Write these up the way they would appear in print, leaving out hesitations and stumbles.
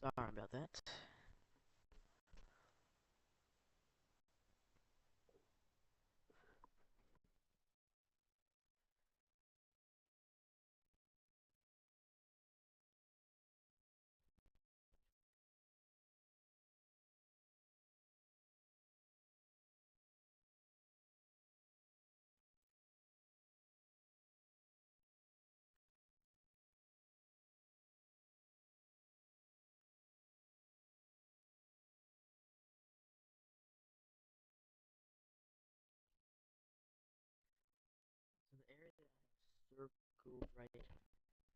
Sorry about that. So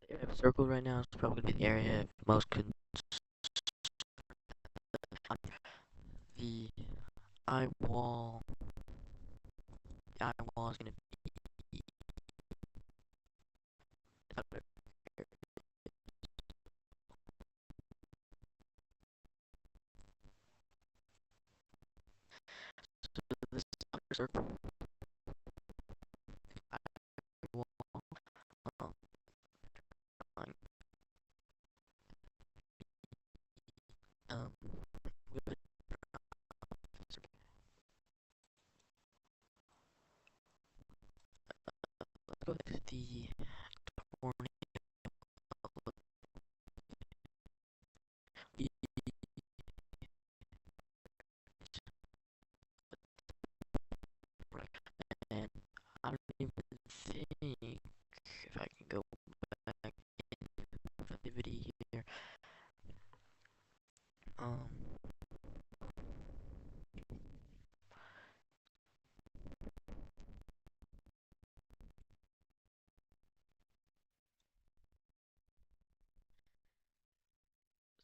the area I've circled right now is probably gonna be the area of most the eye wall. The eye wall is gonna be this outer circle. Eye wall. Um, line, um, with it, let's go with the tornado. And I don't even think if I can go back into activity here. Um,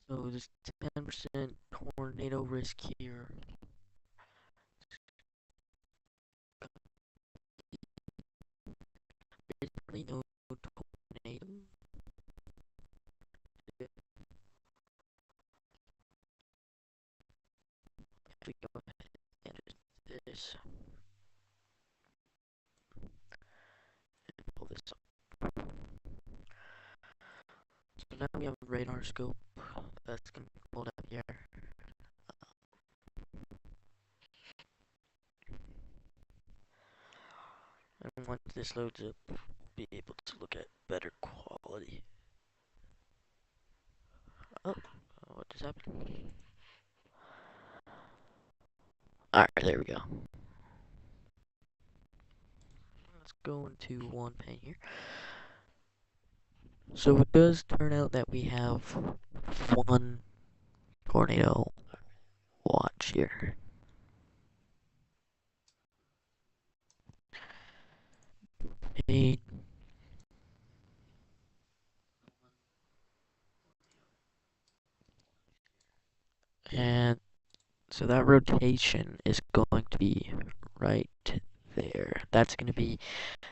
so there's 10% tornado risk here. There's really no tornado. If we go ahead and edit this and pull this up. So now we have a radar scope that's going to be pulled up here. And once this loads up, we'll be able to look at better quality. Oh, what just happened? Alright, there we go. Let's go into one pane here. So it does turn out that we have one tornado watch here. Pane. And so that rotation is going to be right there. That's going to be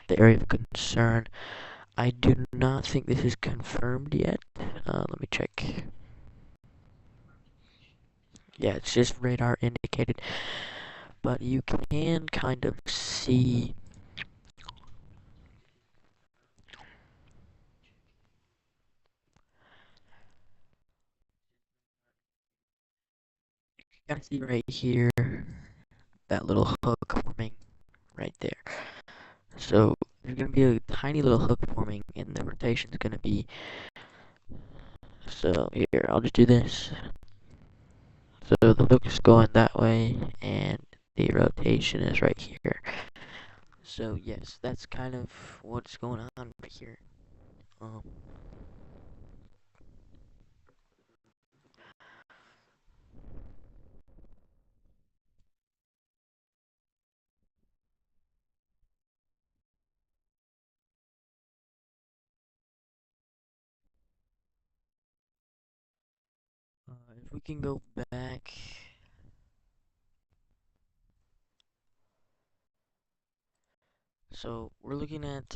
the area of concern. I do not think this is confirmed yet. Let me check. Yeah, it's just radar indicated. But you can kind of see. You gotta see right here that little hook forming right there. So there's gonna be a tiny little hook forming, and the rotation's gonna be. So here, I'll just do this. So the hook is going that way, and the rotation is right here. So yes, that's kind of what's going on right here. Um, if we can go back, so we're looking at,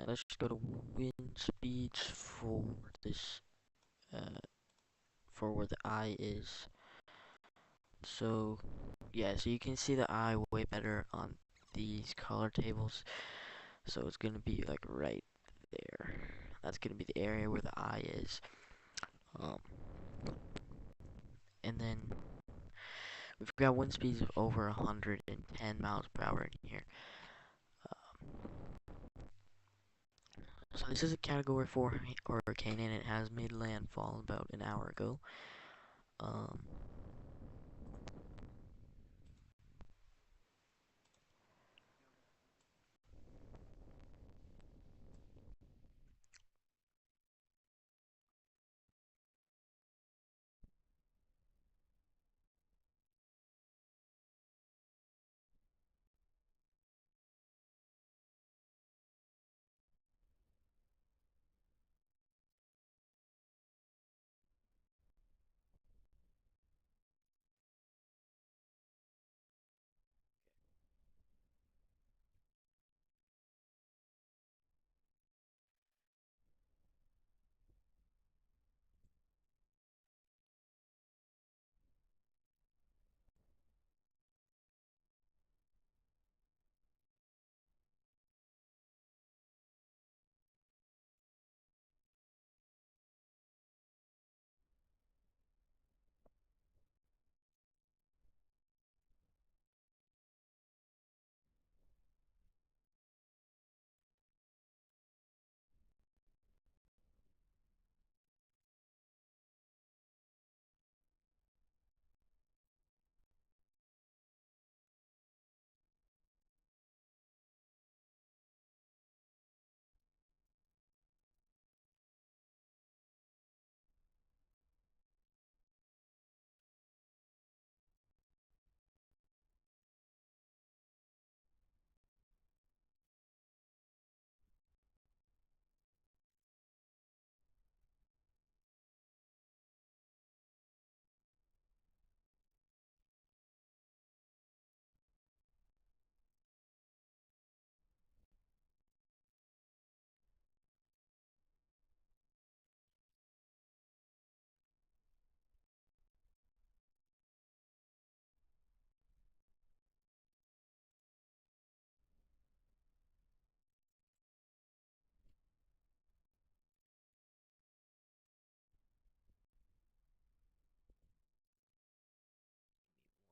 let's just go to wind speeds for this, uh, for where the eye is. So yeah, so you can see the eye way better on these color tables. So it's gonna be like right there. That's gonna be the area where the eye is. Um, and then we've got wind speeds of over 110 miles per hour in here. So this is a Category 4 hurricane, and it has made landfall about an hour ago. Um,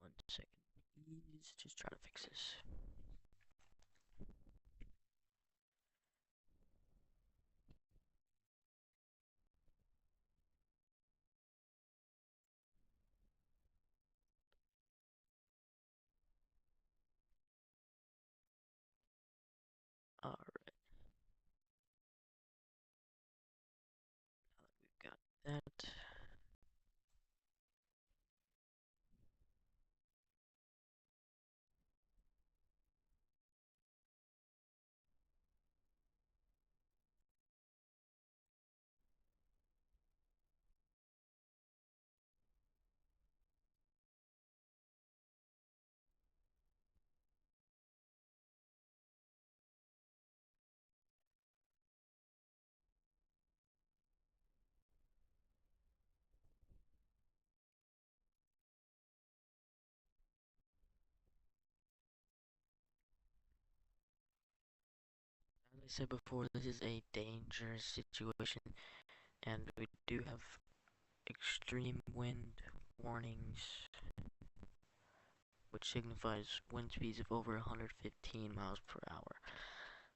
one second, please. Just trying to fix this. Alright, we've got that. As I said before, this is a dangerous situation, and we do have extreme wind warnings, which signifies wind speeds of over 115 miles per hour.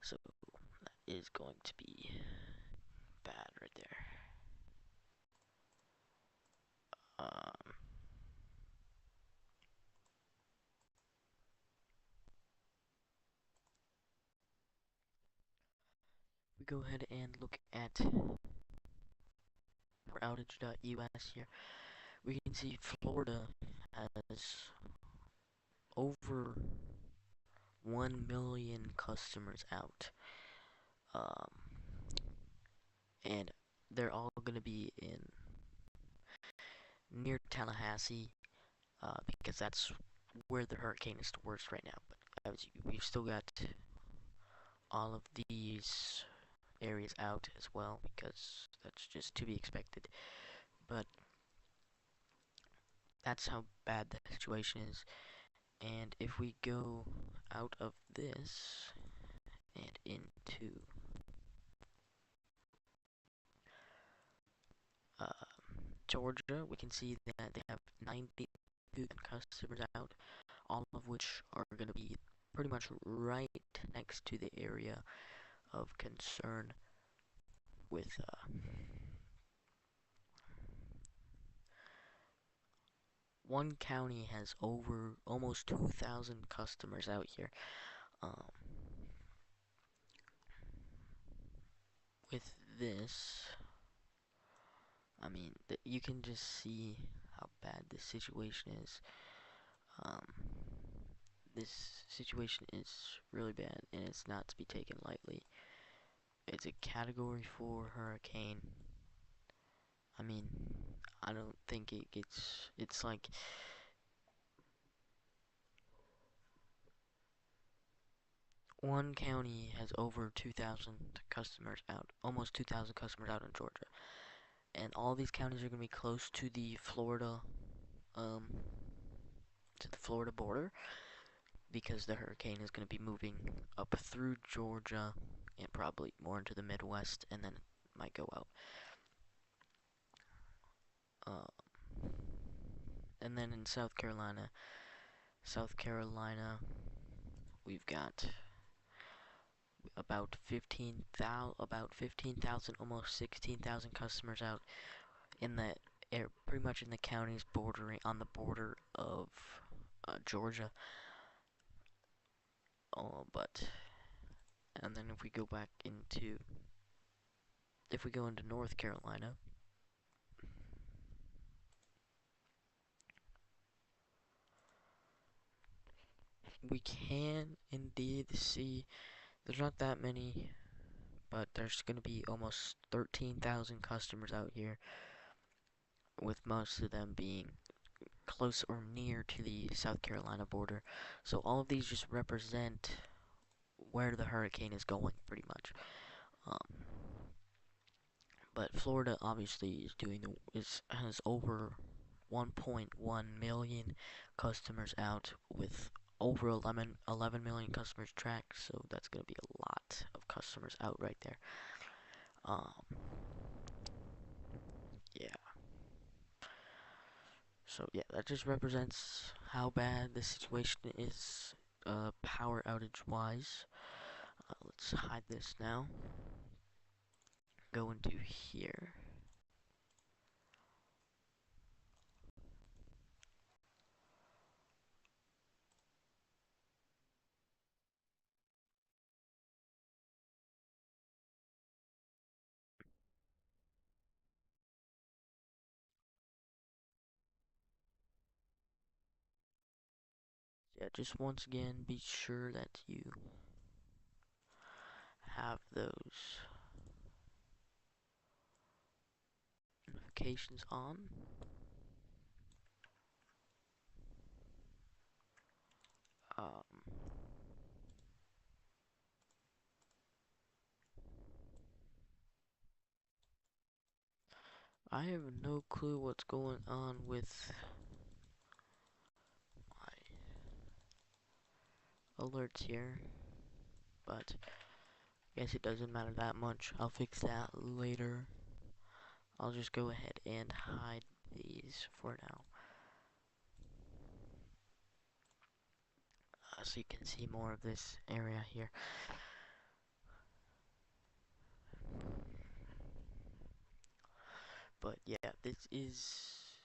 So that is going to be bad right there. Um, we go ahead and look at outage.us here. We can see Florida has over 1 million customers out. Um, and they're all going to be in near Tallahassee, because that's where the hurricane is the worst right now. But we've still got all of these areas out as well, because that's just to be expected. But that's how bad the situation is. And if we go out of this and into Georgia, we can see that they have 92 customers out, all of which are going to be pretty much right next to the area of concern with one county has over almost 2,000 customers out here. Um, with this, I mean, you can just see how bad this situation is. Um, this situation is really bad, and it's not to be taken lightly. It's a Category 4 hurricane. I mean, I don't think it gets. It's like one county has over 2,000 customers out, almost 2,000 customers out in Georgia, and all these counties are going to be close to the um, Florida border because the hurricane is going to be moving up through Georgia and probably more into the Midwest, and then it might go out. And then in South Carolina, we've got about 15,000, almost 16,000 customers out in the pretty much in the counties bordering on the border of Georgia. But and then if we go into North Carolina, we can indeed see there's not that many, but there's going to be almost 13,000 customers out here, with most of them being close or near to the South Carolina border. So all of these just represent where the hurricane is going, pretty much. Um, but Florida obviously has over 1.1 million customers out, with over 11 million customers tracked. So that's gonna be a lot of customers out right there. Um, yeah. So yeah, that just represents how bad the situation is, power outage wise. Let's hide this now. Go into here. Yeah, just once again, be sure that you have those notifications on. Um, I have no clue what's going on with my alerts here, but I guess it doesn't matter that much. I'll fix that later. I'll just go ahead and hide these for now, so you can see more of this area here. But yeah, this is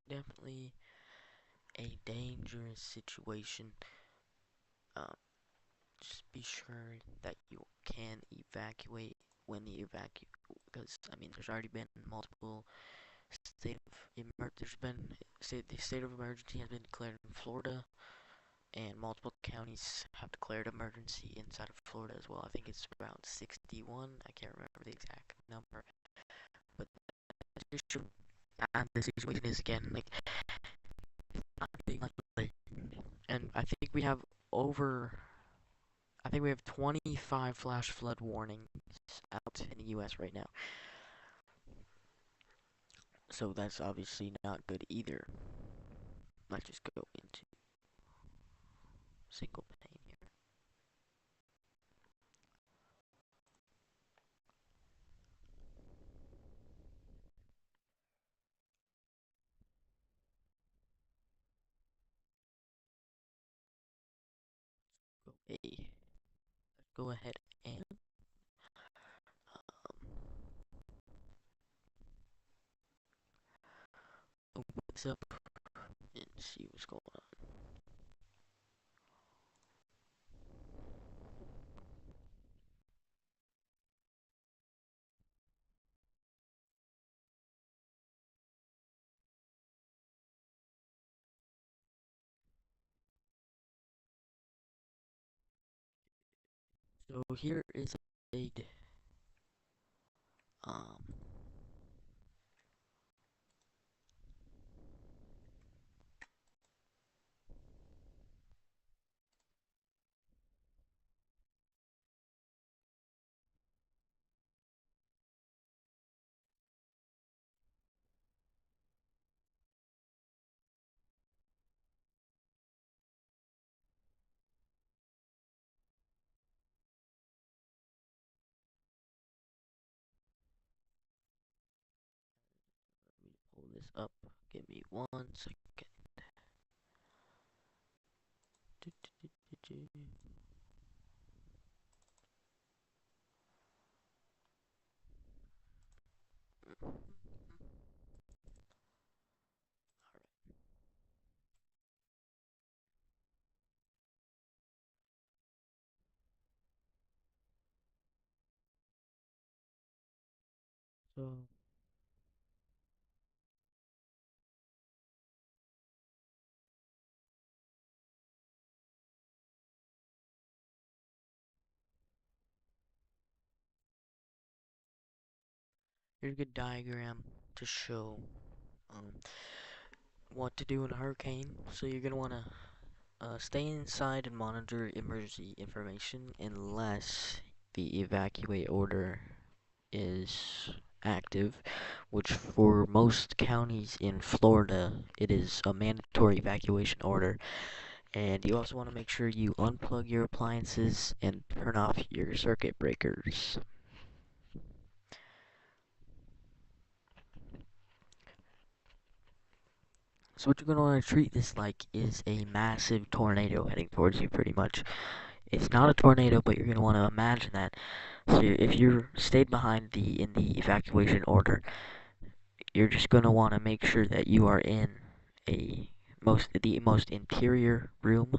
definitely a dangerous situation. Um, just be sure that you can evacuate when the because I mean there's already been multiple the state of emergency has been declared in Florida, and multiple counties have declared emergency inside of Florida as well. I think it's around 61. I can't remember the exact number, but just show the situation is again like not being like, and over I think we have 25 flash flood warnings out in the US right now. So that's obviously not good either. Let's just go into single pane here. Hey, let's go ahead and open this up and see what's going on. So here is a um let me pull this up. Give me 1 second. So here's a good diagram to show um what to do in a hurricane. So you're gonna wanna stay inside and monitor emergency information unless the evacuate order is active, which for most counties in Florida, it is a mandatory evacuation order. And you also want to make sure you unplug your appliances and turn off your circuit breakers. So what you're going to want to treat this like is a massive tornado heading towards you, pretty much. It's not a tornado, but you're going to want to imagine that. So if you're stayed behind in the evacuation order, you're just going to want to make sure that you are in the most interior room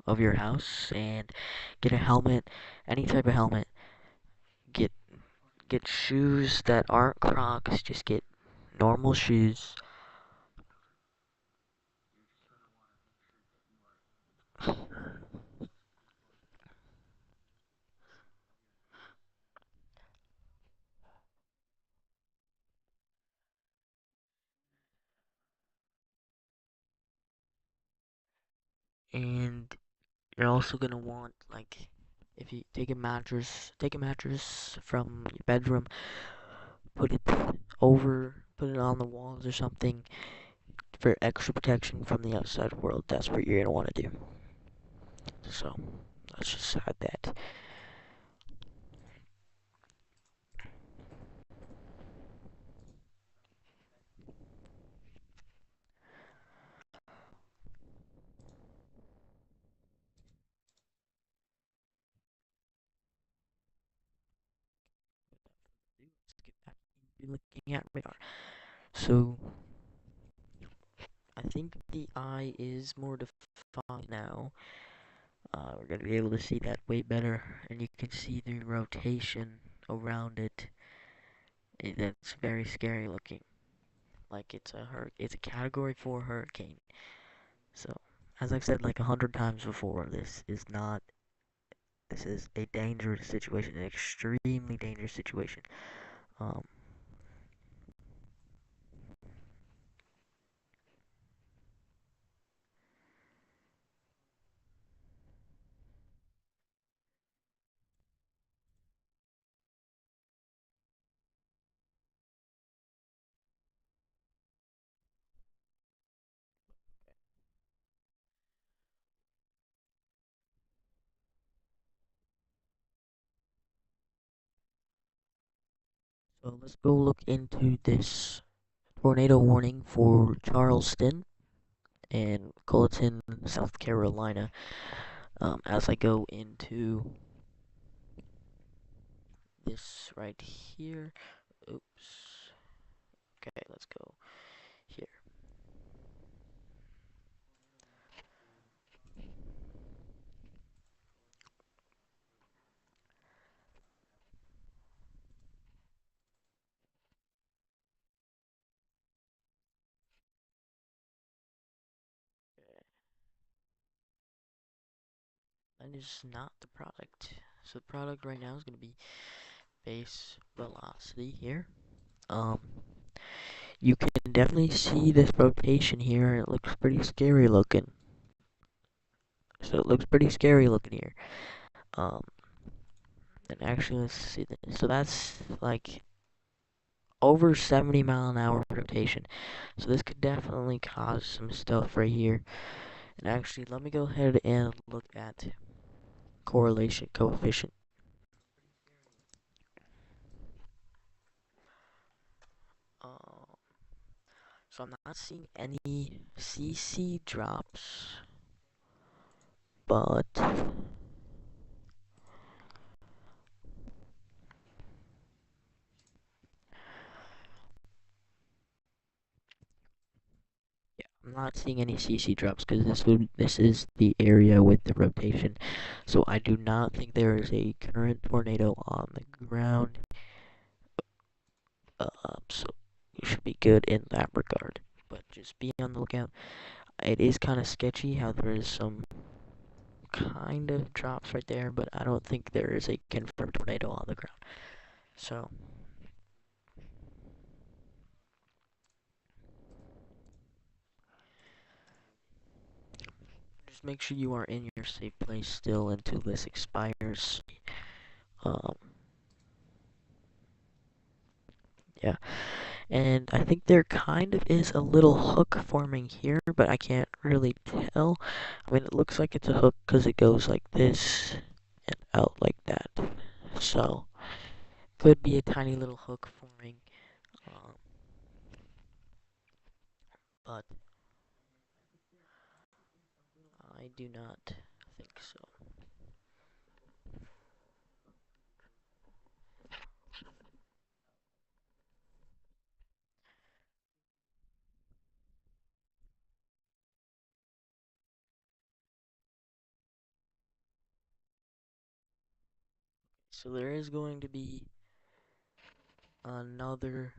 of your house, and get a helmet, any type of helmet. Get get shoes that aren't Crocs. Just get normal shoes. And you're also gonna want, like, if you take a mattress from your bedroom, put it put it on the walls or something for extra protection from the outside world. That's what you're gonna want to do. So let's just add that. Let's get back into looking at radar. So I think the eye is more defined now. We're going to be able to see that way better, and you can see the rotation around it. That's very scary looking. Like it's a Category 4 hurricane. So, as I've said like 100 times before, this is a dangerous situation, an extremely dangerous situation. Um, so let's go look into this tornado warning for Charleston and Colleton, South Carolina. as I go into this right here. Oops. Okay, let's go here. That is not the product. So the product right now is going to be base velocity here. Um, you can definitely see this rotation here. It looks pretty scary looking. So it looks pretty scary looking here. Um, and actually, let's see this. So that's like over 70-mile-an-hour rotation. So this could definitely cause some stuff right here. And actually, let me go ahead and look at correlation coefficient. Um, so I'm not seeing any CC drops, but yeah, I'm not seeing any CC drops because this is the area with the rotation. So I do not think there is a current tornado on the ground. So you should be good in that regard. But just be on the lookout. It is kind of sketchy how there is some kind of drops right there, but I don't think there is a confirmed tornado on the ground. So just make sure you are in your safe place still until this expires. Um, yeah, and I think there kind of is a little hook forming here, but I can't really tell. I mean, it looks like it's a hook because it goes like this and out like that. So could be a tiny little hook forming, um, but I do not think so. So there is going to be another.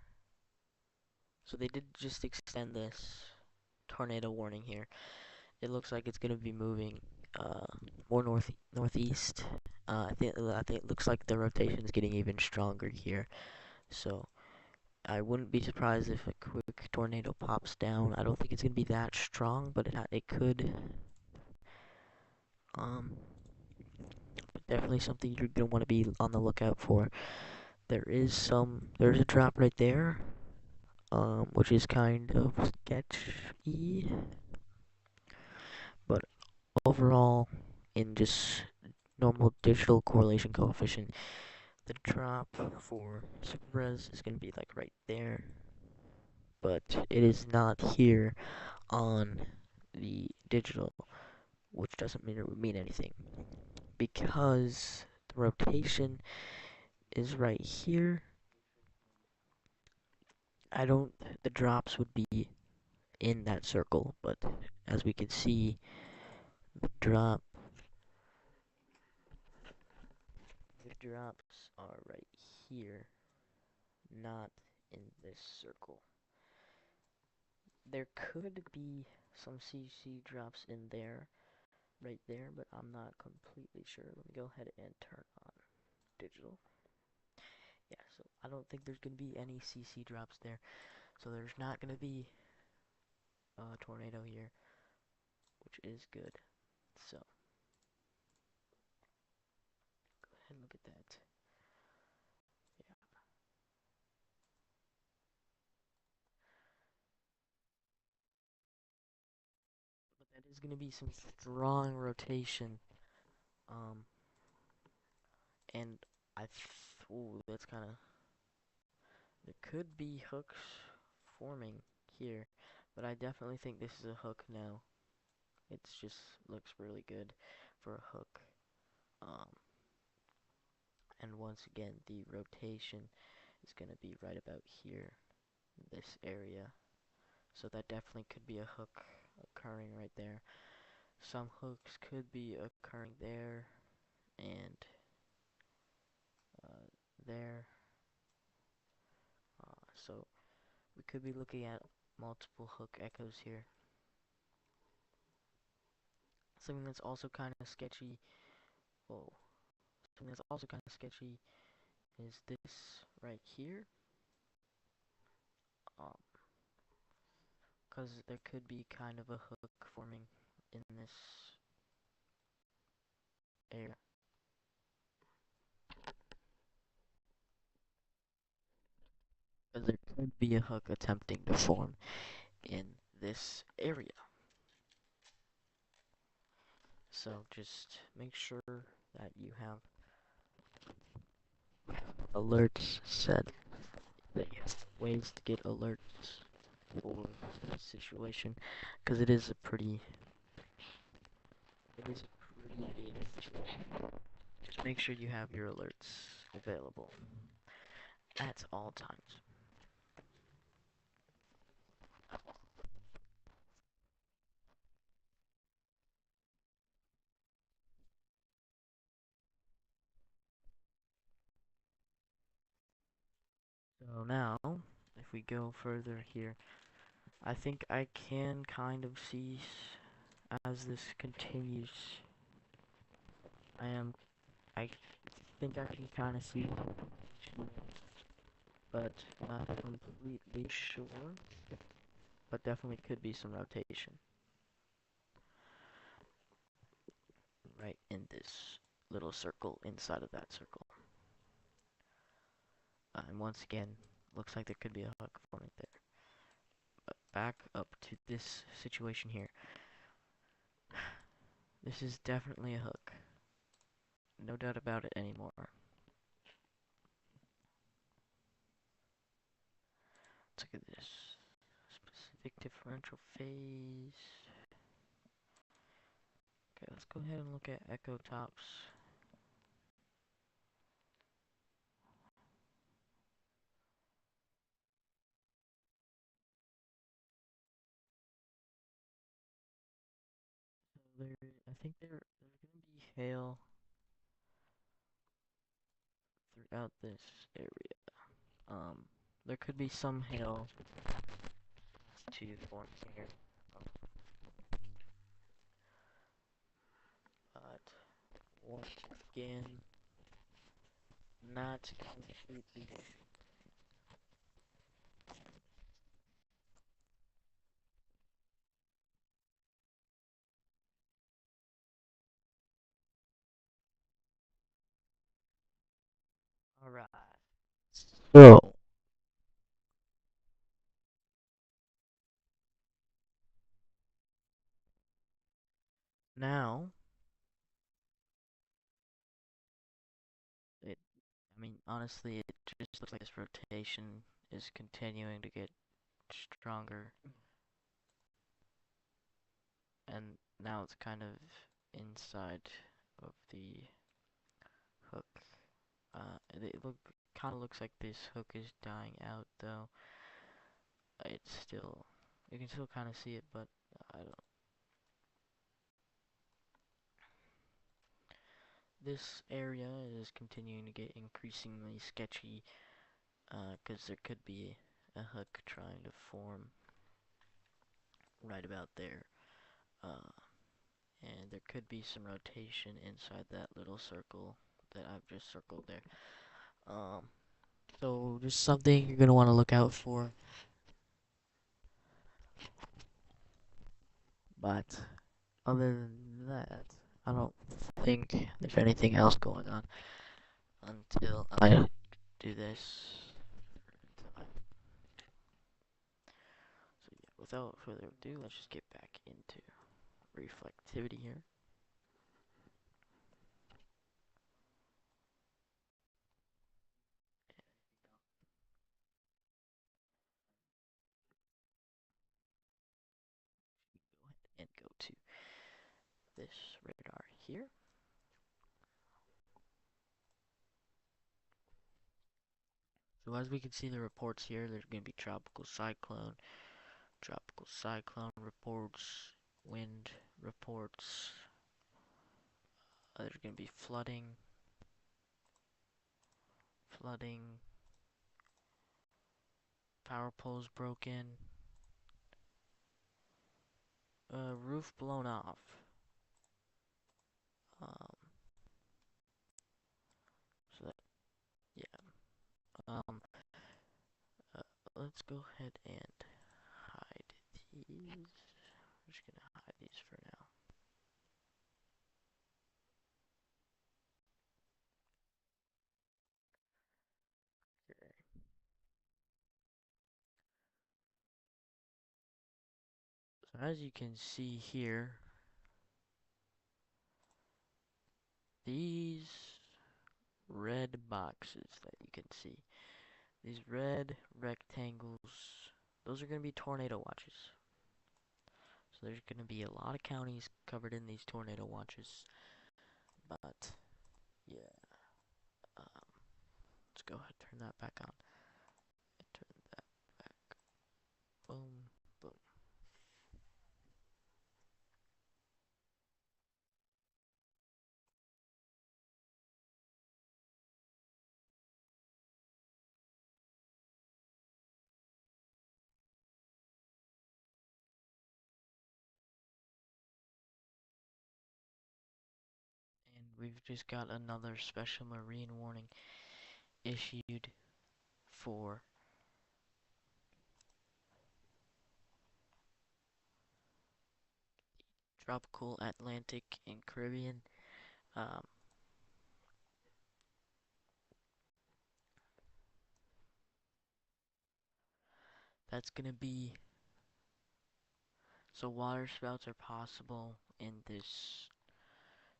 So they did just extend this tornado warning here. It looks like it's going to be moving more northeast. I think it looks like the rotation is getting even stronger here. So I wouldn't be surprised if a quick tornado pops down. I don't think it's going to be that strong, but it could. Um, Definitely something you're going to want to be on the lookout for. There's a drop right there, which is kind of sketchy, but overall, in just normal digital correlation coefficient, the drop for super res is going to be like right there, but it is not here on the digital, which doesn't mean it would mean anything because the rotation is right here. I don't, the drops would be in that circle, but as we can see, the drops are right here, not in this circle. There could be some CC drops in there, right there, but I'm not completely sure. Let me go ahead and turn on digital. Yeah, so I don't think there's going to be any CC drops there. So there's not going to be a tornado here, which is good. So, go ahead and look at that. Yeah, but that is going to be some strong rotation. Um, and ooh, that's kind of, there could be hooks forming here, but I definitely think this is a hook now. It's just looks really good. for a hook. Um, and once again, the rotation is going to be right about here, this area. So that definitely could be a hook occurring right there. Some hooks could be occurring there and there. So we could be looking at multiple hook echoes here. Something that's also kind of sketchy. Whoa. Something that's also kind of sketchy is this right here. Because there could be kind of a hook forming in this area. Because there could be a hook attempting to form in this area. So just make sure that you have alerts set, that you have ways to get alerts for the situation, because it is a pretty big situation. Just make sure you have your alerts available at all times. So now, if we go further here, I think I can kind of see as this continues. I think I can kind of see, but not completely sure. But definitely could be some rotation right in this little circle inside of that circle. And once again, looks like there could be a hook forming there. But back up to this situation here. This is definitely a hook. No doubt about it anymore. Let's look at this. Specific differential phase. Okay, let's go ahead and look at echo tops. So I think there's going to be hail throughout this area. There could be some hail to form here, but once again, not completely. Alright. So, now, I mean, honestly, it just looks like this rotation is continuing to get stronger. And now it's kind of inside of the hook. Kind of looks like this hook is dying out, though. It's still, you can still kind of see it, but I don't. This area is continuing to get increasingly sketchy, because there could be a hook trying to form right about there. And there could be some rotation inside that little circle that I've just circled there. So just something you're gonna want to look out for. But other than that, I don't think there's anything else going on until I do this. So yeah, without further ado, let's just get back into reflectivity here. And go to this radar here. So as we can see the reports here, there's going to be tropical cyclone reports, wind reports. There's going to be flooding, power poles broken, roof blown off. Um, so that, yeah. Um, uh, let's go ahead and hide these. I'm just gonna hide these for now. Okay. So as you can see here, these red boxes that you can see, these red rectangles, those are going to be tornado watches. So there's going to be a lot of counties covered in these tornado watches. But, yeah. Let's go ahead and turn that back on. And turn that back. Boom, boom. And we've just got another special marine warning issued for tropical Atlantic and Caribbean. Um, that's gonna be, so water spouts are possible in this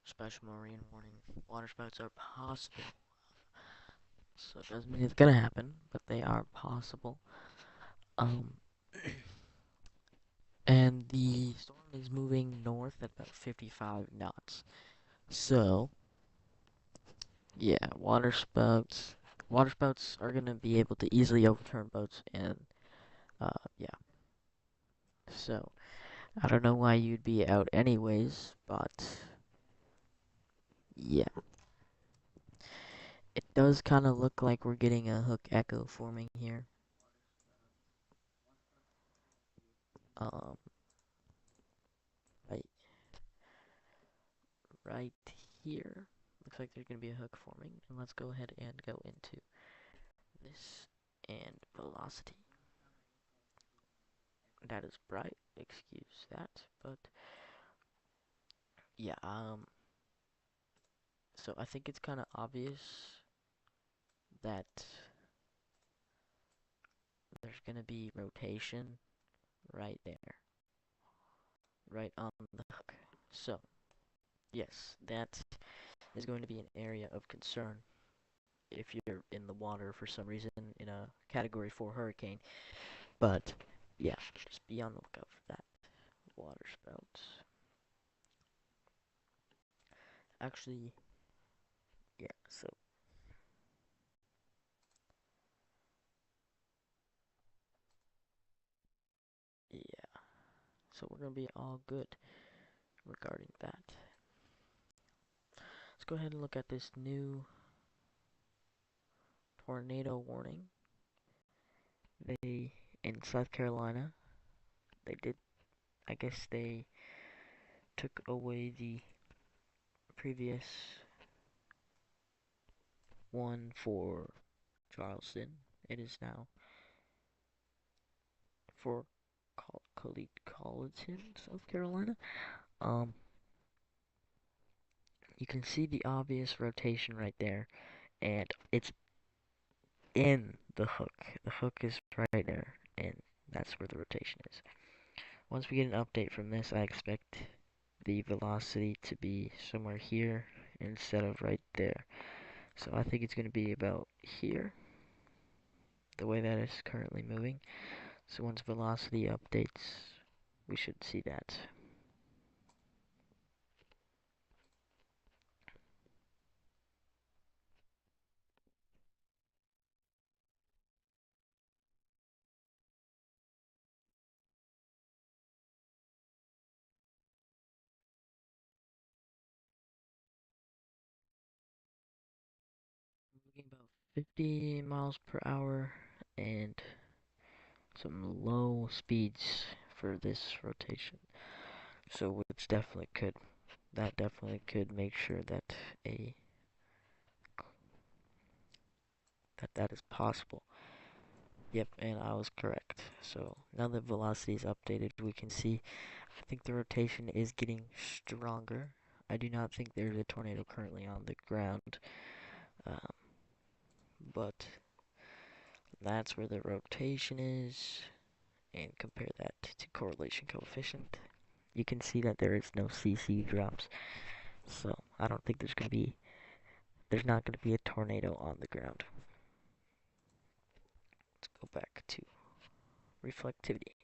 special marine warning. Water spouts are possible. So it doesn't mean it's gonna happen, but they are possible. Um, and the storm is moving north at about 55 knots. So, yeah, water spouts are gonna be able to easily overturn boats, and yeah. So, I don't know why you'd be out anyways, but yeah. It does kind of look like we're getting a hook echo forming here. Um, right, right here. Looks like there's gonna be a hook forming, and let's go ahead and go into this and velocity. That is bright. Excuse that, but yeah. So I think it's kind of obvious that there's gonna be rotation right there, right on the hook. So yes, that is going to be an area of concern if you're in the water for some reason in a Category 4 hurricane. But yeah, just be on the lookout for that. Water spouts. Actually, yeah, so yeah. So we're gonna be all good regarding that. Let's go ahead and look at this new tornado warning. They in South Carolina, they did, I guess they took away the previous one for Charleston. It is now for Colleton, South Carolina. Um, you can see the obvious rotation right there, and it's in the hook. The hook is right there, and that's where the rotation is. Once we get an update from this, I expect the velocity to be somewhere here instead of right there. So I think it's going to be about here, the way that is currently moving. So once velocity updates, we should see that. 50 miles per hour and some low speeds for this rotation. So which definitely could that definitely could make sure that a that is possible. Yep, and I was correct. So now that velocity is updated, we can see I think the rotation is getting stronger. I do not think there's a tornado currently on the ground, um, but that's where the rotation is. And compare that to correlation coefficient. You can see that there is no CC drops. So I don't think there's not gonna be a tornado on the ground. Let's go back to reflectivity.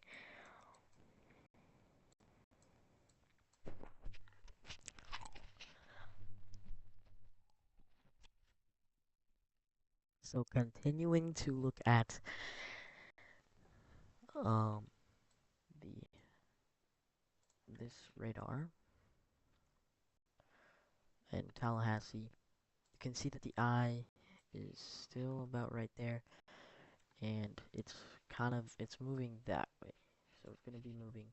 So continuing to look at um the this radar in Tallahassee, you can see that the eye is still about right there, and it's moving that way. So it's gonna be moving.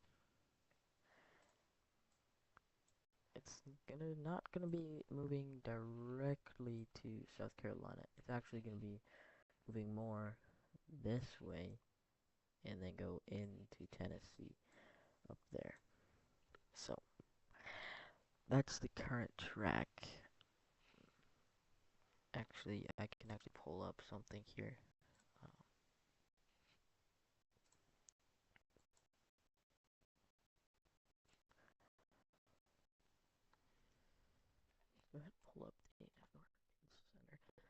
It's gonna not gonna be moving directly to South Carolina. It's actually gonna be moving more this way and then go into Tennessee up there. So that's the current track. Actually, I can actually pull up something here. Uh, go ahead and pull up the Hurricane Center.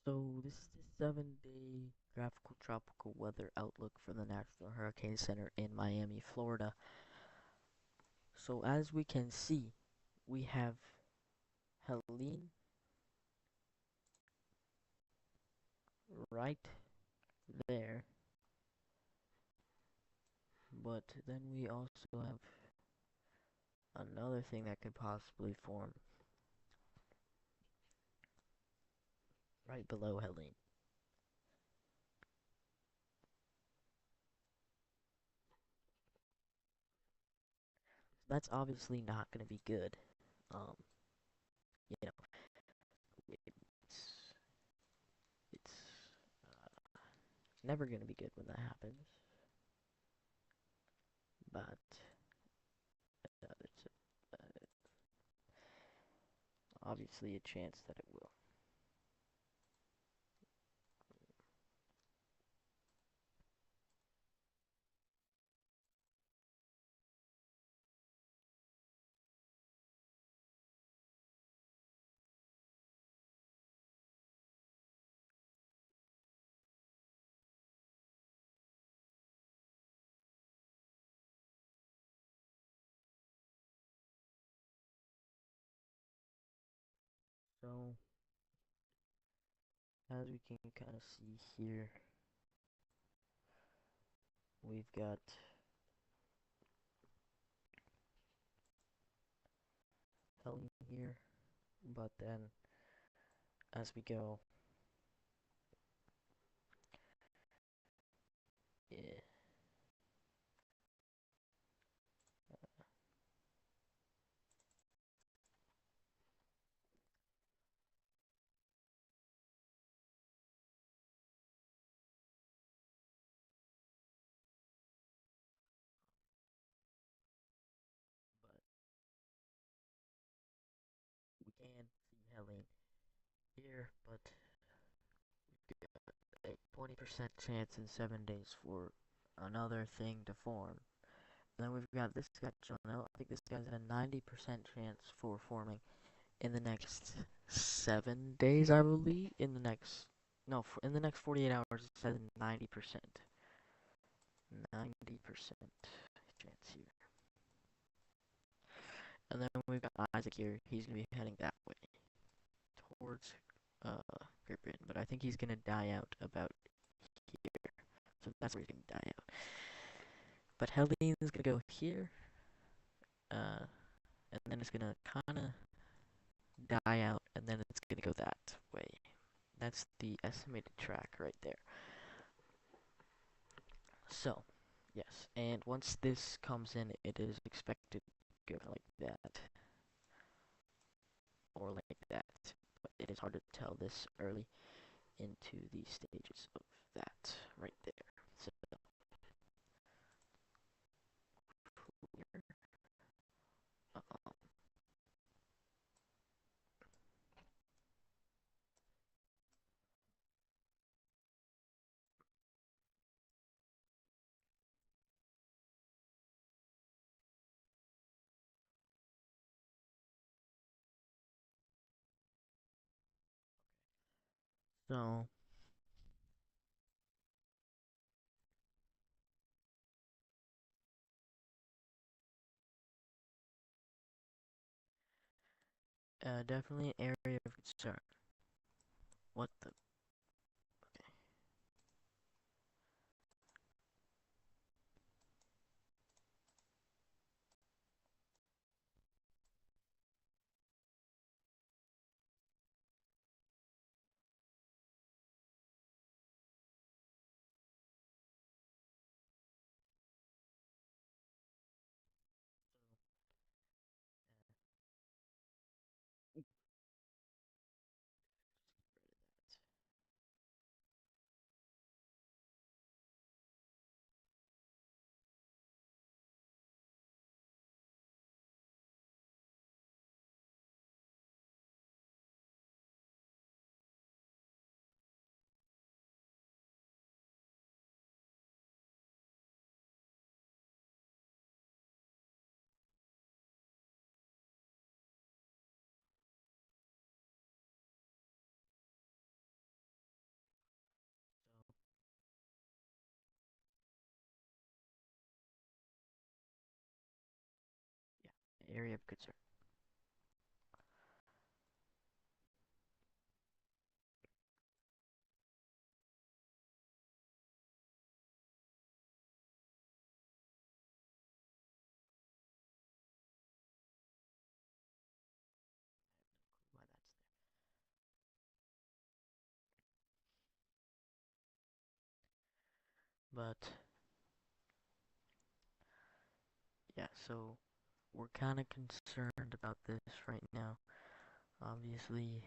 So this is the 7-day graphical tropical weather outlook for the National Hurricane Center in Miami, Florida. So as we can see, we have Helene right there, but then we also have another thing that could possibly form right below Helene. That's obviously not going to be good. Um, you know, it's it's never going to be good when that happens, but it's obviously a chance that it will. So as we can kind of see here, we've got Helene here, but then as we go, yeah, but we can see Helene here, but we've got a 20% chance in 7 days for another thing to form. And then we've got this guy, Jonelle. I think this guy's got a 90% chance for forming in the next 7 days, I believe. In the next 48 hours, it says 90%. 90% chance here. And then we've got Isaac here. He's going to be heading that way towards Great Britain. But I think he's going to die out about here. So that's where he's going to die out. But Helene's going to go here. And then it's going to kind of die out. And then it's going to go that way. That's the estimated track right there. So, yes. And once this comes in, it is expected to go like that. Or like that. But it is hard to tell this early into the stages of that right there. So, um, so definitely an area of concern. What the? Okay. Yeah, area of concern. Why that's there. But yeah, so we're kind of concerned about this right now. Obviously,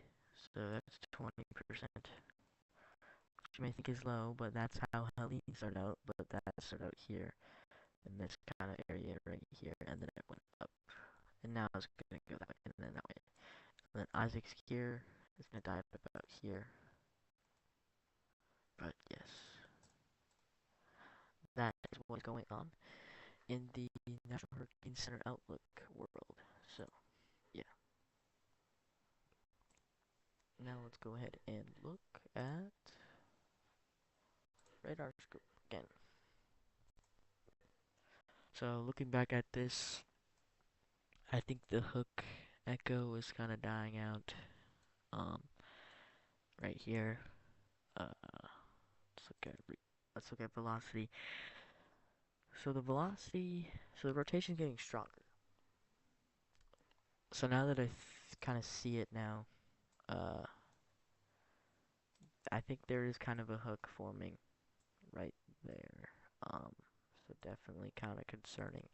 so that's 20%, which you may think is low, but that's how Helene started out. But that started out here in this kind of area right here, and then it went up, and now it's gonna go that way, and then that way. And then Isaac's here is gonna die about here. But yes, that is what's going on in the National Hurricane Center Outlook world. So yeah, now let's go ahead and look at radar scope again. So looking back at this, I think the hook echo is kind of dying out. Um, right here. Let's look at velocity. So the velocity, so the rotation is getting stronger. So now that I kind of see it now, I think there is kind of a hook forming right there. So definitely kind of concerning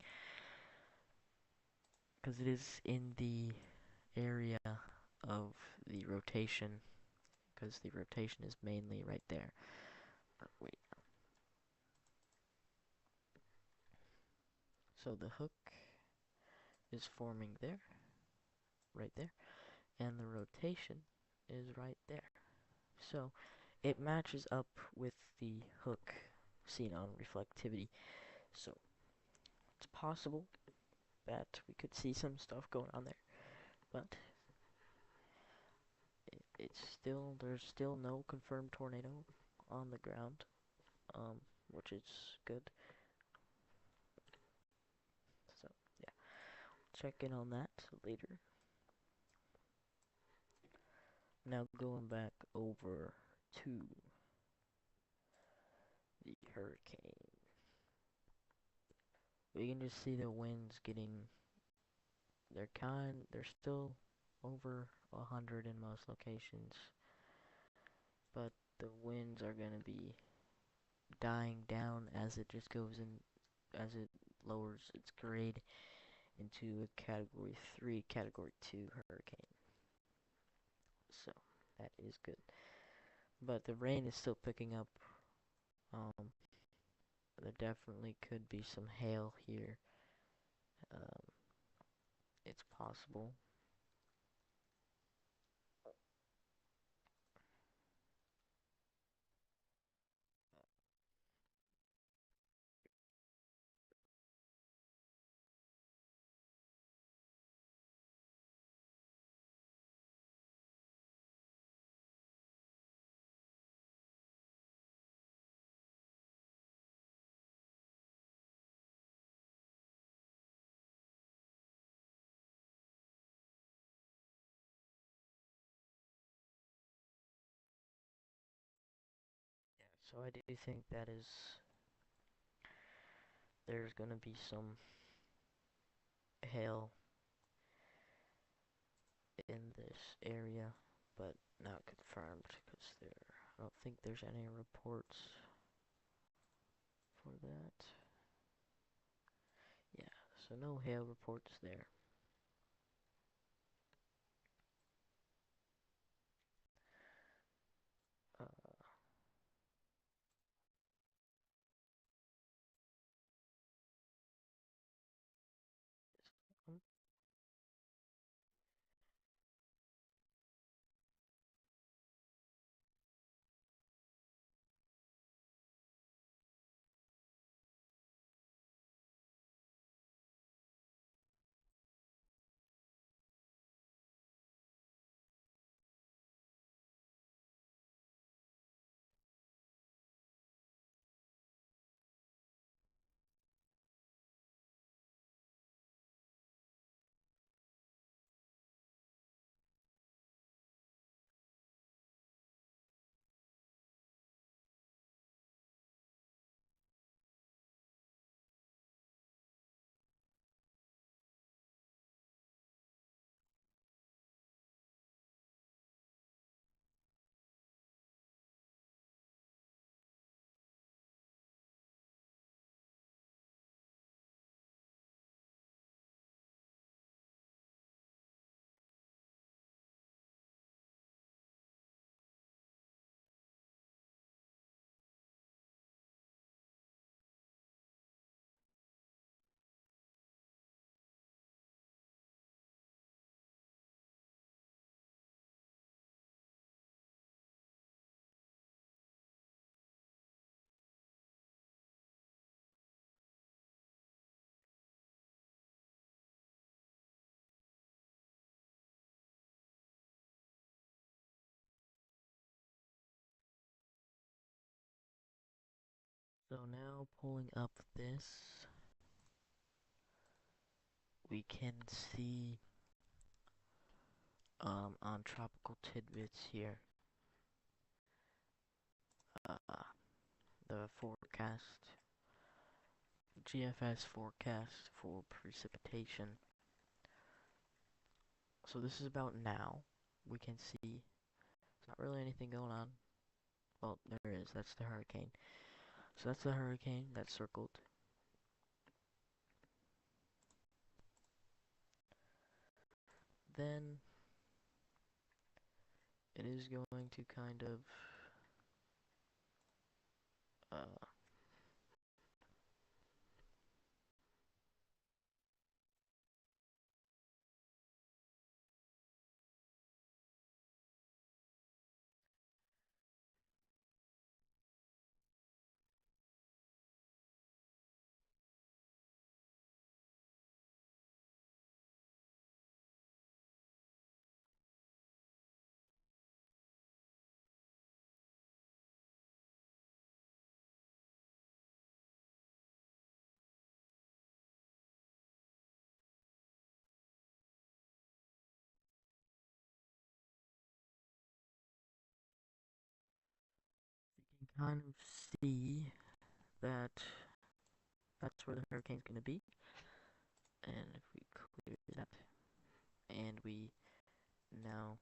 because it is in the area of the rotation because the rotation is mainly right there. Wait. So the hook is forming there, right there, and the rotation is right there. So it matches up with the hook seen on reflectivity. So it's possible that we could see some stuff going on there, but there's still no confirmed tornado on the ground, which is good. So yeah, check in on that later. Now going back over to the hurricane, we can just see the winds getting. They're still over 100 in most locations, but the winds are gonna be dying down as it just goes in, as it lowers its grade into a Category 3, Category 2 hurricane. So that is good. But the rain is still picking up. Um, there definitely could be some hail here. Um, it's possible. So I do think that is there's gonna be some hail in this area, but not confirmed because I don't think there's any reports for that. Yeah, so no hail reports there. Uh, so now pulling up this, we can see on tropical tidbits here, the forecast, GFS forecast for precipitation. So this is about now. We can see there's not really anything going on. Well, there is. That's the hurricane. So that's the hurricane that's circled. Then it is going to kind of uh, kind of see that that's where the hurricane's going to be. And if we clear that, and we now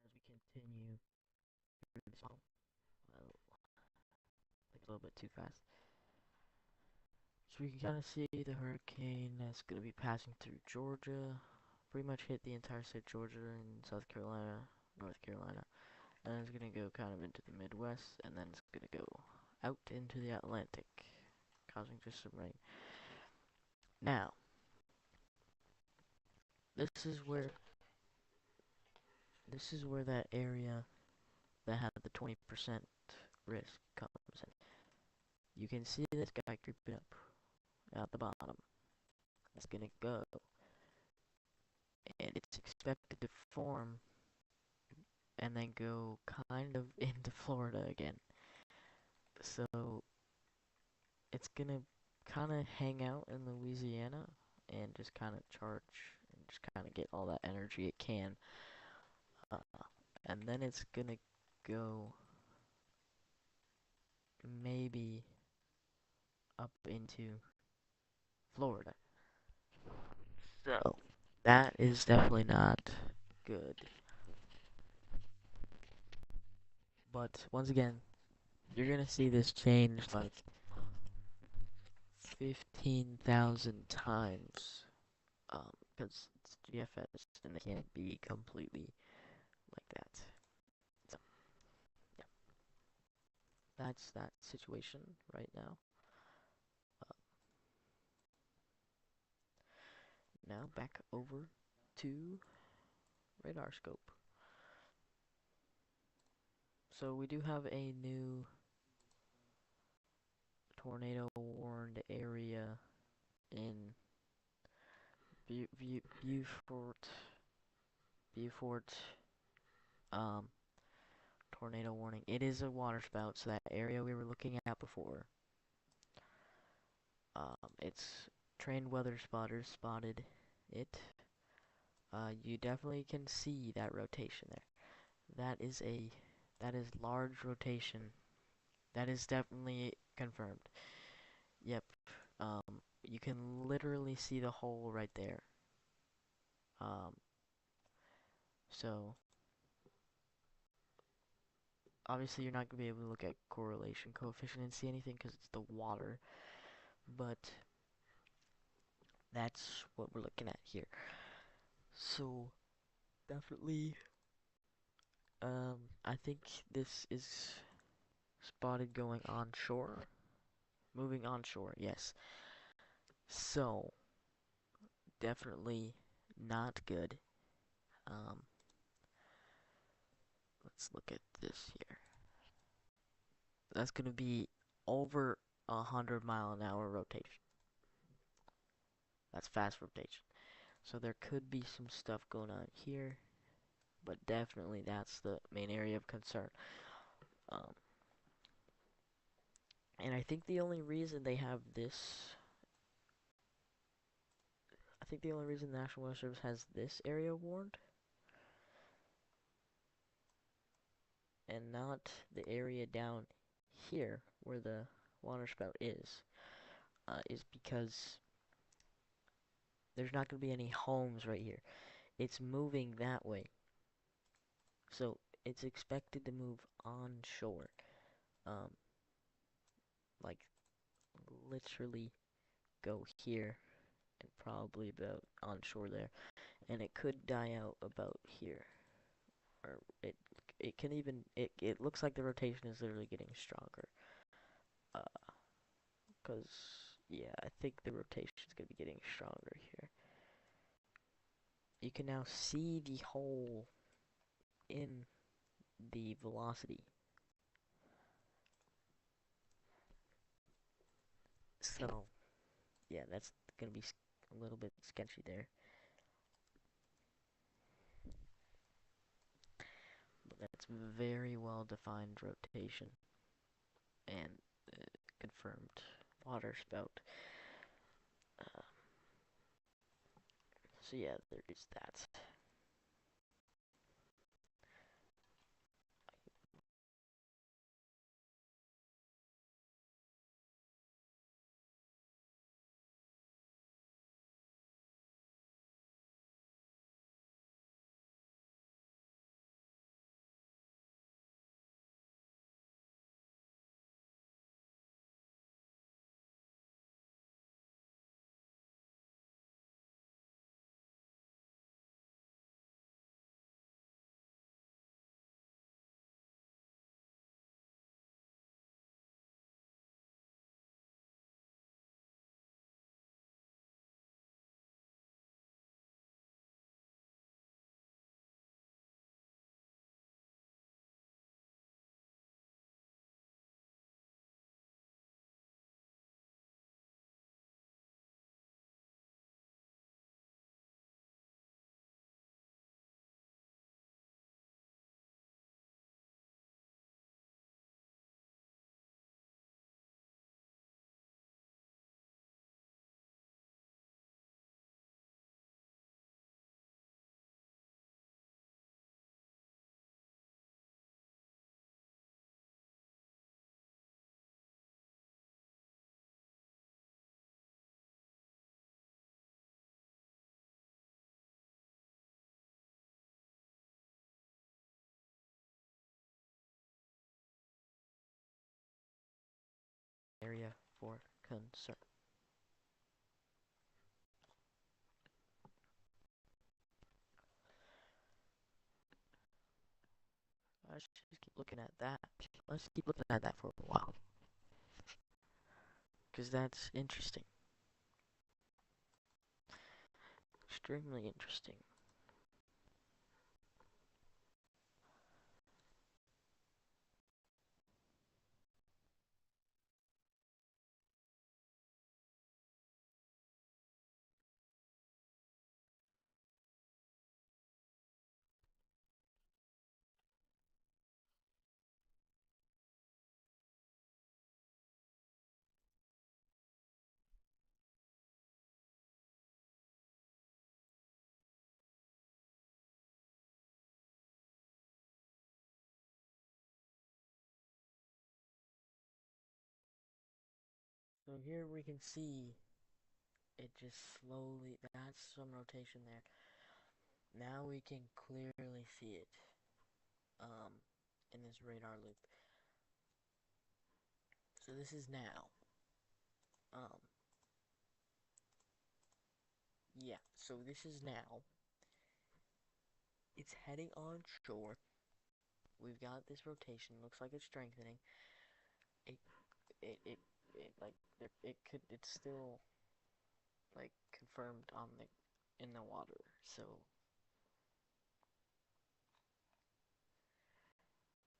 as we continue through the song, well, like a little bit too fast. So we can kind of see the hurricane that's going to be passing through Georgia, pretty much hit the entire state of Georgia and South Carolina, North Carolina, and it's going to go kind of into the Midwest, and then it's going to go out into the Atlantic, causing just some rain. Now, this is where that area that had the 20% risk comes in. You can see this guy creeping up at the bottom. It's gonna go, and it's expected to form and then go kind of into Florida again. So it's gonna kind of hang out in Louisiana and just kind of charge and just kind of get all that energy it can. Uh, and then it's gonna go maybe up into Florida. So that is definitely not good. But once again, you're gonna see this change like 15,000 times. Because it's GFS and they can't be completely like that. So, yeah, that's that situation right now. Uh, Now back over to radar scope. So we do have a new tornado warned area in Beaufort, um, tornado warning. It is a water spout, so that area we were looking at before, it's trained weather spotters spotted it. You definitely can see that rotation there. That is large rotation. That is definitely confirmed. Yep. You can literally see the hole right there. Um, so obviously you're not gonna be able to look at correlation coefficient and see anything because it's the water, but that's what we're looking at here. So definitely, I think this is spotted going onshore, moving onshore. Yes. So definitely not good. Um, let's look at this here. That's gonna be over 100-mile-an-hour rotation. That's fast rotation. So there could be some stuff going on here, but definitely that's the main area of concern. Um, and I think the only reason they have this, I think the only reason the National Weather Service has this area warned and not the area down here where the water spout is because there's not going to be any homes right here. It's moving that way. So it's expected to move onshore. Um, like literally go here and probably about onshore there. And it could die out about here. Or it can even it looks like the rotation is literally getting stronger. Cause Yeah, I think the rotation's gonna be getting stronger here. You can now see the hole in the velocity. So, yeah, that's gonna be a little bit sketchy there. But that's very well defined rotation and confirmed water spout. Uh, so yeah, there is that. Area for concern. I should just keep looking at that. Let's keep looking at that for a while. Because that's interesting. Extremely interesting. So here we can see it just slowly, that's some rotation there. Now we can clearly see it um, in this radar loop. So this is now. Um, yeah, so this is now. It's heading onshore. We've got this rotation. Looks like it's strengthening. It, it like, it's still, like, confirmed on in the water. So,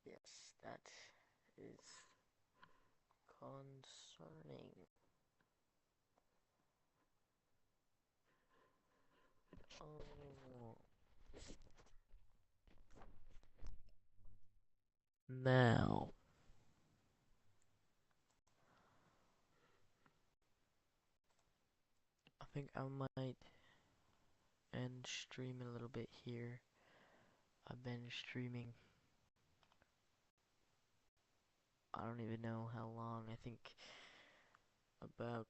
yes, that is concerning. Oh. Now, I think I might end stream a little bit here. I've been streaming, I don't even know how long, I think about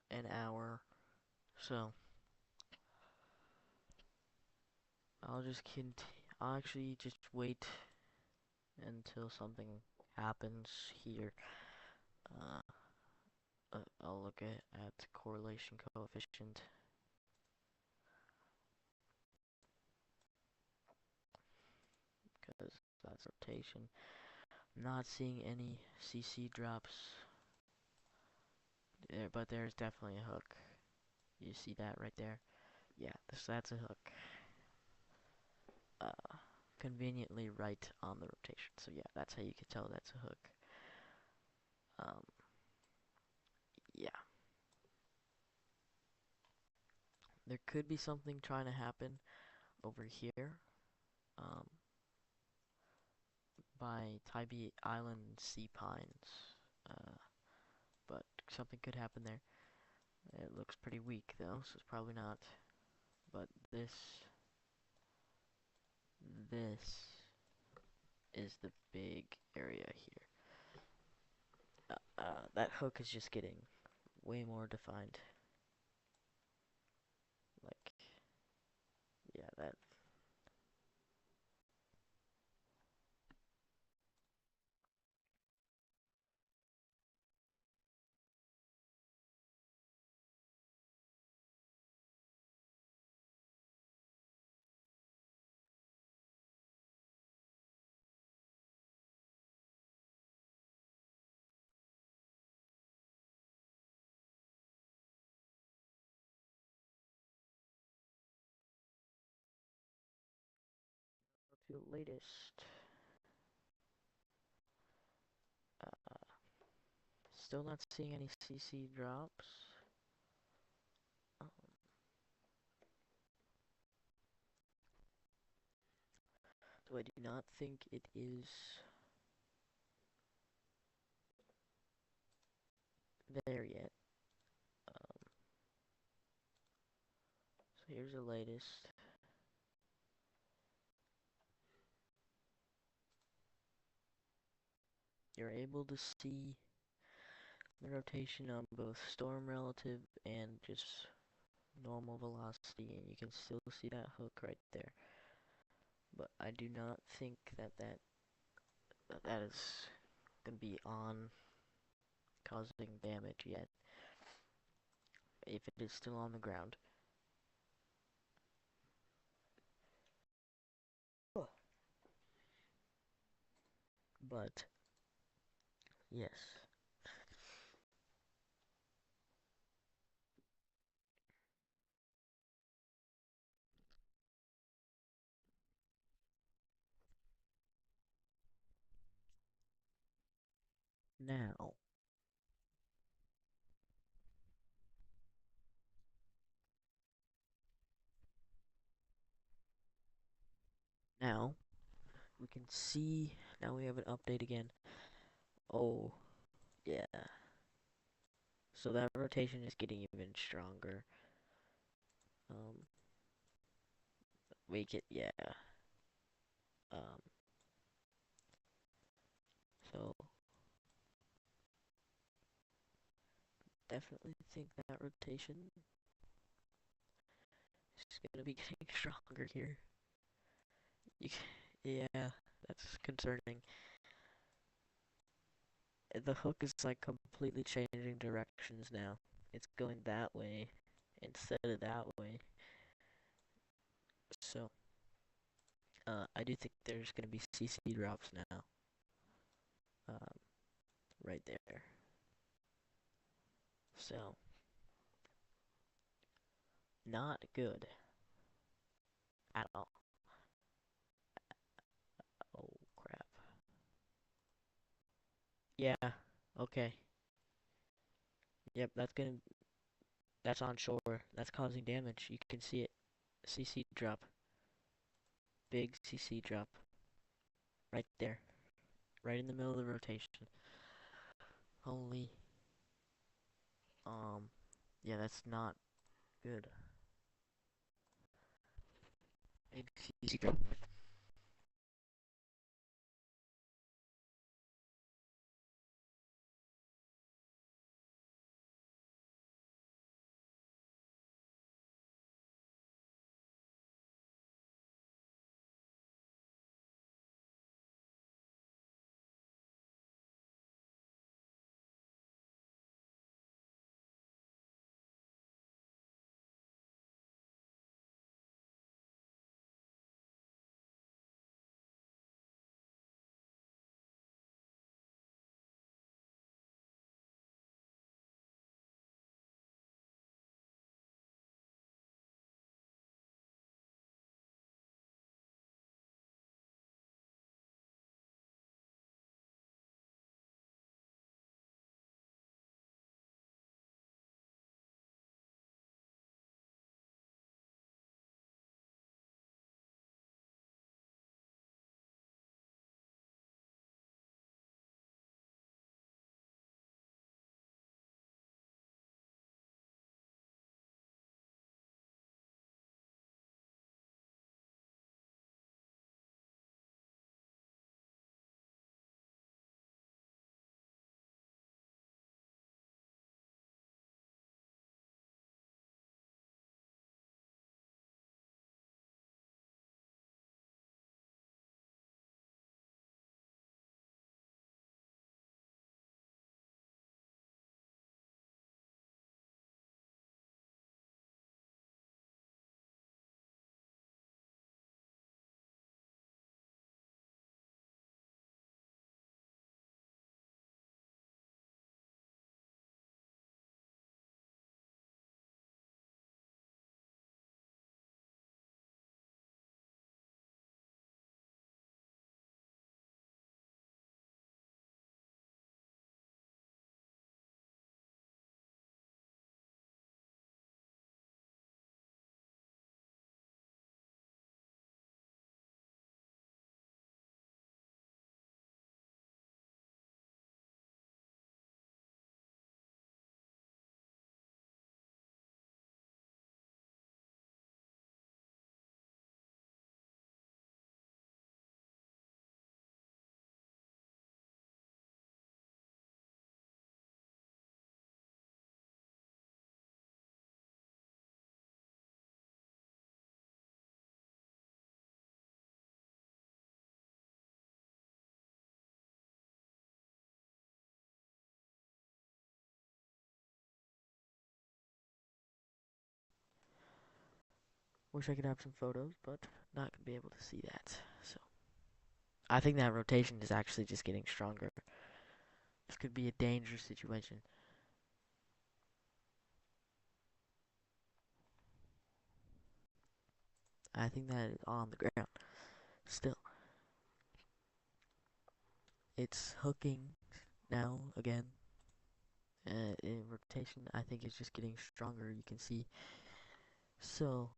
an hour. So, I'll just I'll actually just wait until something happens here. Uh, I'll look at correlation coefficient. Because that's rotation. I'm not seeing any CC drops but there's definitely a hook. You see that right there? Yeah, that's a hook. Uh, Conveniently right on the rotation. So yeah, that's how you can tell that's a hook. Um, yeah. There could be something trying to happen over here. Um, by Tybee Island Sea Pines. Uh, but something could happen there. It looks pretty weak though, so it's probably not. But this is the big area here. That hook is just getting way more defined. Like, yeah, that. To the latest. Uh, Still not seeing any CC drops. Um, so I do not think it is there yet. Um, so here's the latest. You're able to see the rotation on both storm relative and just normal velocity, and you can still see that hook right there. But I do not think that is gonna be on causing damage yet. If it is still on the ground. But yes. Now, now we can see. Now we have an update again. Oh, yeah. So that rotation is getting even stronger. Um, we get yeah. Um, so definitely think that rotation is gonna be getting stronger here. You, yeah, that's concerning. The hook is like completely changing directions now. It's going that way instead of that way. So, I do think there's gonna be CC drops now. Um, right there. So, not good at all. Oh crap. Yeah. Okay. Yep. That's on shore. That's causing damage. You can see it. CC drop. Big CC drop. Right there. Right in the middle of the rotation. Holy. Um. Yeah, that's not good. Big CC drop. Wish I could have some photos, but not gonna be able to see that. So I think that rotation is actually just getting stronger. This could be a dangerous situation. I think that is on the ground. Still, it's hooking now again. In rotation, I think it's just getting stronger. You can see. So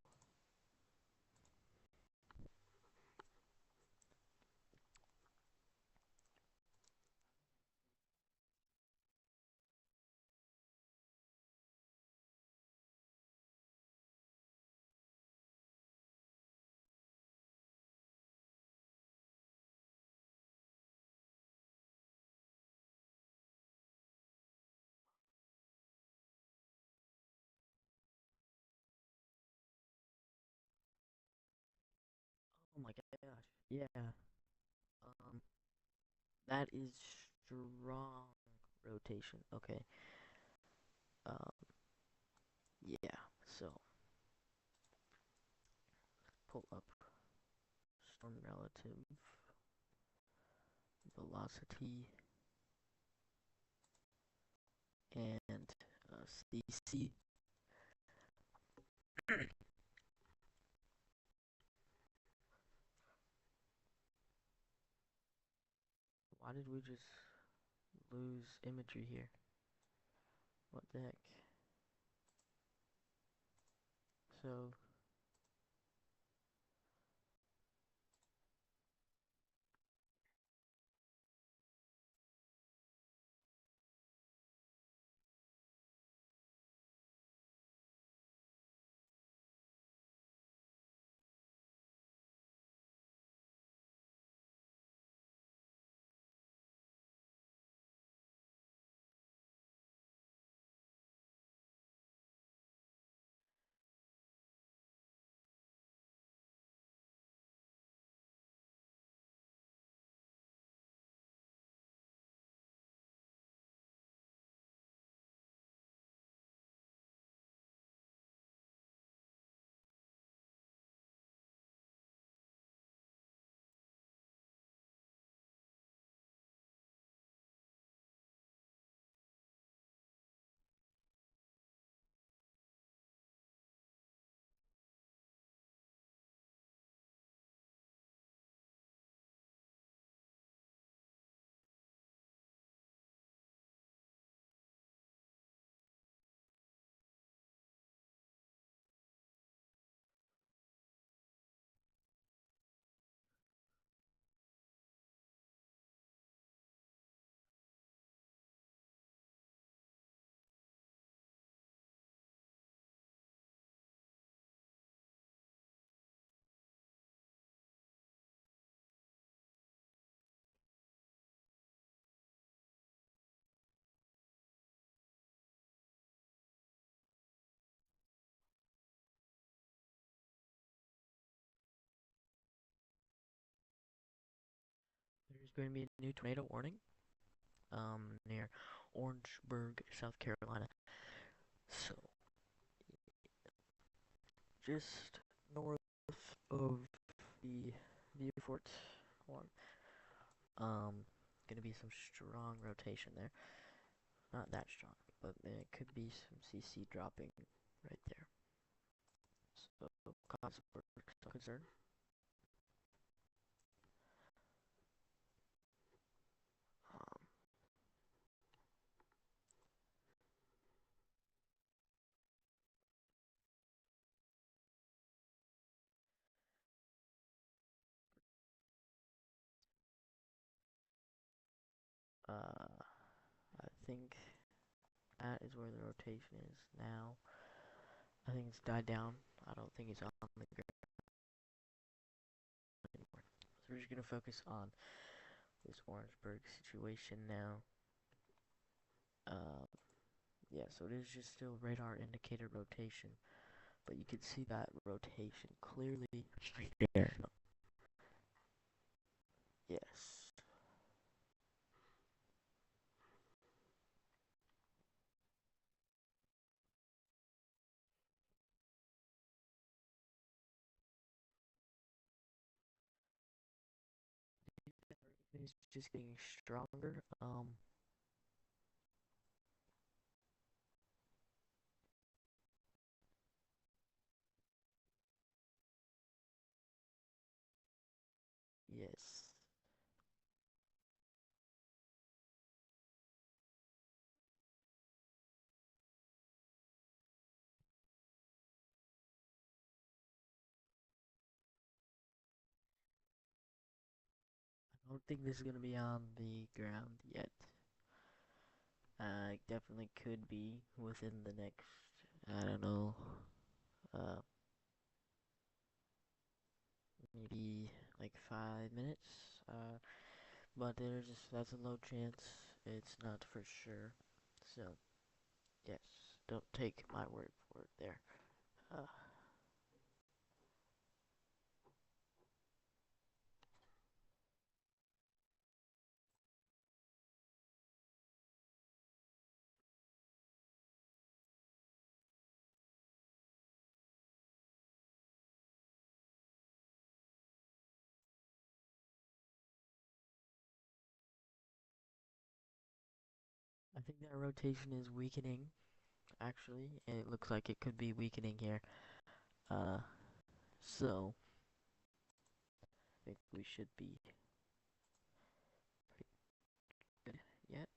oh my gosh. Yeah. Um, that is strong rotation. Okay. Um, yeah. So pull up storm relative velocity and CC. Why did we just lose imagery here? What the heck? So there's going to be a new tornado warning near Orangeburg, South Carolina. So just north of the Viewfort one. Gonna be some strong rotation there. Not that strong, but there could be some CC dropping right there. So cause for some concern. Um, I think that is where the rotation is now. I think it's died down. I don't think it's on the ground anymore. So we're just gonna focus on this Orangeburg situation now. Um, yeah, so it is just still radar indicator rotation, but you can see that rotation clearly right there. Yes. just getting stronger. Yes. I don't think this is gonna be on the ground yet. Definitely could be within the next, I don't know, uh, maybe like 5 minutes. But that's a low chance. It's not for sure. So, yes, don't take my word for it there. Uh, I think that rotation is weakening, actually, and it looks like it could be weakening here. Uh, so, I think we should be pretty good yet.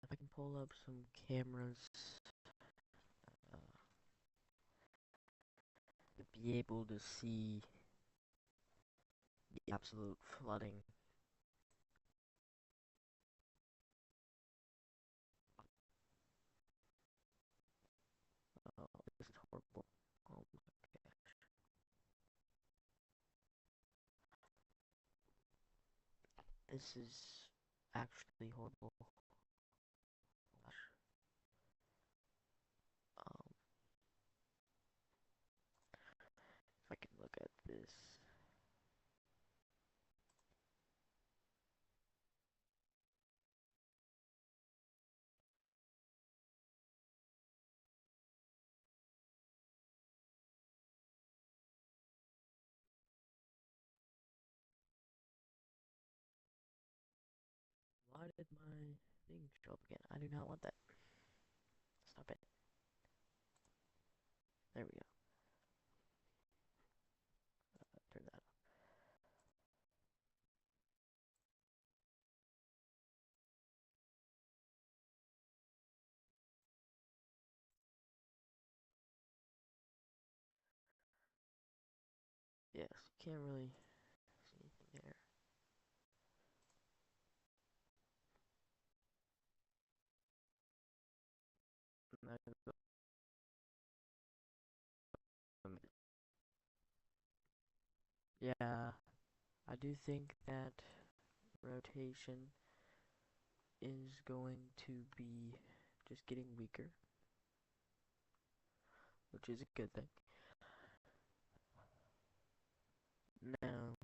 If I can pull up some cameras, uh, to be able to see the absolute flooding. Oh, this is horrible. Oh my gosh. This is actually horrible. Gosh. Um, if I can look at this. Why did my thing show up again? I do not want that. Stop it. There we go. Turn that off. Yes, you can't really see anything there. Yeah, I do think that rotation is going to be just getting weaker, which is a good thing. Now,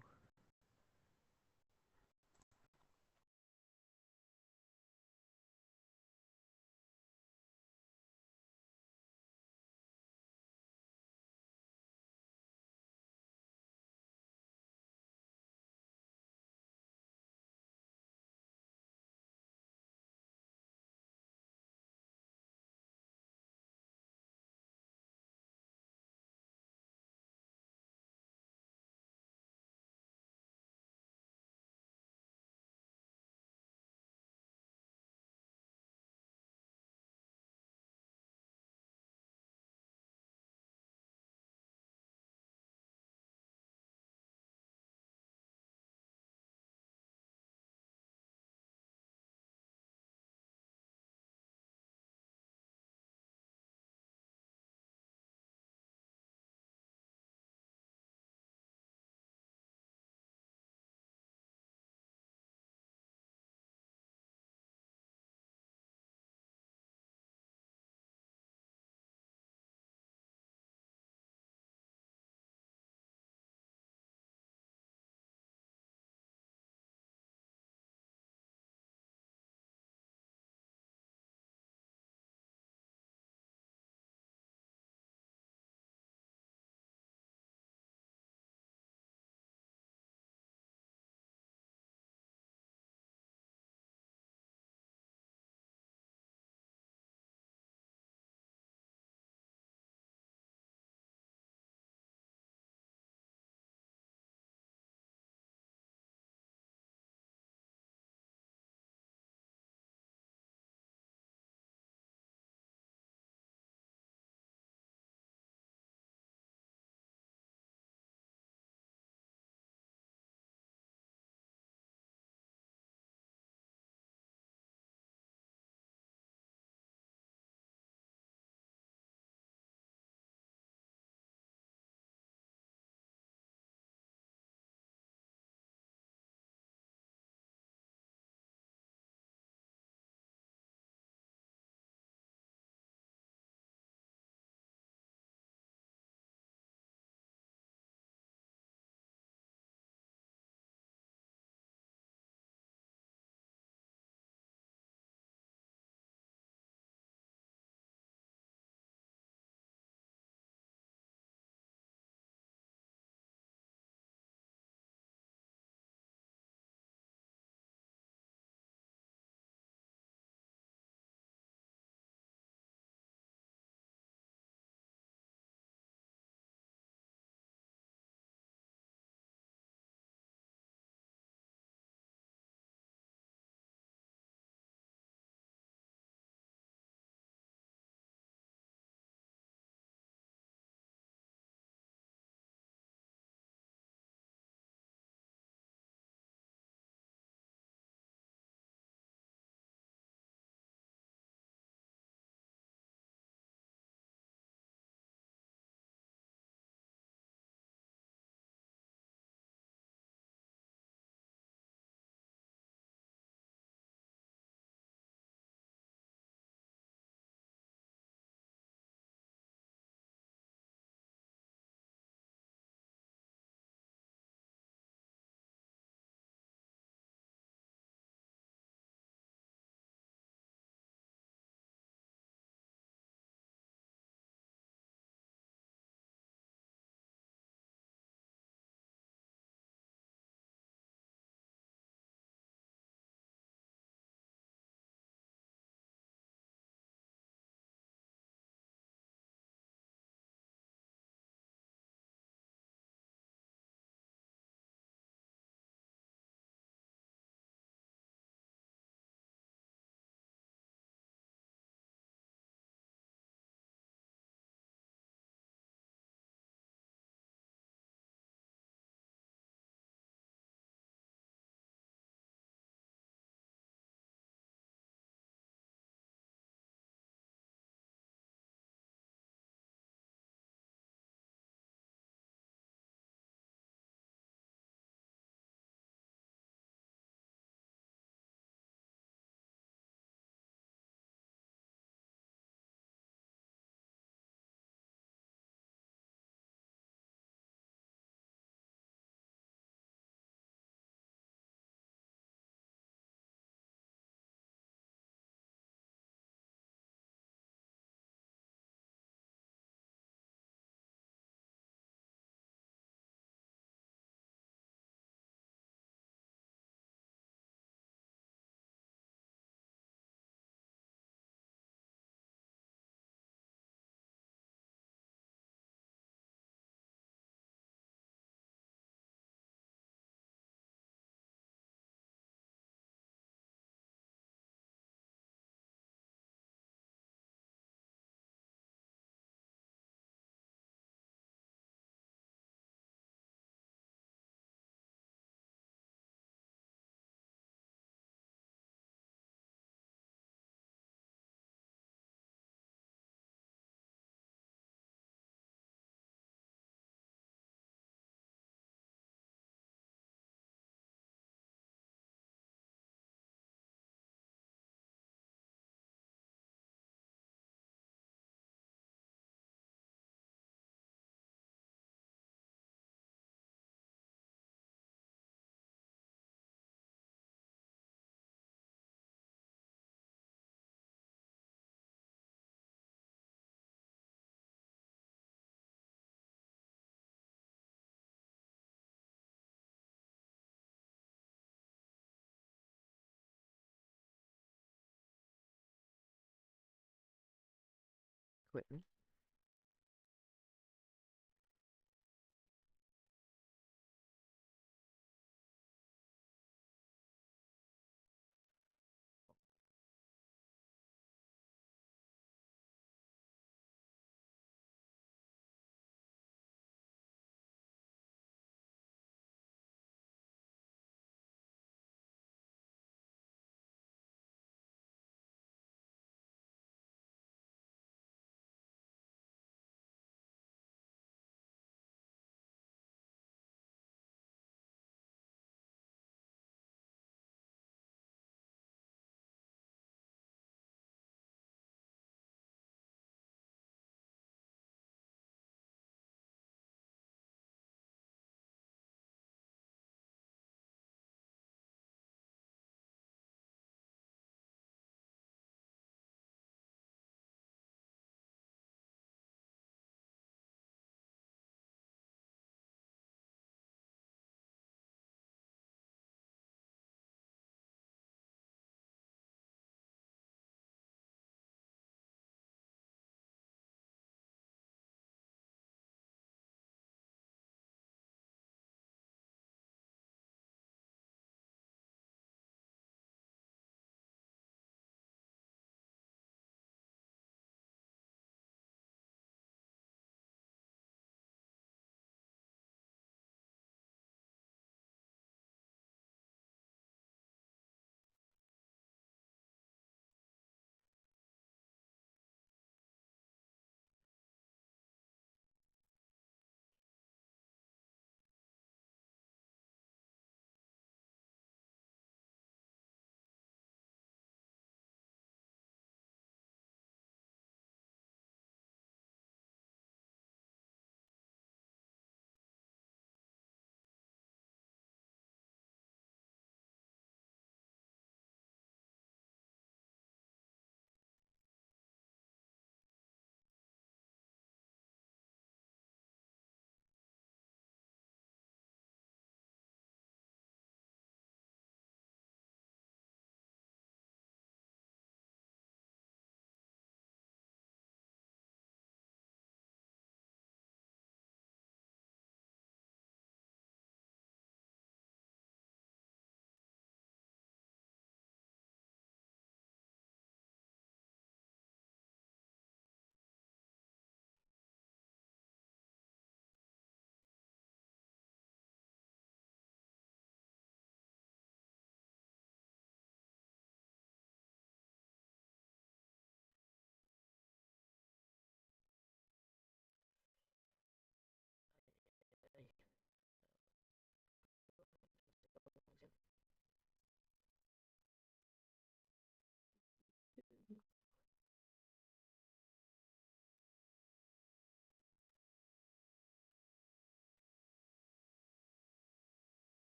Whitney.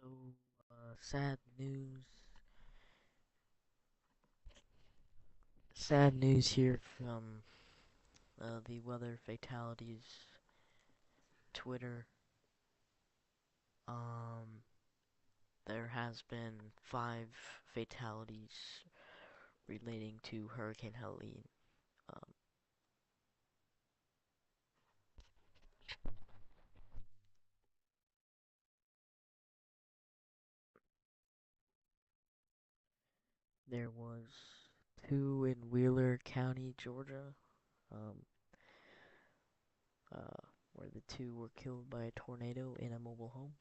So, sad news here from the weather fatalities Twitter. Um, there has been 5 fatalities relating to Hurricane Helene. Um, there was 2 in Wheeler County, Georgia, um, where the 2 were killed by a tornado in a mobile home,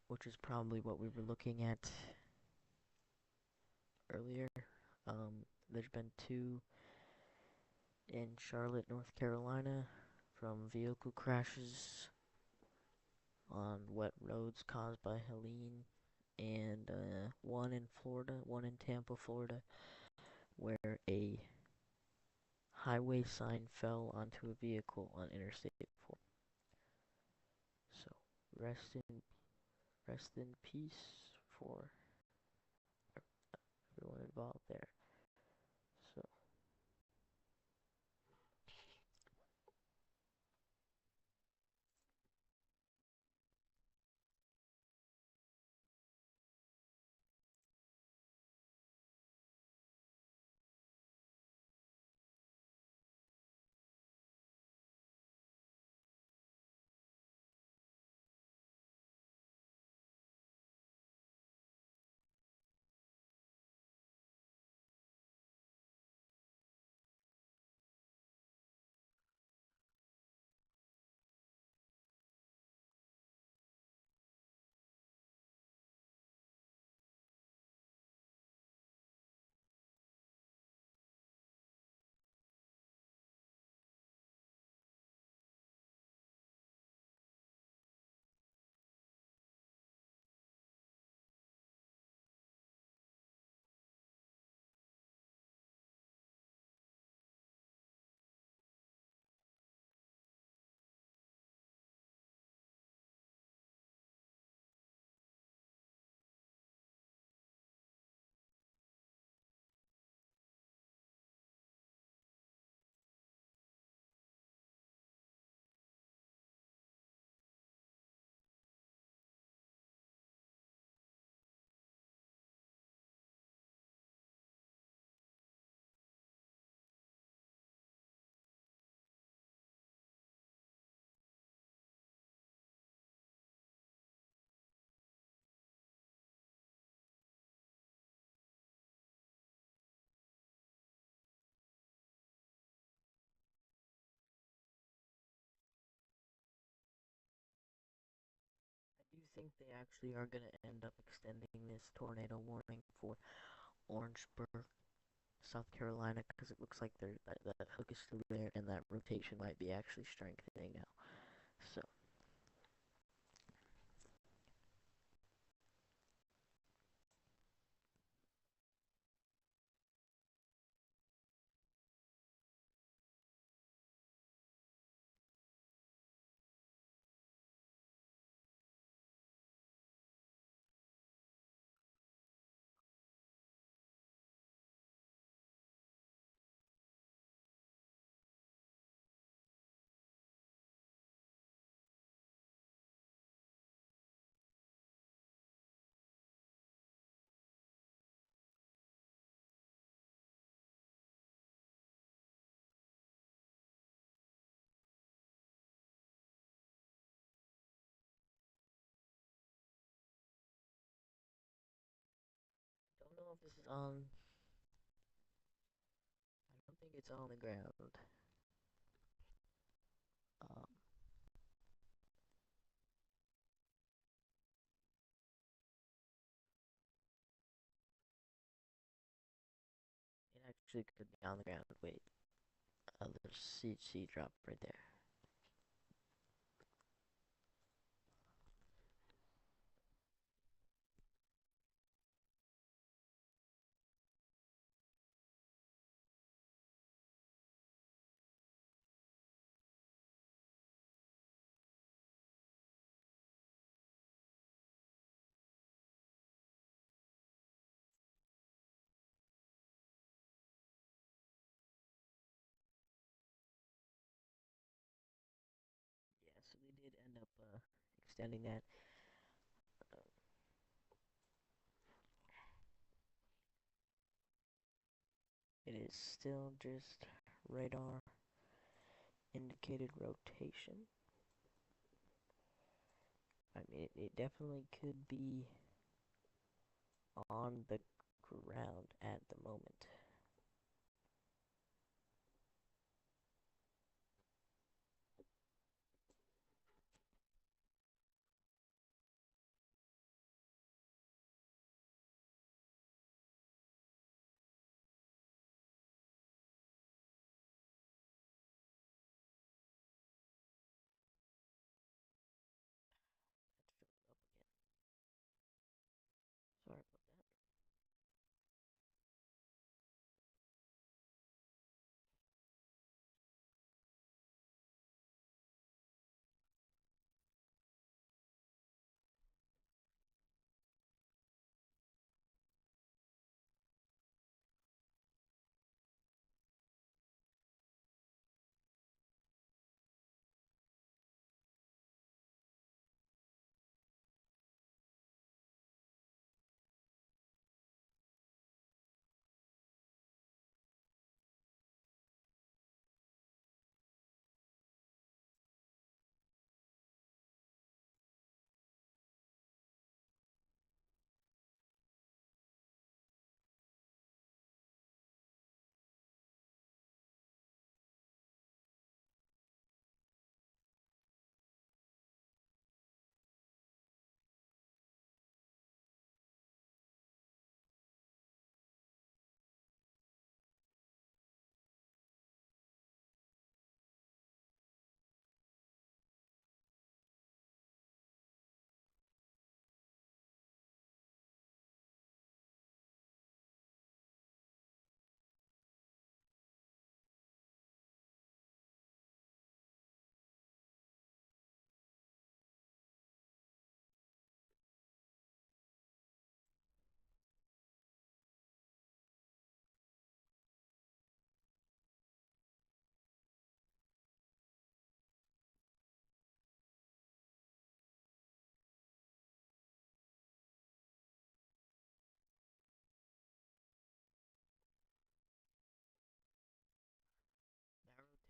which is probably what we were looking at earlier. There's been 2 in Charlotte, North Carolina, from vehicle crashes on wet roads caused by Helene, and 1 in Florida, 1 in Tampa, Florida, where a highway sign fell onto a vehicle on Interstate 4. So rest in rest in peace for everyone involved there. So I do think they actually are going to end up extending this tornado warning for Orangeburg, South Carolina, because it looks like that hook is still there, and that rotation might be actually strengthening now. So I don't know if this is on. I don't think it's on the ground. Um, it actually could be on the ground. Wait, there's seed drop right there. extending that. It is still just radar indicated rotation. I mean, it definitely could be on the ground at the moment. That's filling up again. Sorry about that.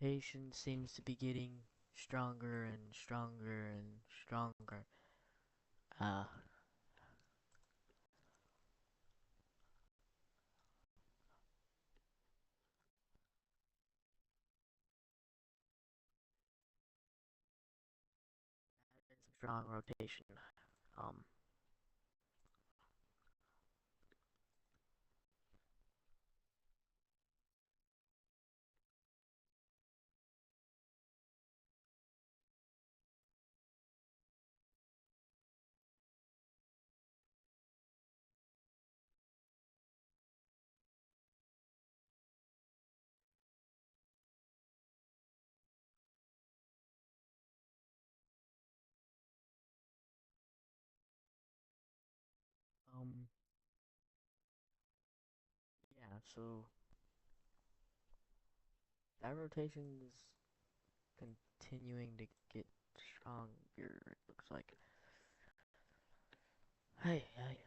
That rotation seems to be getting stronger and stronger and stronger. Uh, that is a strong rotation. Um, um, yeah, so that rotation is continuing to get stronger, it looks like. Hey, hey.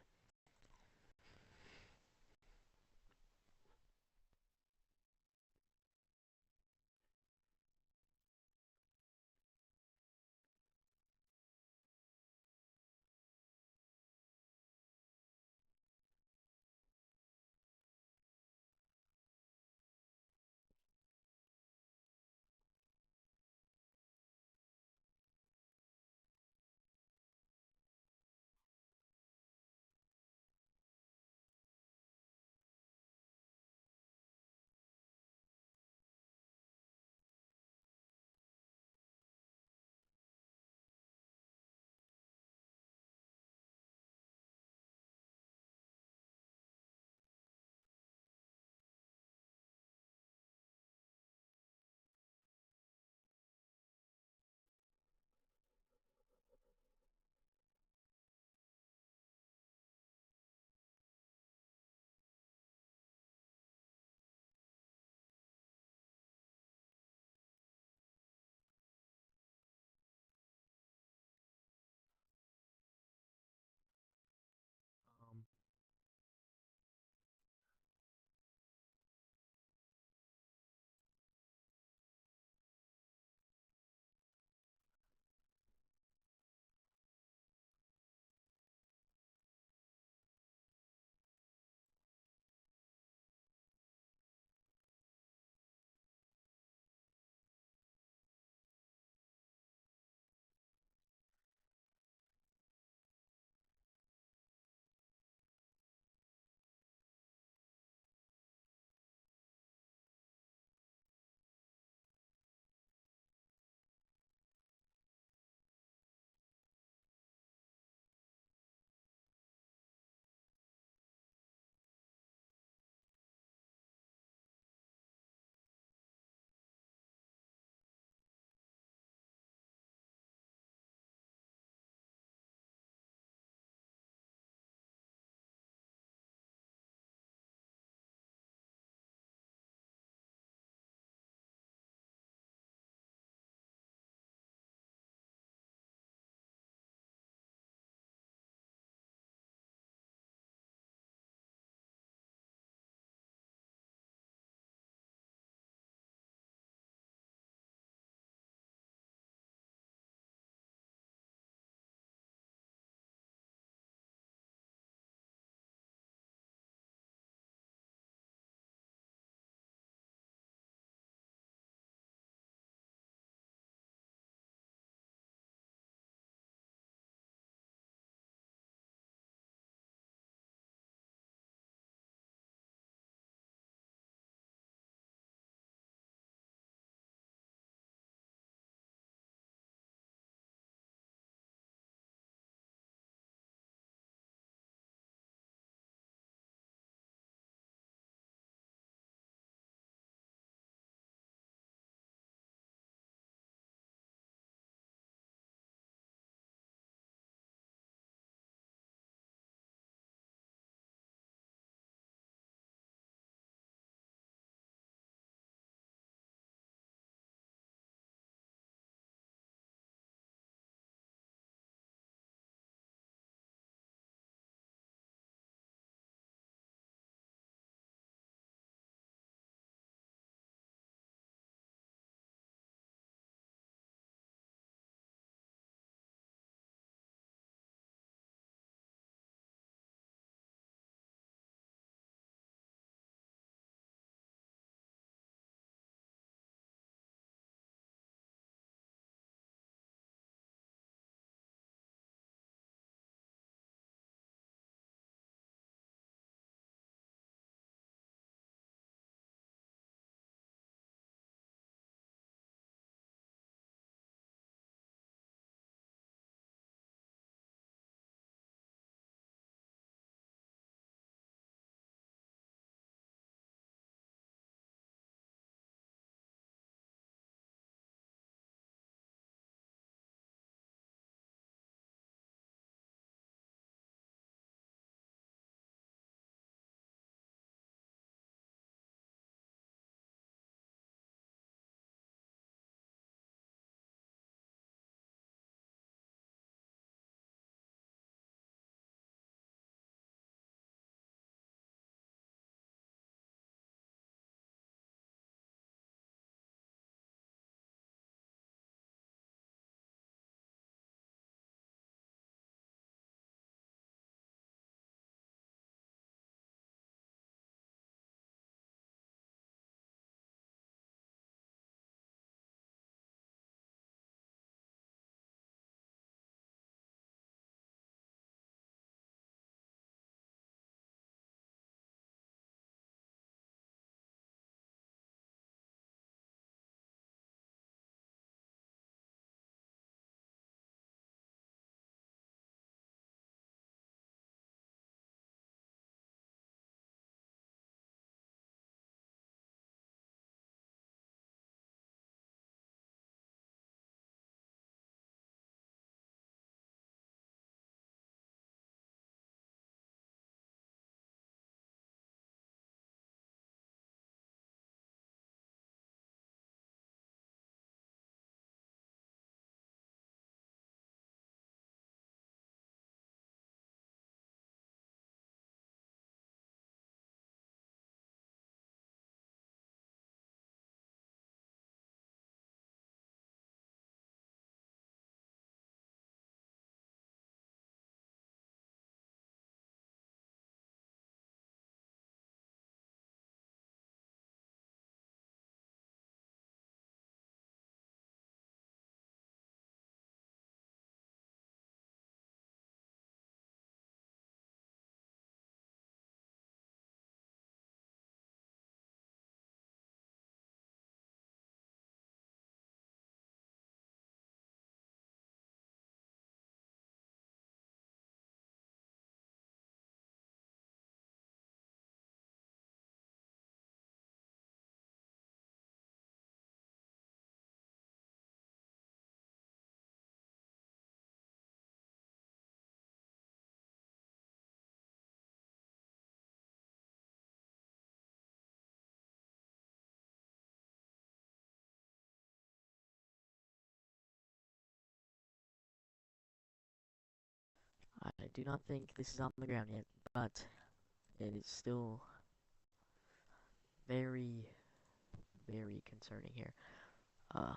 do not think this is on the ground yet, but it is still very, very concerning here. Uh,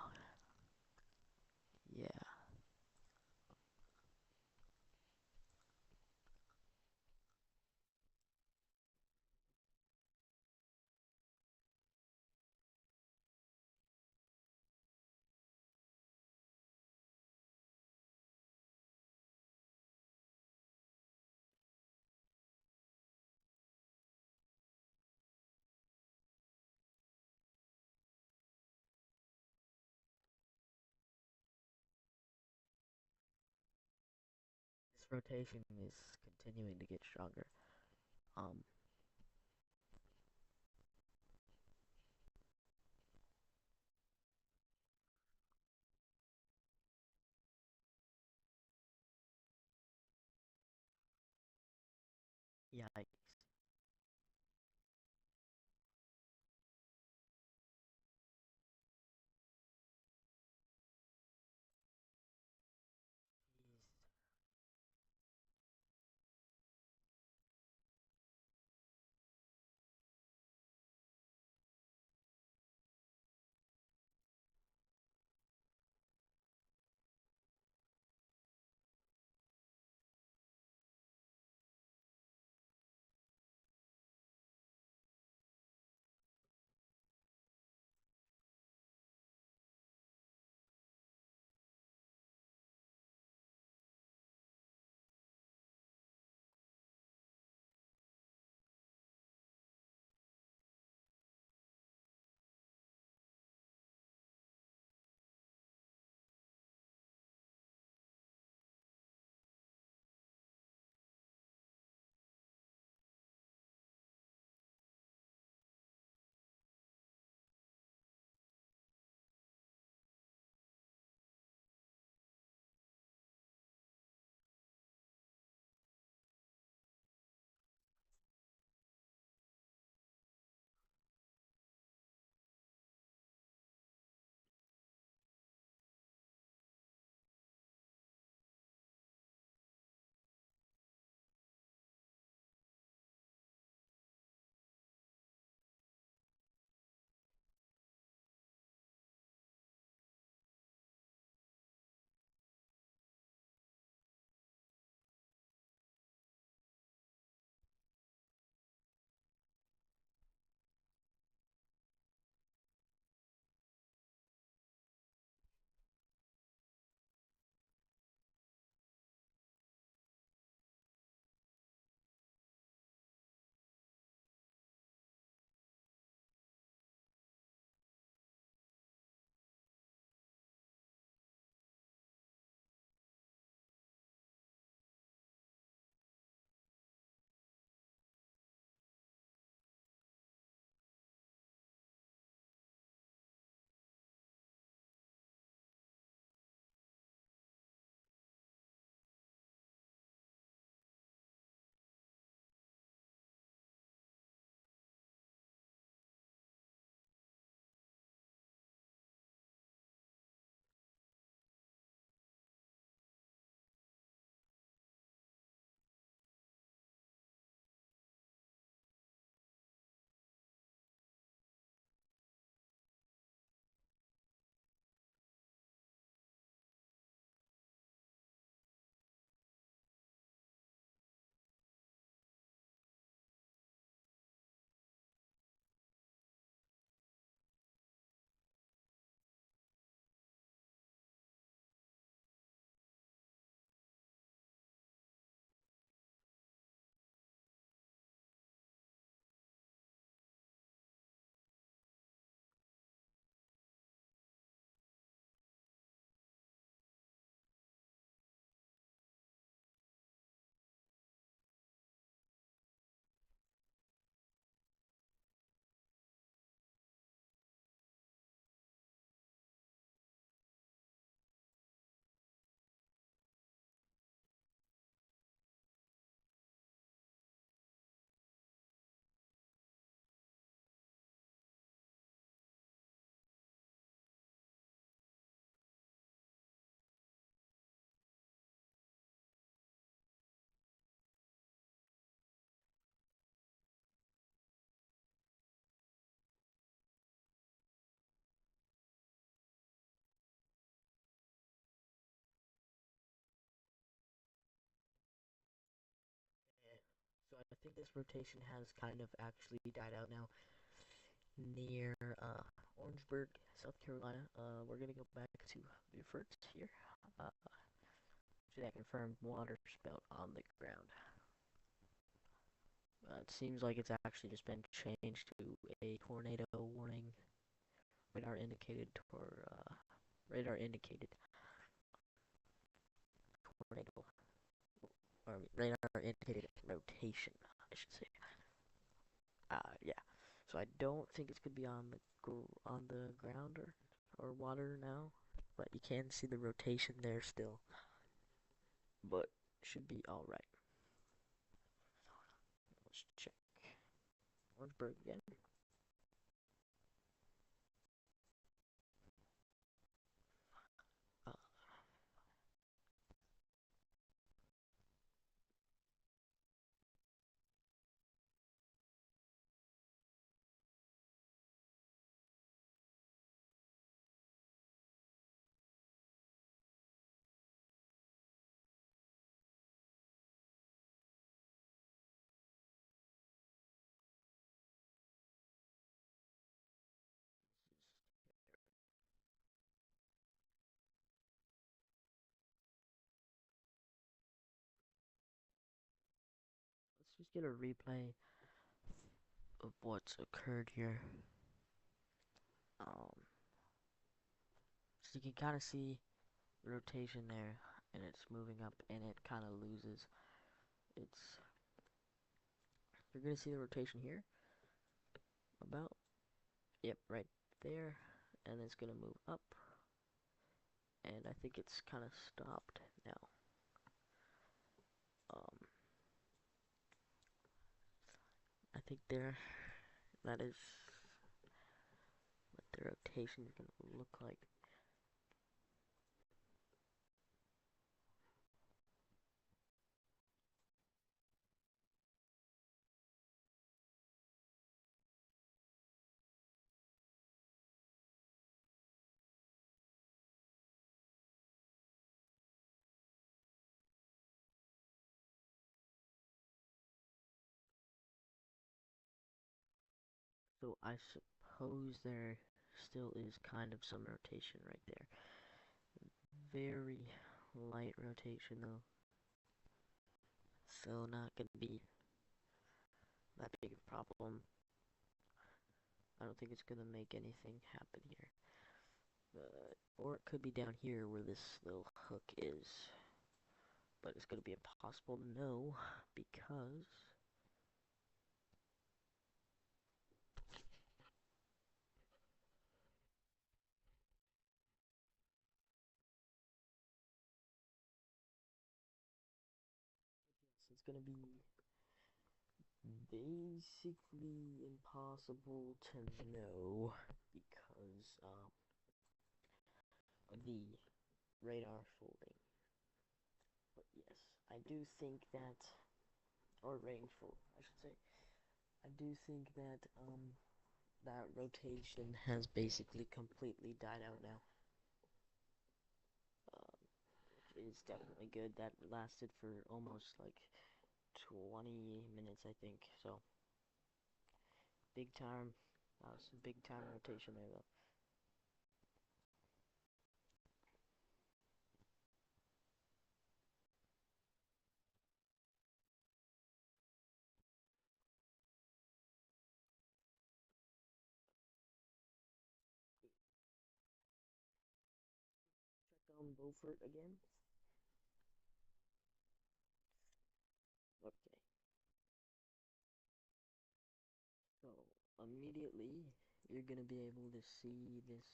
yeah. This rotation is continuing to get stronger. Um, Yikes. Jeez. think this rotation has kind of actually died out now. Near Orangeburg, South Carolina. We're gonna go back to Beaufort here. Uh, see that confirmed water spout on the ground. It seems like it's actually just been changed to a tornado warning. Radar indicated radar indicated tornado, or radar indicated rotation, I should say. Yeah. So I don't think it's gonna be on the ground or water now, but you can see the rotation there still. But should be all right. Let's check. Orangeburg again. Uh, let's just get a replay of what's occurred here. So you can kind of see the rotation there, and it's moving up, and it kind of loses. You're gonna see the rotation here, about, yep, right there, and it's gonna move up, and I think it's kind of stopped now. I think that is what the rotation is gonna look like. So I suppose there still is kind of some rotation right there. Very light rotation though. So not gonna be that big of a problem. I don't think it's gonna make anything happen here. Or it could be down here where this little hook is. But it's gonna be impossible to know because it's gonna be basically impossible to know because of the radar folding. But yes, I do think that, or rainfall, I should say. I do think that that rotation has basically completely died out now. Is definitely good. That lasted for almost like 20 minutes, I think. So big time. That was some big time rotation there, though. Check on Beaufort again. Okay. So immediately you're gonna be able to see this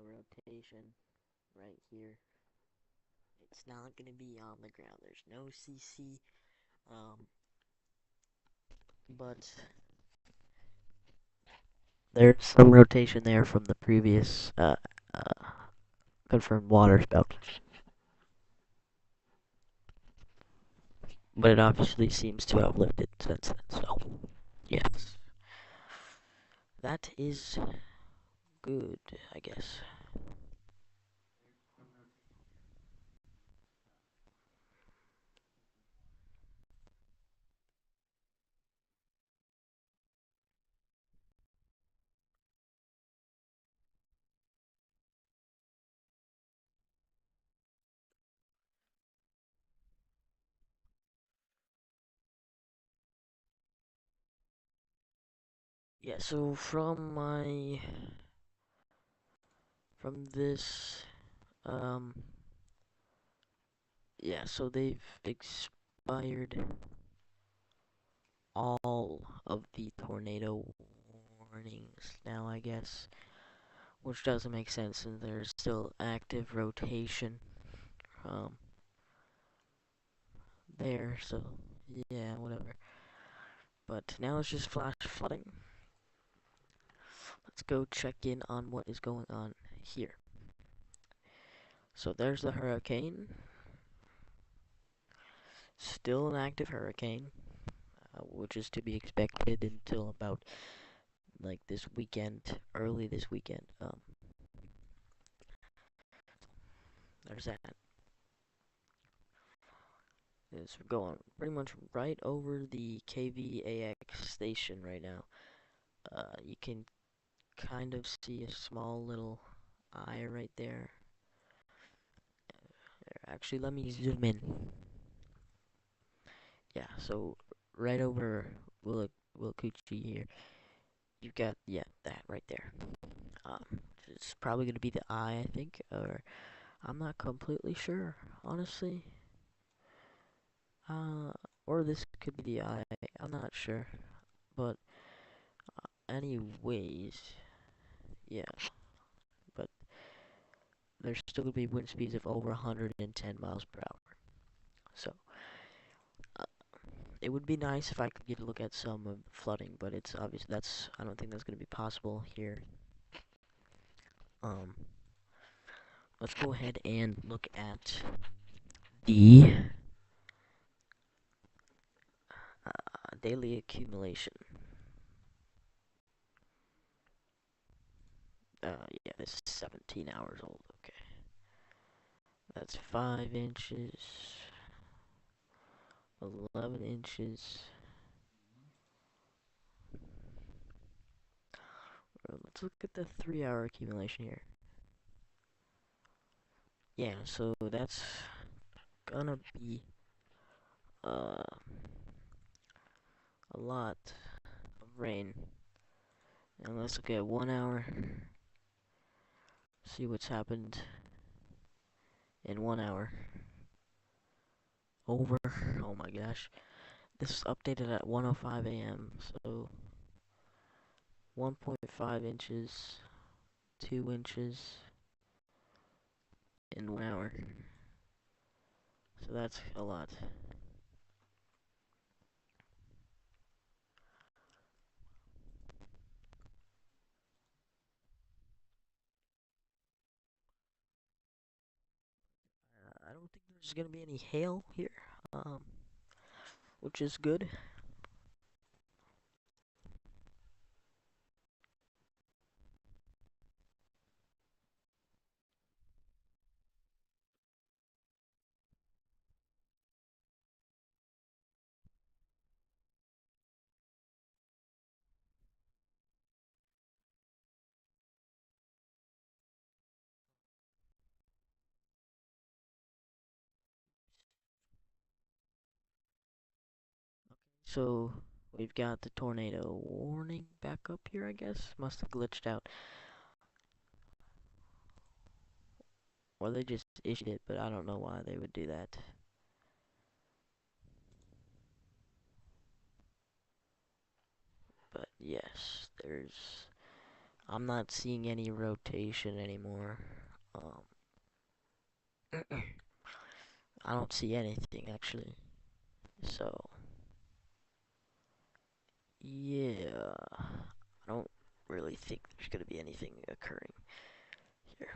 rotation right here. It's not gonna be on the ground. There's no CC, but there's some rotation there from the previous confirmed water spout. But it obviously seems to have lived it since then, so yes. That is good, I guess. Yeah, so from this um yeah, so they've expired all of the tornado warnings now, I guess, which doesn't make sense since there's still active rotation um there, so yeah, whatever. But now it's just flash flooding. Let's go check in on what is going on here. So there's the hurricane. Still an active hurricane, which is to be expected until about like this weekend, early this weekend. There's that. It's going pretty much right over the KVAX station right now. You can kind of see a small little eye right there. Actually, let me zoom in. Yeah, so right over Willacoochee here, you've got, yeah, that right there. Um, it's probably gonna be the eye, I think, or I'm not completely sure, honestly. Uh, or this could be the eye. I'm not sure, but anyways, yeah. But there's still gonna be wind speeds of over 110 miles per hour. So uh, it would be nice if I could get a look at some of the flooding, but it's obvious that's I don't think that's gonna be possible here. Um, let's go ahead and look at the daily accumulation. Yeah, this is 17 hours old. Okay, that's 5 inches, 11 inches. Let's look at the 3-hour accumulation here. Yeah, so that's gonna be uh, a lot of rain. And let's look at 1 hour. See what's happened in 1 hour. Over. Oh my gosh. This is updated at 1:05 a.m. So 1.5 inches, 2 inches in 1 hour. So that's a lot. I don't think there's gonna be any hail here, um, which is good. So we've got the tornado warning back up here, I guess. Must have glitched out. Or they just issued it, but I don't know why they would do that. But yes, I'm not seeing any rotation anymore. Um, I don't see anything actually. So, yeah. I don't really think there's gonna be anything occurring here.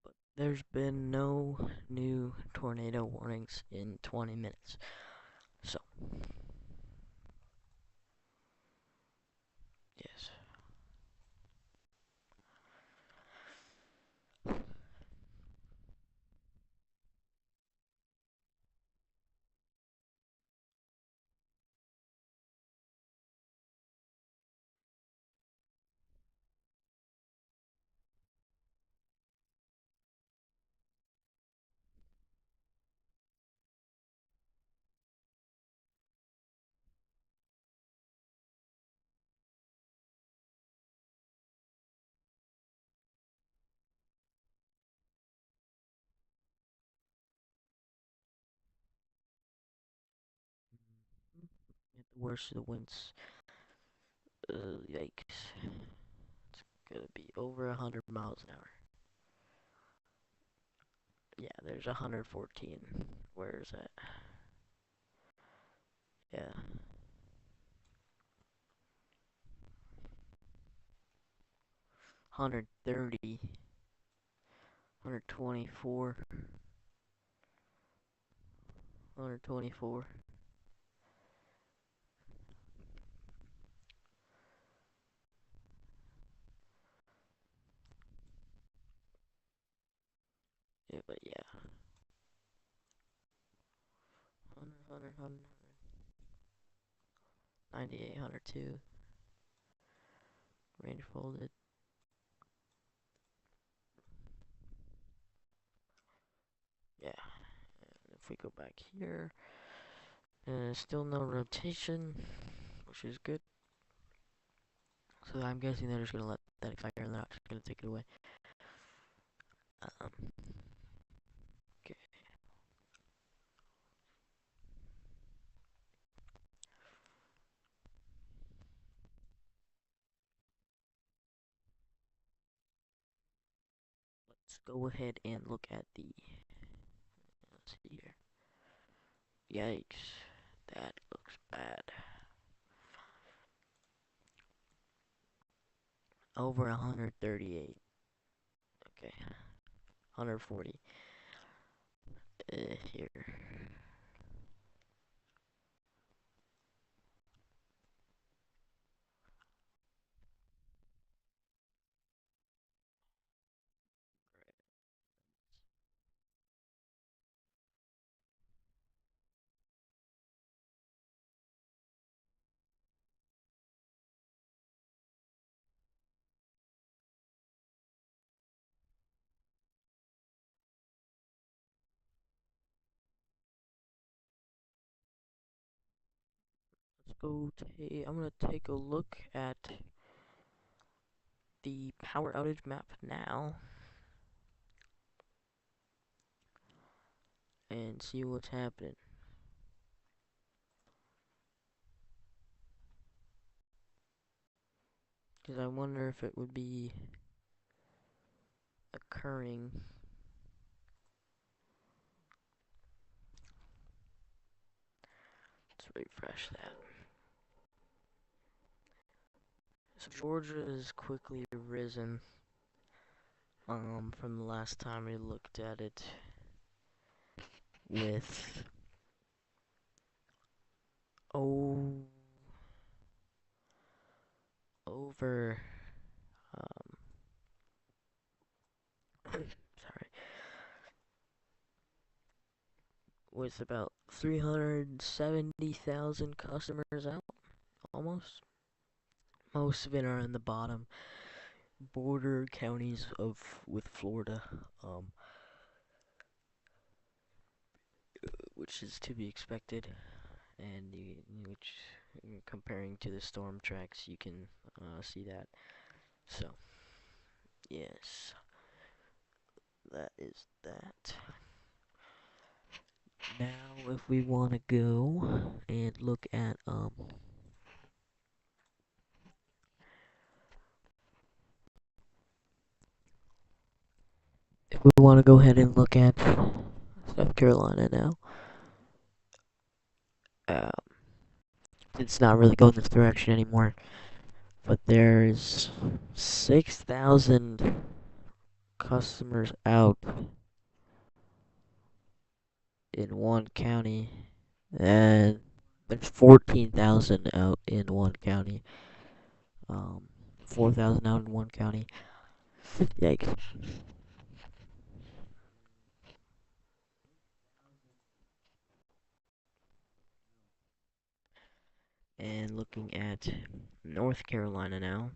But there's been no new tornado warnings in 20 minutes. So, yes. worst of the winds. Yikes. It's gonna be over 100 miles an hour. Yeah, there's 114. Where is that? Yeah. 130. 124. 124. Yeah, but yeah. 100, 98, 102. Range folded. Yeah. And if we go back here, still no rotation, which is good. So I'm guessing they're just gonna let that expire and they're not just gonna take it away. Okay. Let's go ahead and look at the. Let's see here. Yikes. That looks bad. Over 138. Okay. 140. Here. Let's go. I'm gonna take a look at the power outage map now and see what's happening. Because I wonder if it would be occurring. Let's refresh that. So Georgia has quickly risen from the last time we looked at it with over sorry, with about 370,000 customers out, almost. Most of it are in the bottom border counties of with Florida, which is to be expected, and which comparing to the storm tracks, you can see that. So, yes, that is that. Now, if we want to go and look at if we want to go ahead and look at South Carolina now, uh, it's not really going this direction anymore. But there's 6,000 customers out in one county, and there's 14,000 out in one county. 4,000 out in one county. Yikes. And looking at North Carolina now.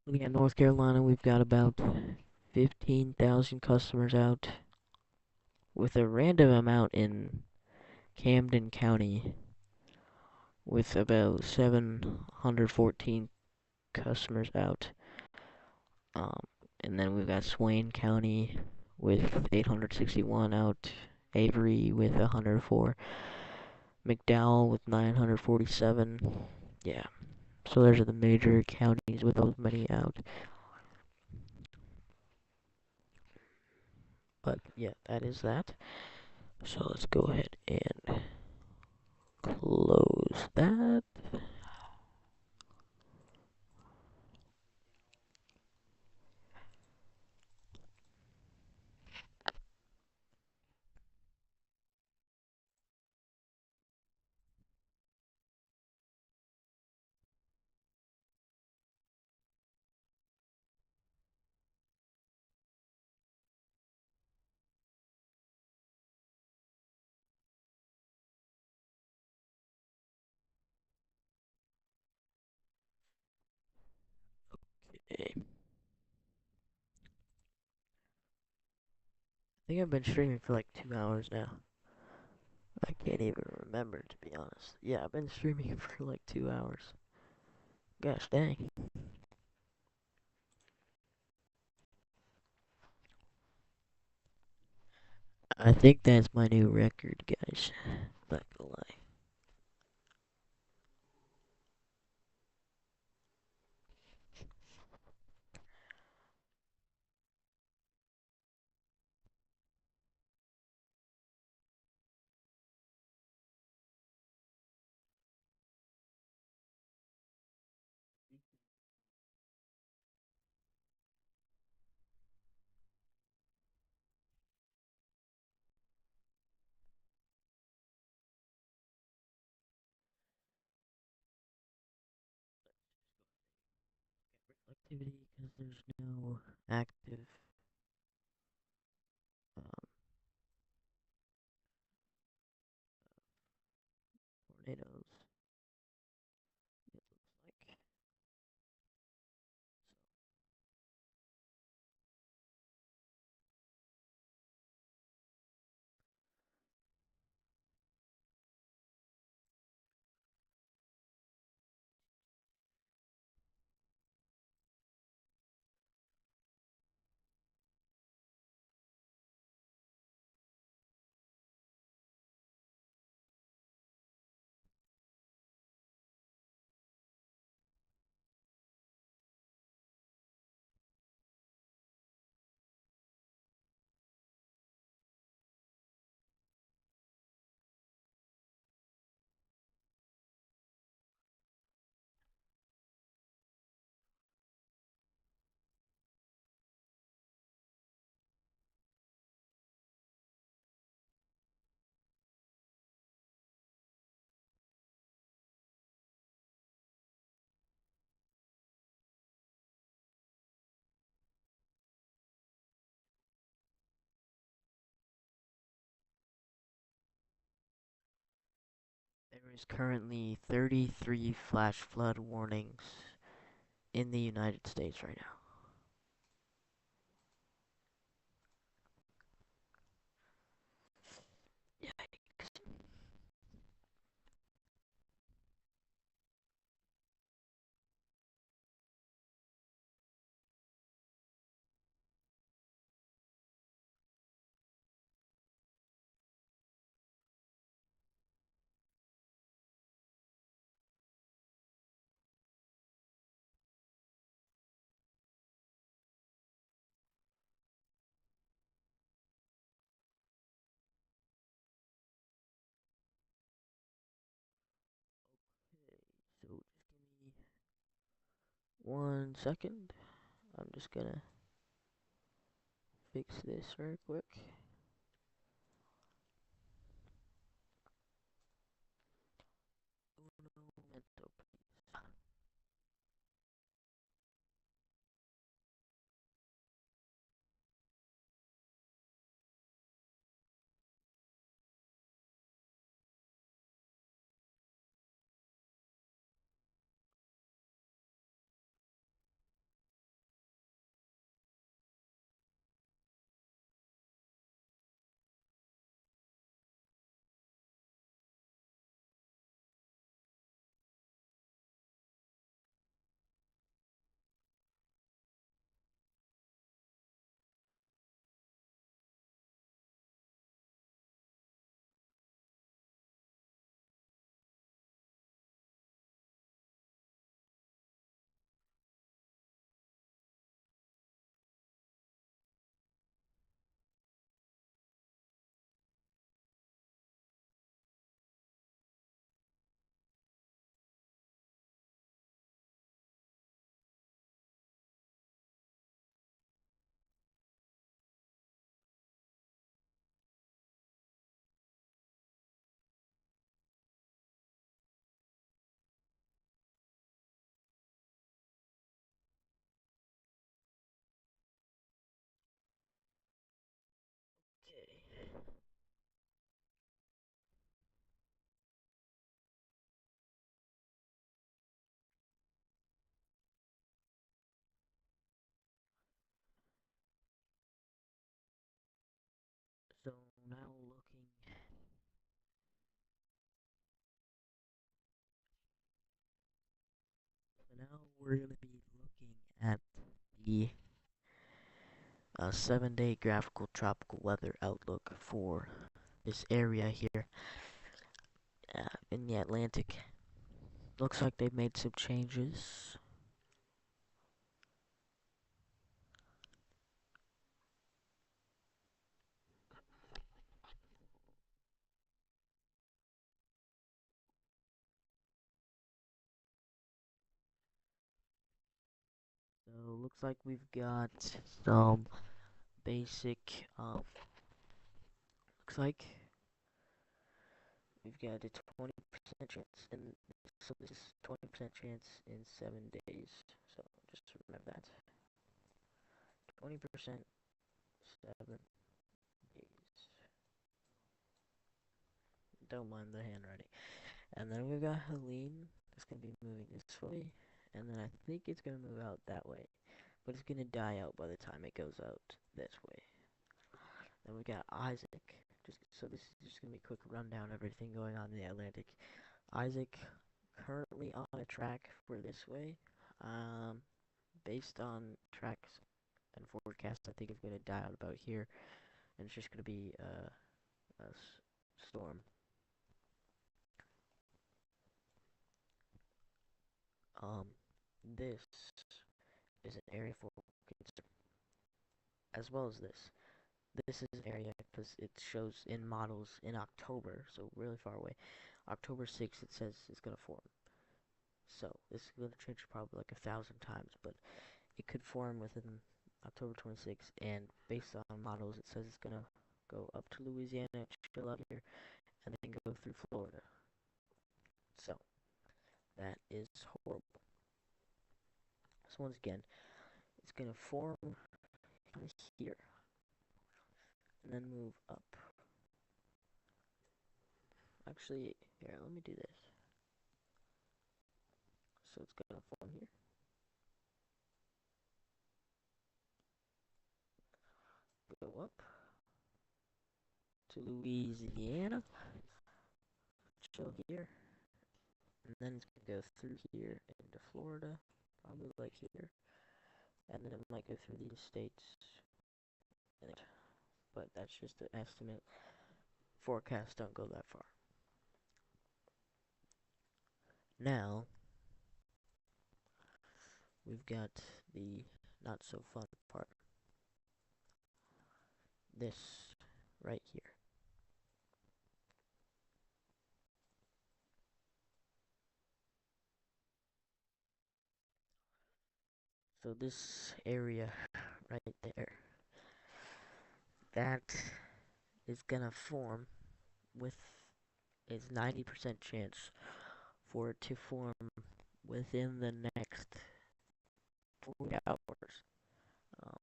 Looking at North Carolina, we've got about 15,000 customers out, with a random amount in Camden County, with about 714 customers out. And then we've got Swain County with 861 out, Avery with 104, McDowell with 947. Yeah, so those are the major counties with those many out. But yeah, that is that. So let's go ahead and close that. Okay. I think I've been streaming for like 2 hours now. I can't even remember, to be honest. Yeah, I've been streaming for like 2 hours. Gosh dang. I think that's my new record, guys. Not gonna lie. Activity, because there's no active um, tornadoes. It looks like. There is currently 33 flash flood warnings in the United States right now. Yikes. So just give me 1 second. I'm just gonna fix this real quick. Uno momento, please. we're going to be looking at the 7-day graphical tropical weather outlook for this area here in the Atlantic. Looks like they've made some changes. So looks like we've got some basic looks like we've got a 20% chance, and so this is 20% chance in 7 days. So just remember that. 20% 7 days. Don't mind the handwriting. And then we've got Helene. It's gonna be moving this way, and then I think it's gonna move out that way, but it's gonna die out by the time it goes out this way. Then we got Isaac. So this is just gonna be a quick rundown of everything going on in the Atlantic. Isaac currently on a track for this way. Based on tracks and forecasts, I think it's gonna die out about here, and it's just gonna be a storm. This is an area for concern, as well as this. This is an area because it shows in models in October, so really far away. October 6th, it says it's gonna form. So this is gonna change probably like 1,000 times, but it could form within October 26th, and based on models, it says it's gonna go up to Louisiana, chill out here, and then go through Florida. So that is horrible. So once again, it's gonna form here, and then move up. Actually, here, let me do this. So it's gonna form here. Go up to Louisiana, chill here, and then it's gonna go through here into Florida, probably like here, and then it might go through these states, but that's just an estimate. Forecasts don't go that far. Now, we've got the not so fun part. This right here. So this area right there, that is gonna form with is 90% chance for it to form within the next 40 hours. Um,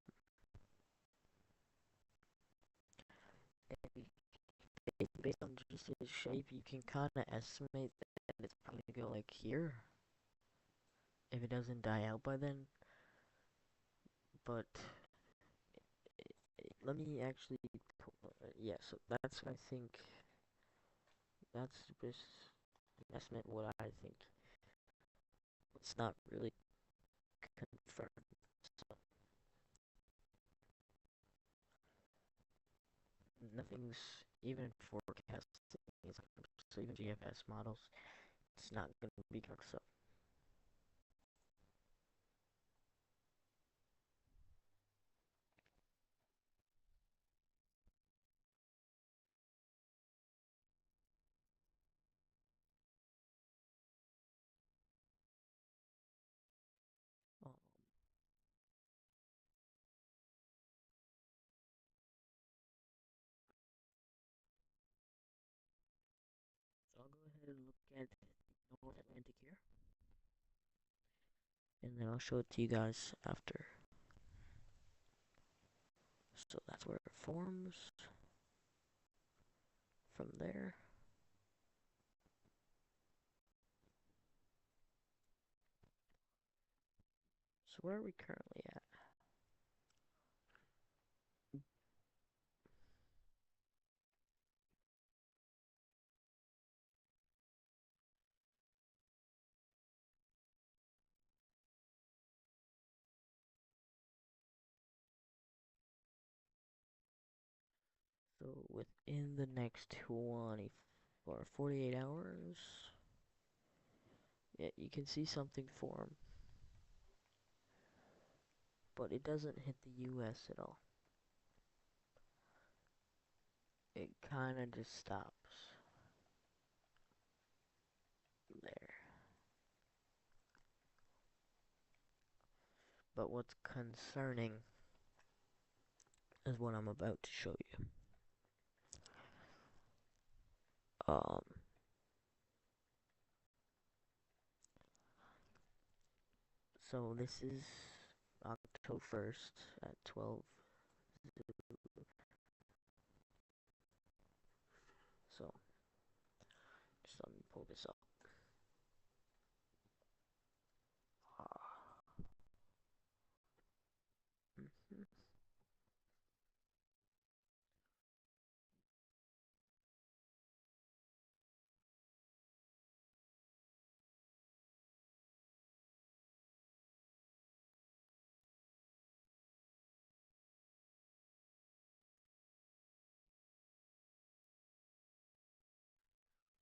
and based on just its shape, you can kind of estimate that it's probably gonna go like here if it doesn't die out by then. But let me actually, yeah. So that's I think that's just an estimate what I think. It's not really confirmed. So nothing's even forecasting. So even GFS models, it's not going to be good. So um, so I'll go ahead and look at the North Atlantic here, and then I'll show it to you guys after. So that's where it forms from there. So where are we currently at? within the next 20 or 48 hours, yeah, you can see something form, but it doesn't hit the US at all. It kind of just stops there. But what's concerning is what I'm about to show you. Um, so this is October 1st at 12. So, just let me pull this up. Mhm.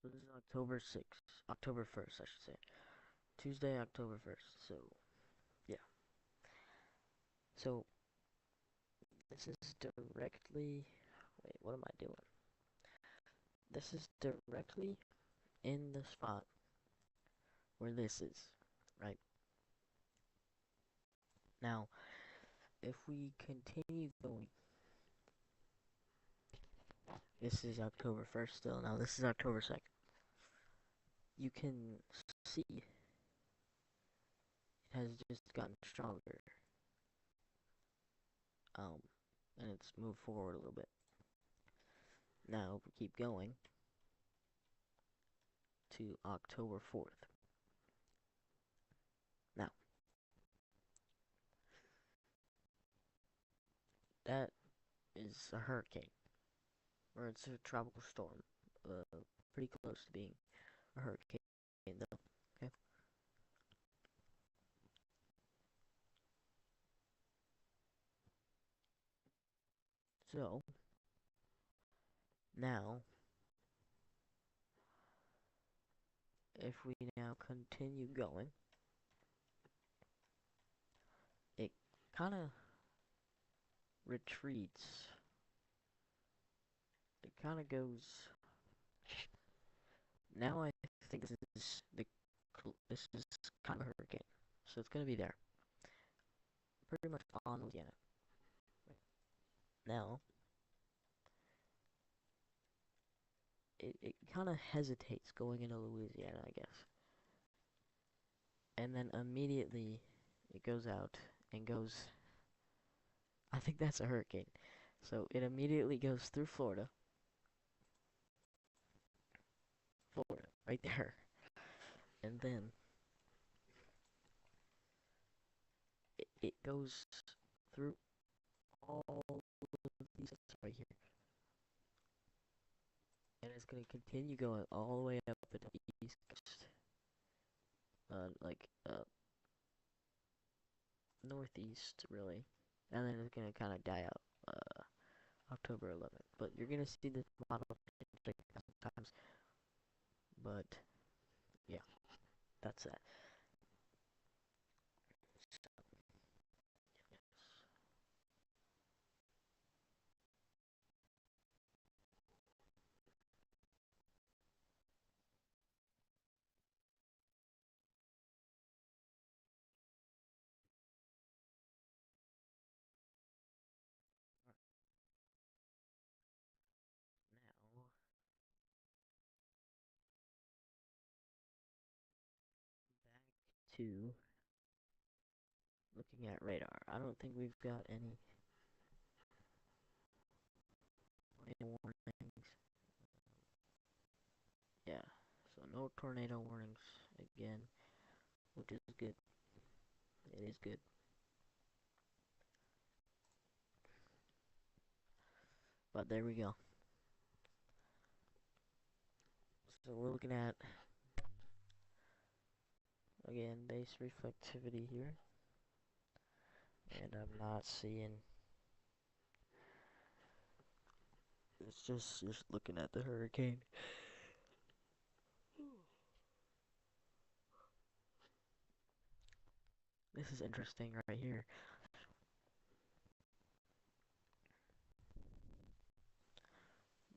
So this is October 6th, October 1st, I should say. Tuesday, October 1st. So, yeah. So, this is directly. Wait, what am I doing? This is directly in the spot where this is, right? Now, if we continue going, this is October 1st still. Now, this is October 2nd. You can see it has just gotten stronger. And it's moved forward a little bit. Now, if we keep going to October 4th. Now, that is a hurricane, or it's a tropical storm. Pretty close to being a hurricane, though. Okay. So, now, if we now continue going, it kind of retreats. It kind of goes. Now I think this is kind of a hurricane, so it's gonna be there, pretty much on Louisiana. Now, it kind of hesitates going into Louisiana, I guess, and then immediately it goes out and goes. I think that's a hurricane. So it immediately goes through Florida, right there, and then it goes through all of these right here, and it's gonna continue going all the way up to the east coast, like northeast really, and then it's gonna kind of die out October 11th. But you're gonna see this model sometimes. But yeah, that's that. Now back to looking at radar. I don't think we've got any warnings. Yeah, so no tornado warnings again, which is good. It is good. But there we go. So we're looking at, again, base reflectivity here. And I'm not seeing It's just looking at the hurricane. This is interesting right here.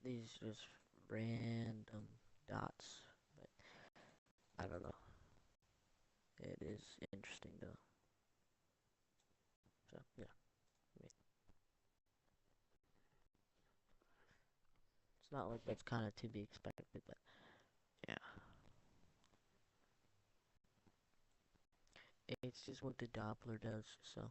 These just random dots, but I don't know. It is interesting though. So yeah, I mean, it's not like that's kind of to be expected, but yeah, it's just what the Doppler does. So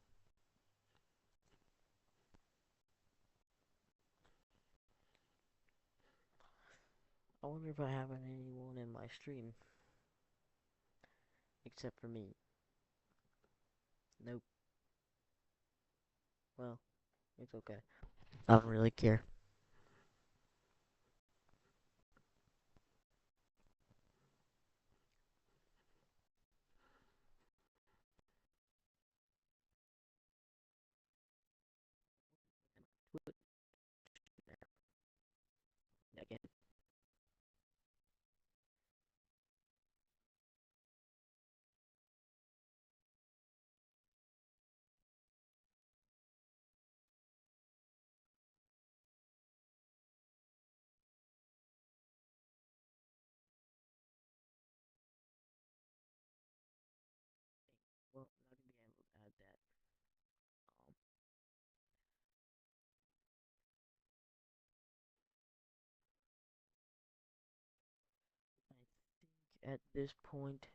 I wonder if I have anyone in my stream except for me. Nope. Well, it's okay. I don't really care. Again. Well, I'm not gonna be able to add that. Um, I think at this point,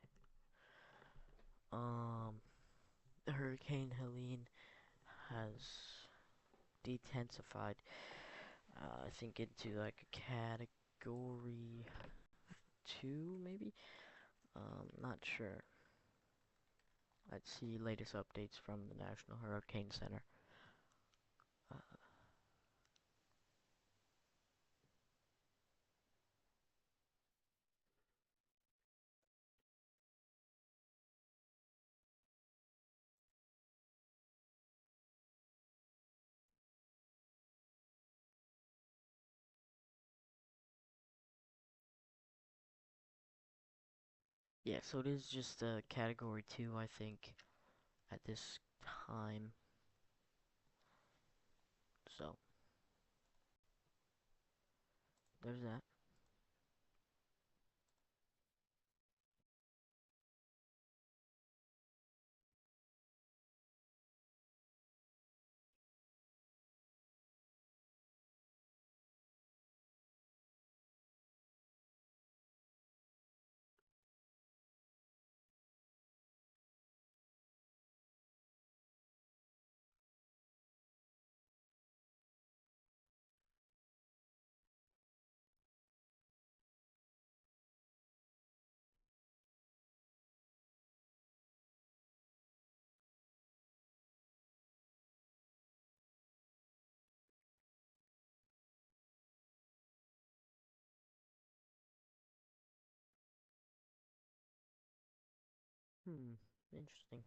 um, Hurricane Helene has detensified. I think into like a category two, maybe. Not sure. Let's see latest updates from the National Hurricane Center. Uh, yeah, so it is just category two, I think, at this time. So there's that. Hmm, interesting.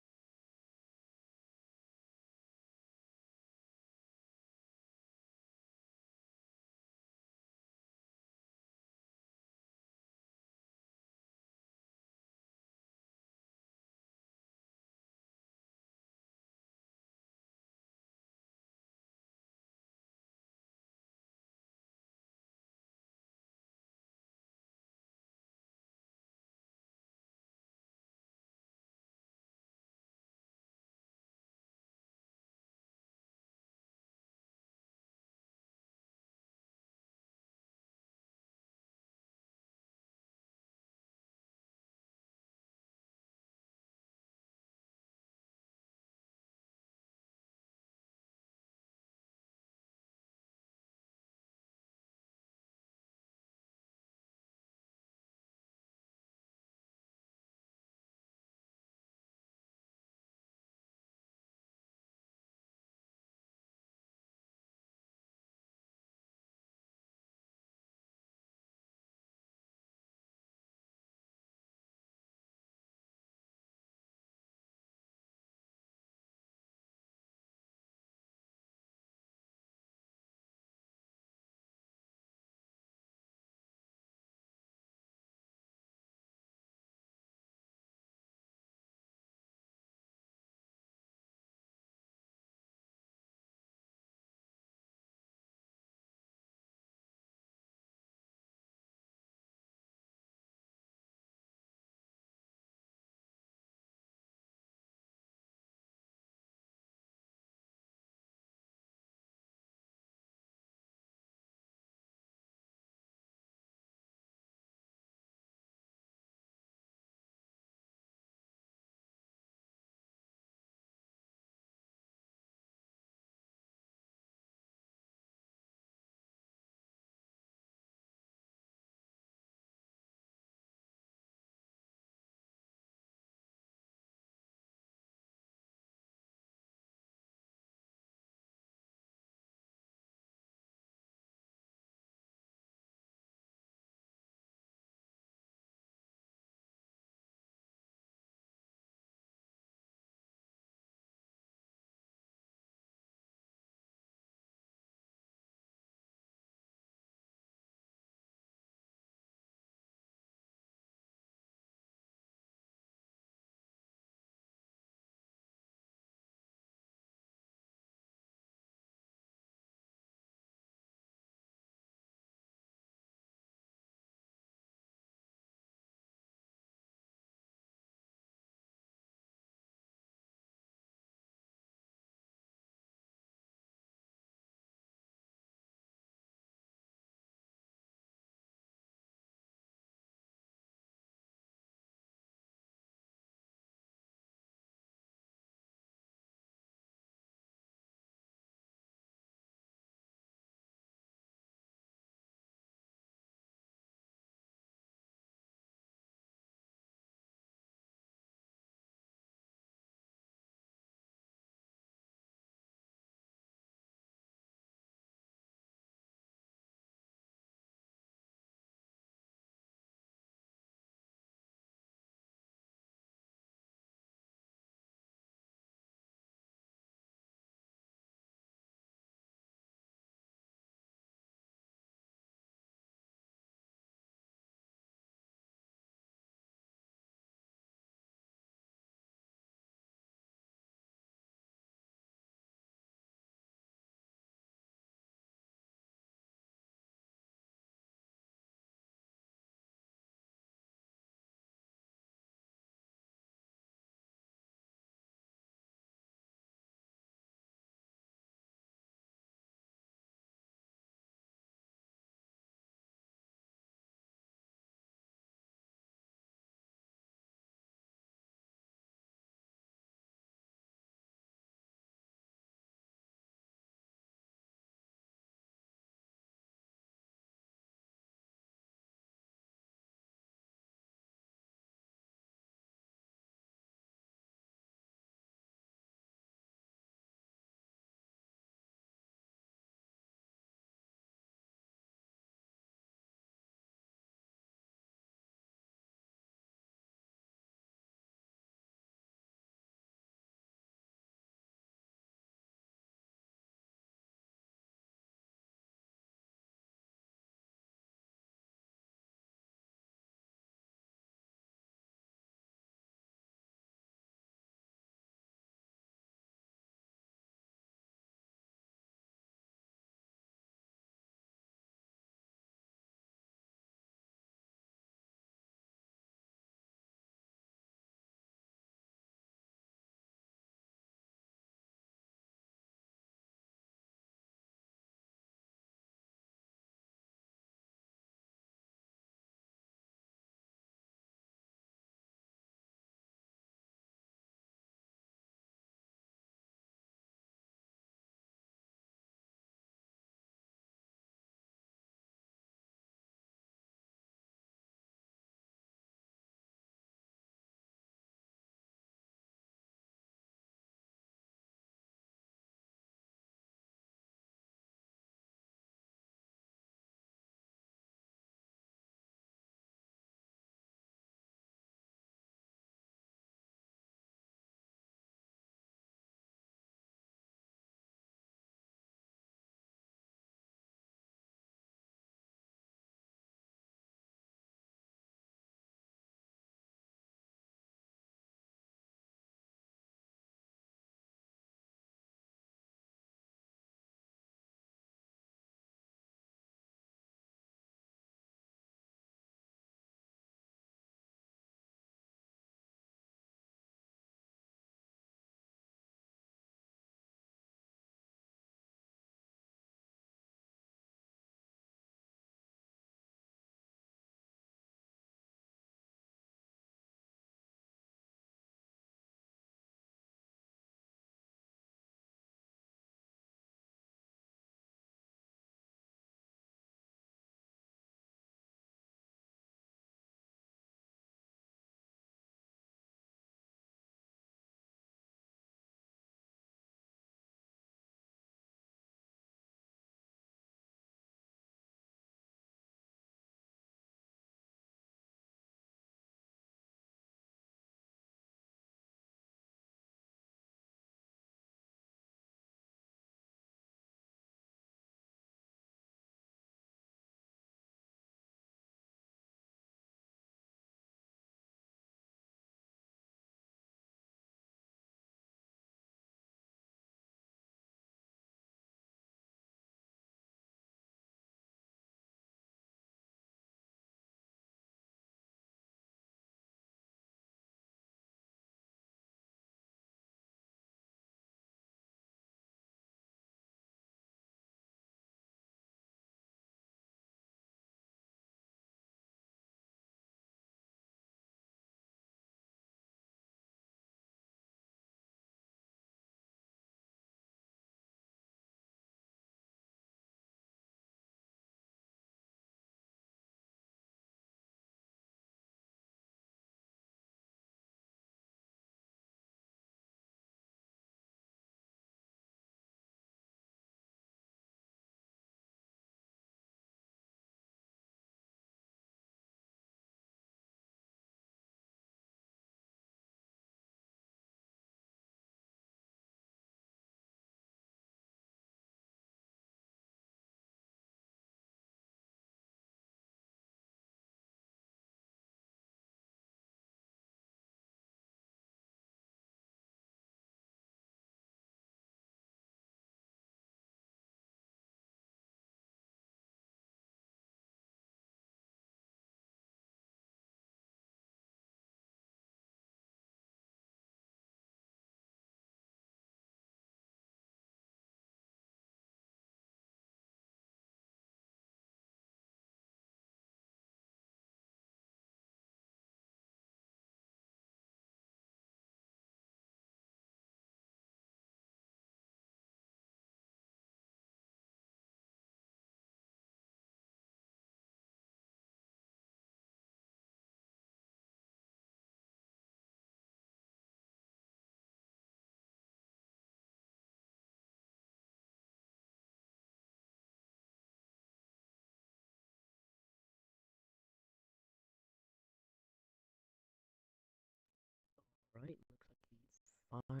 finally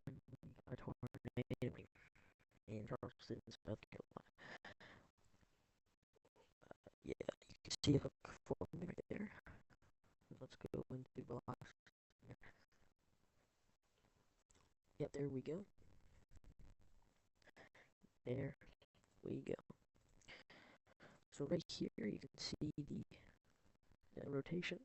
got a tornado in Charleston, South Carolina. Yeah, you can see the hook forming right there. Let's go into blocks. Yep, there we go. There we go. So right here you can see the rotation.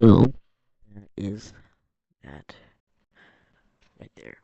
So that is that right there.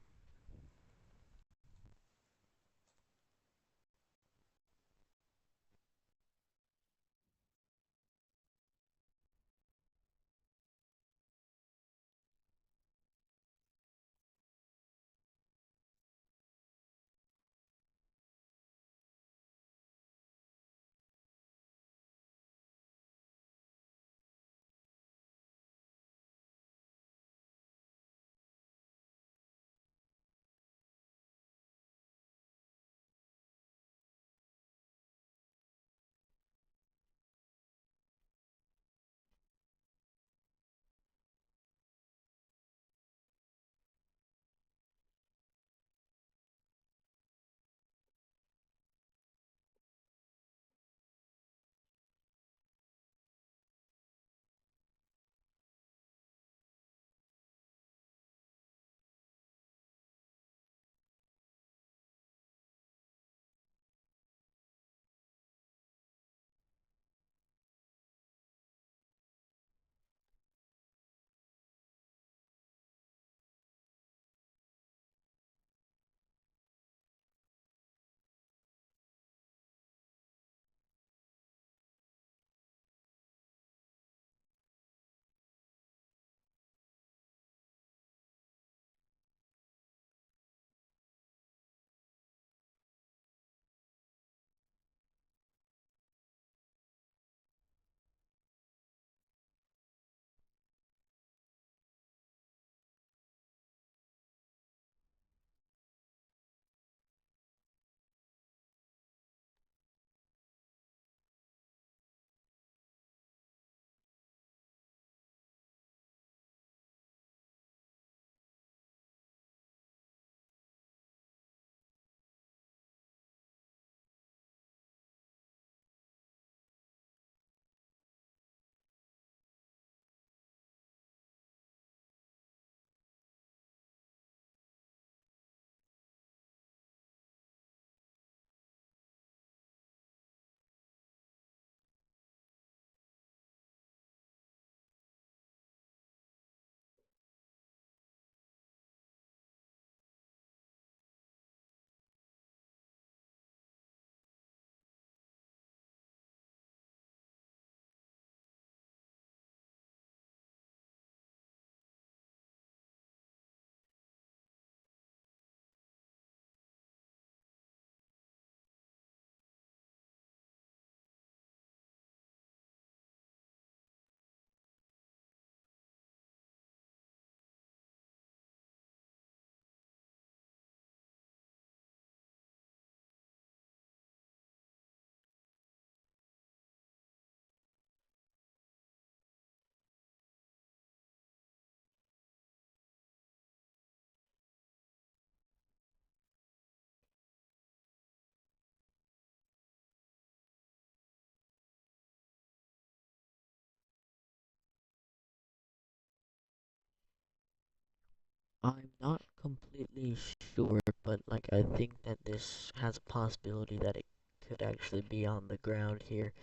I'm not completely sure, but like I think that this has a possibility that it could actually be on the ground here.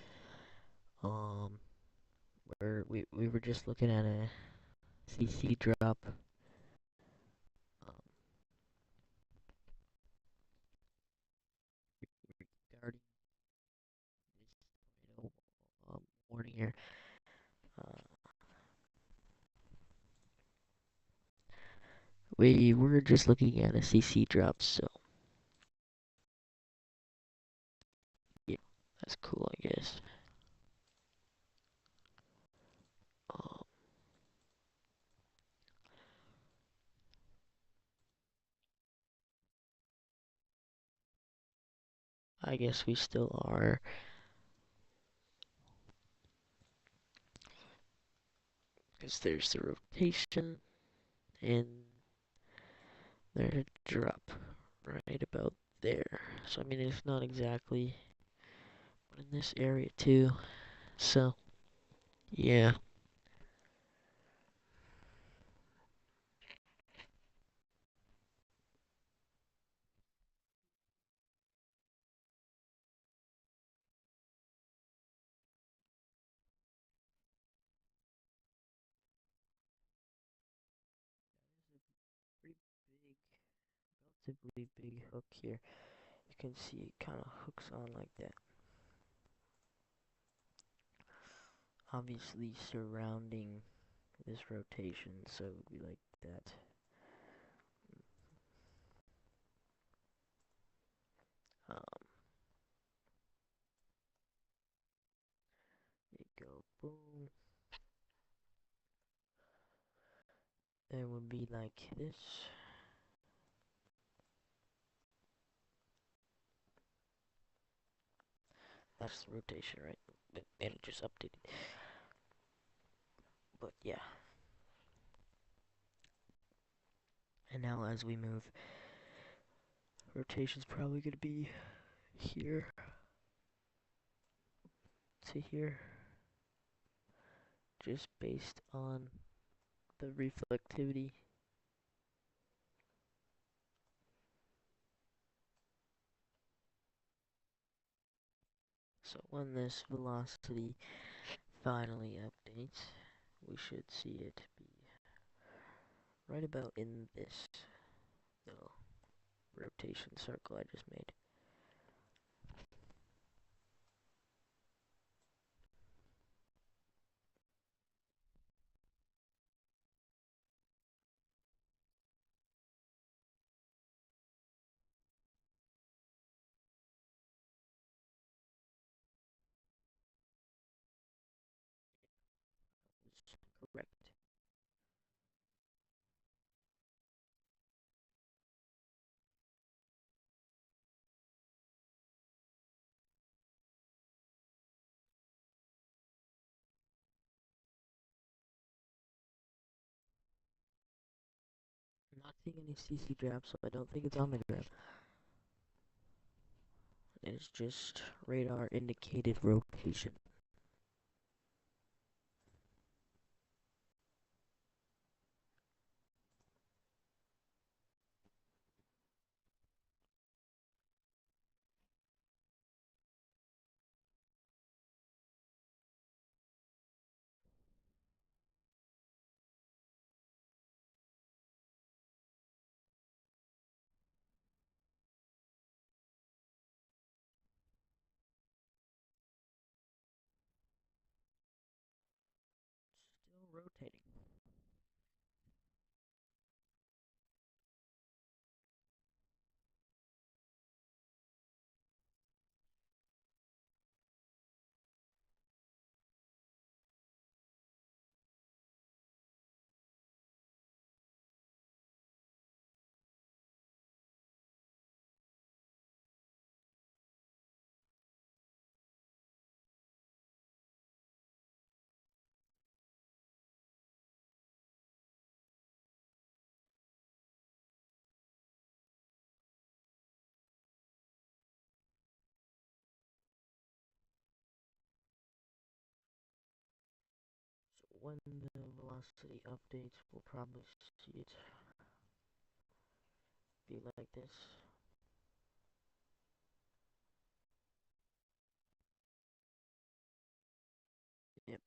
Um, where we were just looking at a CC drop. Um, regarding this tornado warning here. Uh, we were just looking at a CC drop, so yeah, that's cool, I guess. Um, I guess we still are. Because there's the rotation, and there's a drop right about there. So, I mean, it's not exactly, but in this area too. So, yeah. Pretty big, relatively big hook here. You can see it kind of hooks on like that. Obviously surrounding this rotation, so it would be like that. Um, there you go, boom. It would be like this. That's the rotation, right? And it just updated. But yeah. And now as we move, rotation's probably gonna be here to here. Just based on the reflectivity. So when this velocity finally updates, we should see it be right about in this little rotation circle I just made. It's correct. I'm not seeing any CC drops, so I don't think it's on the graph. It's just radar indicated rotation. Still rotating. So when the velocity updates, we'll probably see it be like this. Yep.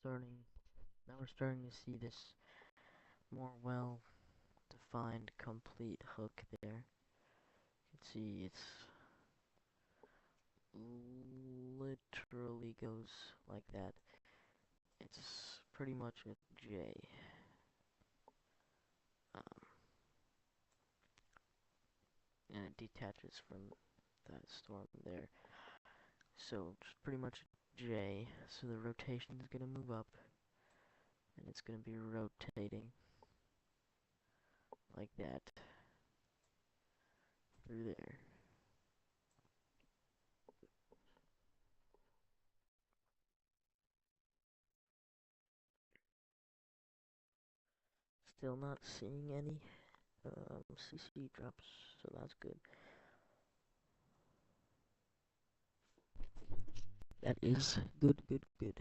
starting, now we're starting to see this more well-defined complete hook there. You can see it's literally goes like that. It's pretty much a J. Um, and it detaches from that storm there. So it's pretty much J. So the rotation is gonna move up, and it's gonna be rotating like that through there. Still not seeing any CC drops, so that's good. That is good, good, good.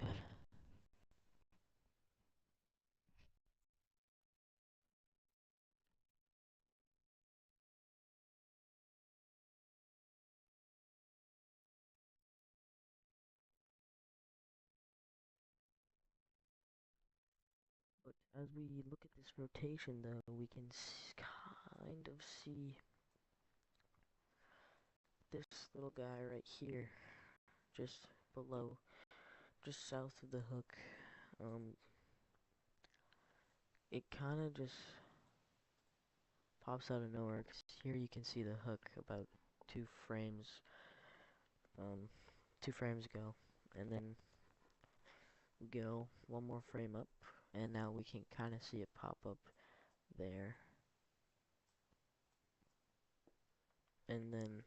But as we look at this rotation, though, we can kind of see this little guy right here, just below, just south of the hook. It kind of just pops out of nowhere, 'cause here you can see the hook about two frames, um, 2 frames ago, and then go one more frame up, and now we can kind of see it pop up there, and then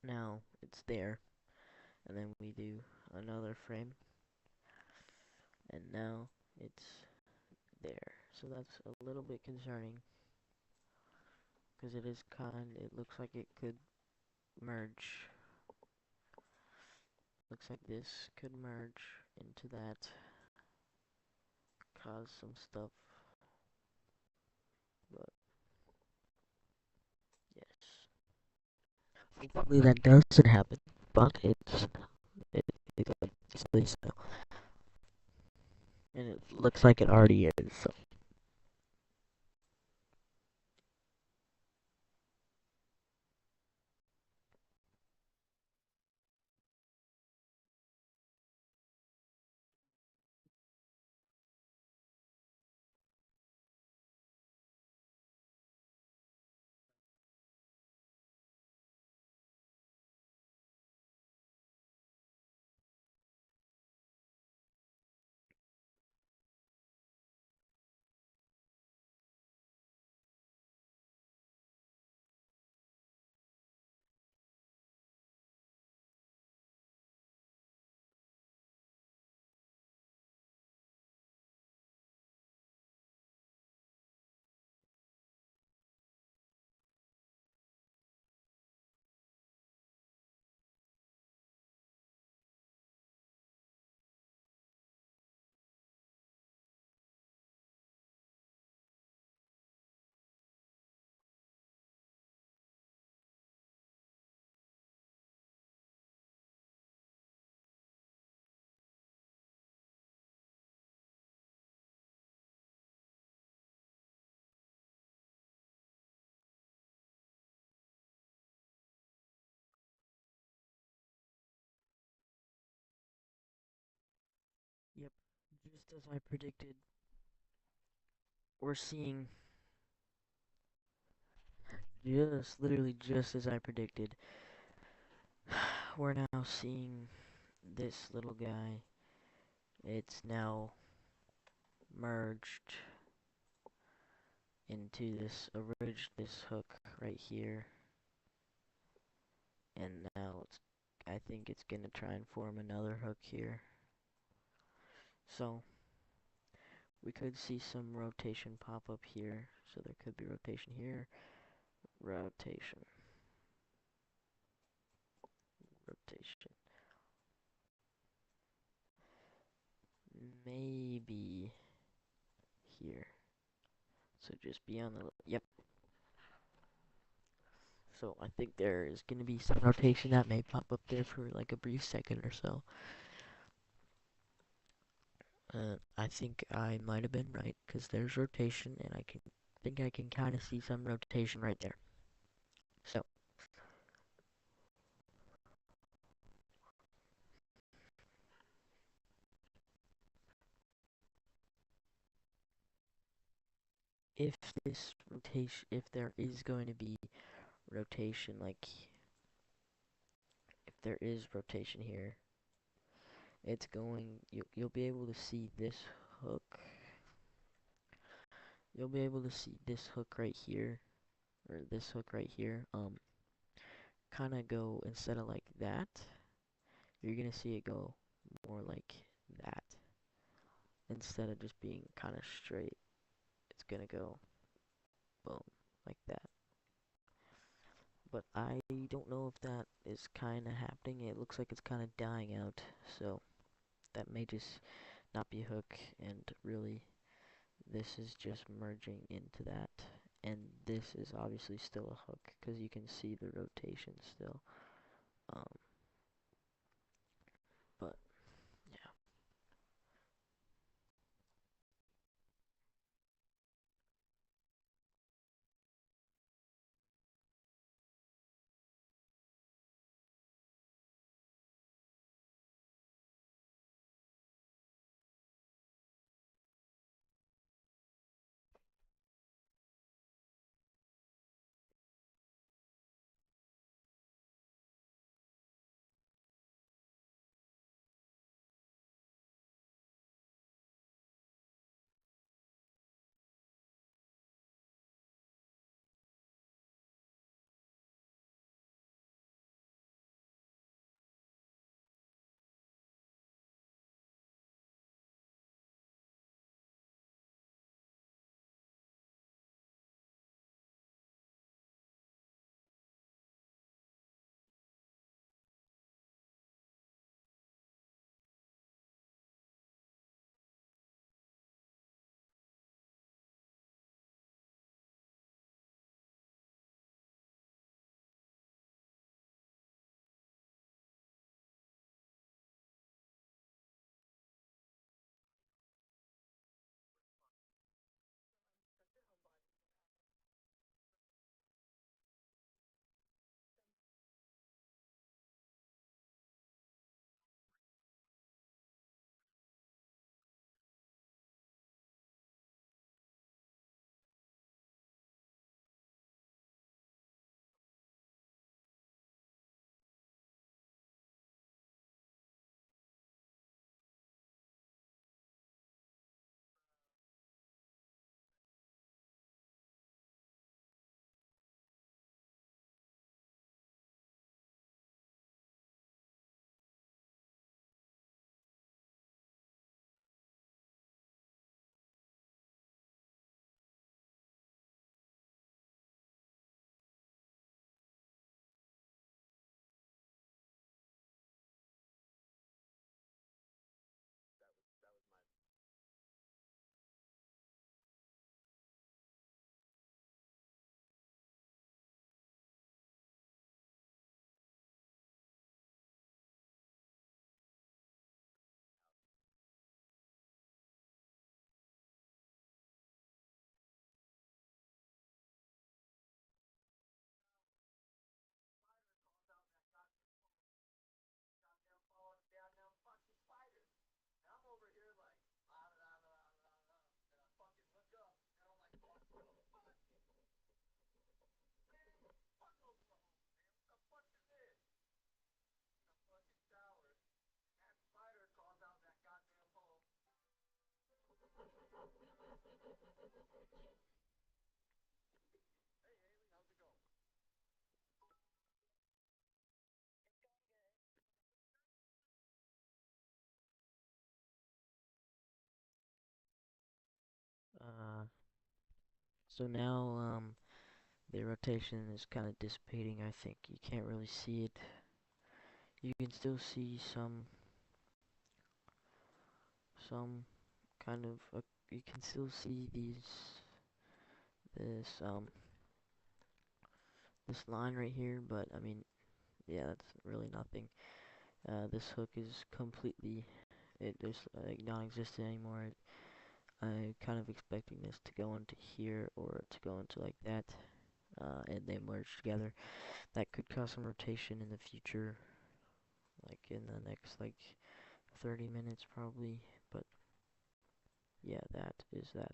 now it's there, and then we do another frame, and now it's there. So that's a little bit concerning, because it looks like it could merge. Looks like this could merge into that, cause some stuff, but yes. Hopefully that doesn't happen, but it could easily so. And it looks like it already is, so. Yep, just as I predicted, we're seeing, literally just as I predicted, we're now seeing this little guy. It's now merged into this hook right here, and now I think it's gonna try and form another hook here. So we could see some rotation pop up here. So there could be rotation here, rotation, rotation. Maybe here. So just be on the, yep. So I think there is going to be some rotation that may pop up there for like a brief second or so. I think I might have been right, because there's rotation, and I can think I can kind of see some rotation right there. So, if this rotation, if there is going to be rotation, like, if there is rotation here, it's going, you'll be able to see this hook. You'll be able to see this hook right here, or this hook right here, kind of go, instead of like that, you're gonna see it go more like that. Instead of just being kind of straight, it's gonna go boom, like that. But I don't know if that is kind of happening. It looks like it's kind of dying out, so that may just not be a hook, and really this is just merging into that. And this is obviously still a hook, because you can see the rotation still. Um, but yeah. Uh, so now, the rotation is kind of dissipating. I think you can't really see it. You can still see some kind of, you can still see this, this line right here, but I mean, yeah, that's really nothing. This hook is completely it just like non-existent anymore. I'm kind of expecting this to go into here or to go into like that, and they merge together. That could cause some rotation in the future, like in the next like 30 minutes probably. But yeah, that is that.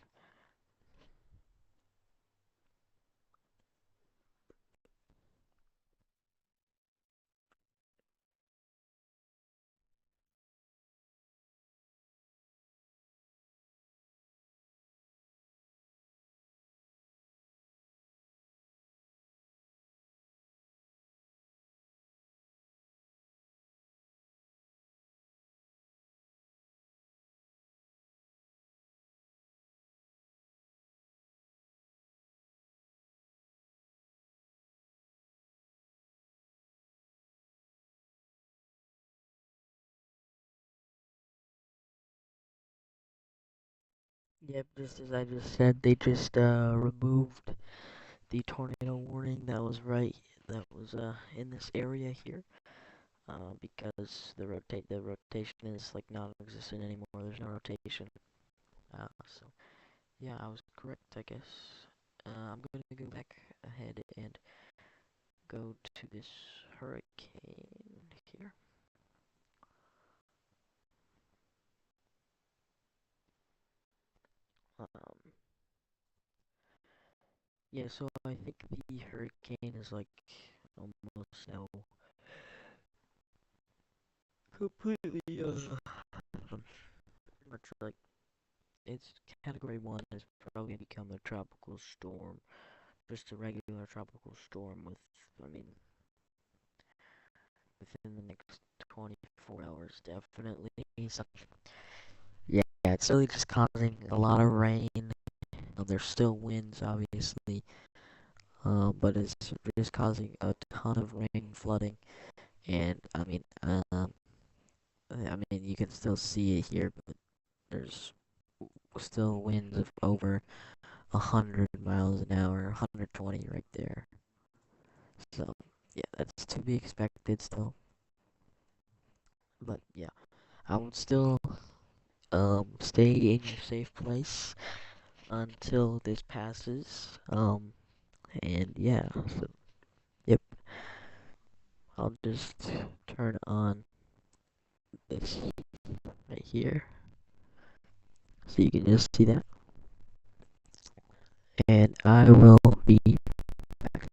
Yep, just as I just said, they just removed the tornado warning that was in this area here. Because the rotation is like non-existent anymore. There's no rotation. So yeah, I was correct, I guess. I'm going to go back ahead and go to this hurricane here. Um, yeah, so I think the hurricane is like almost now completely pretty much like it's category one is probably gonna become a tropical storm, just a regular tropical storm with, I mean, within the next 24 hours, definitely. So, yeah, it's really just causing a lot of rain. There's still winds, obviously, but it's just causing a ton of rain, flooding, and I mean, you can still see it here, but there's still winds of over 100 miles an hour, 120 right there. So, yeah, that's to be expected still. But yeah, I would still stay in your safe place until this passes. And yeah, so yep, I'll just turn on this right here so you can just see that. And I will be back.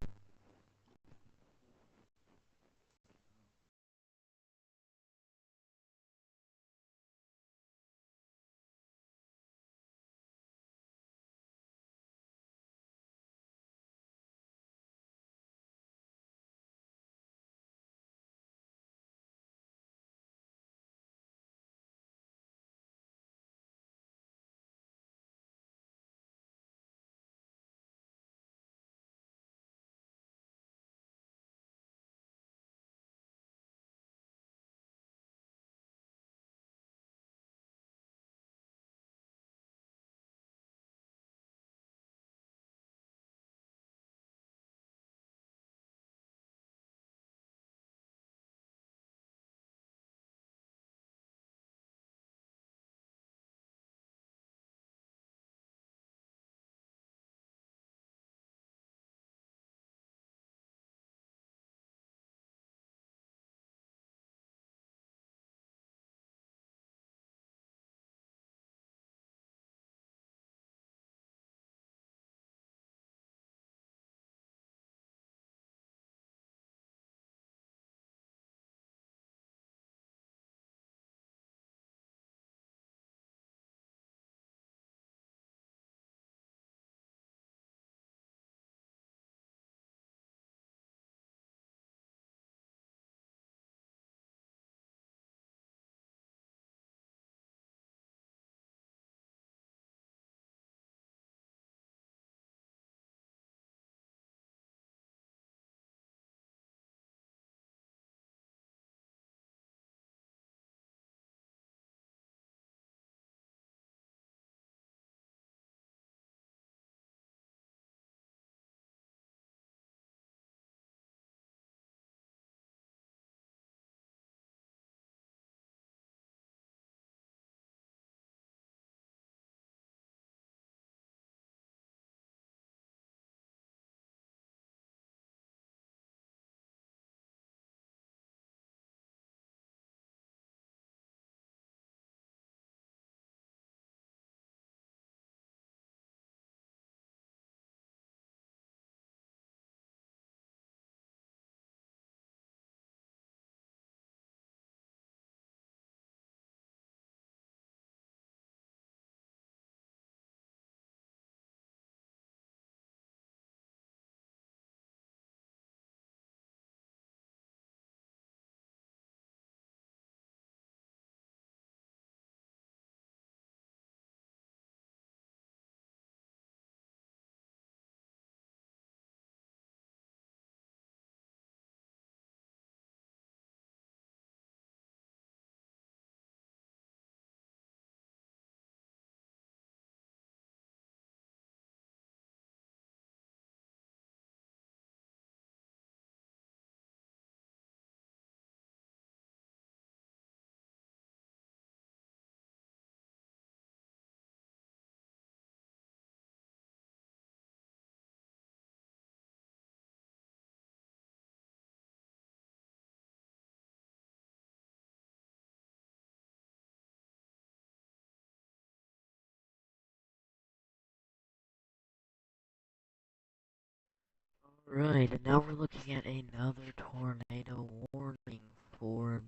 Right, and now we're looking at another tornado warning for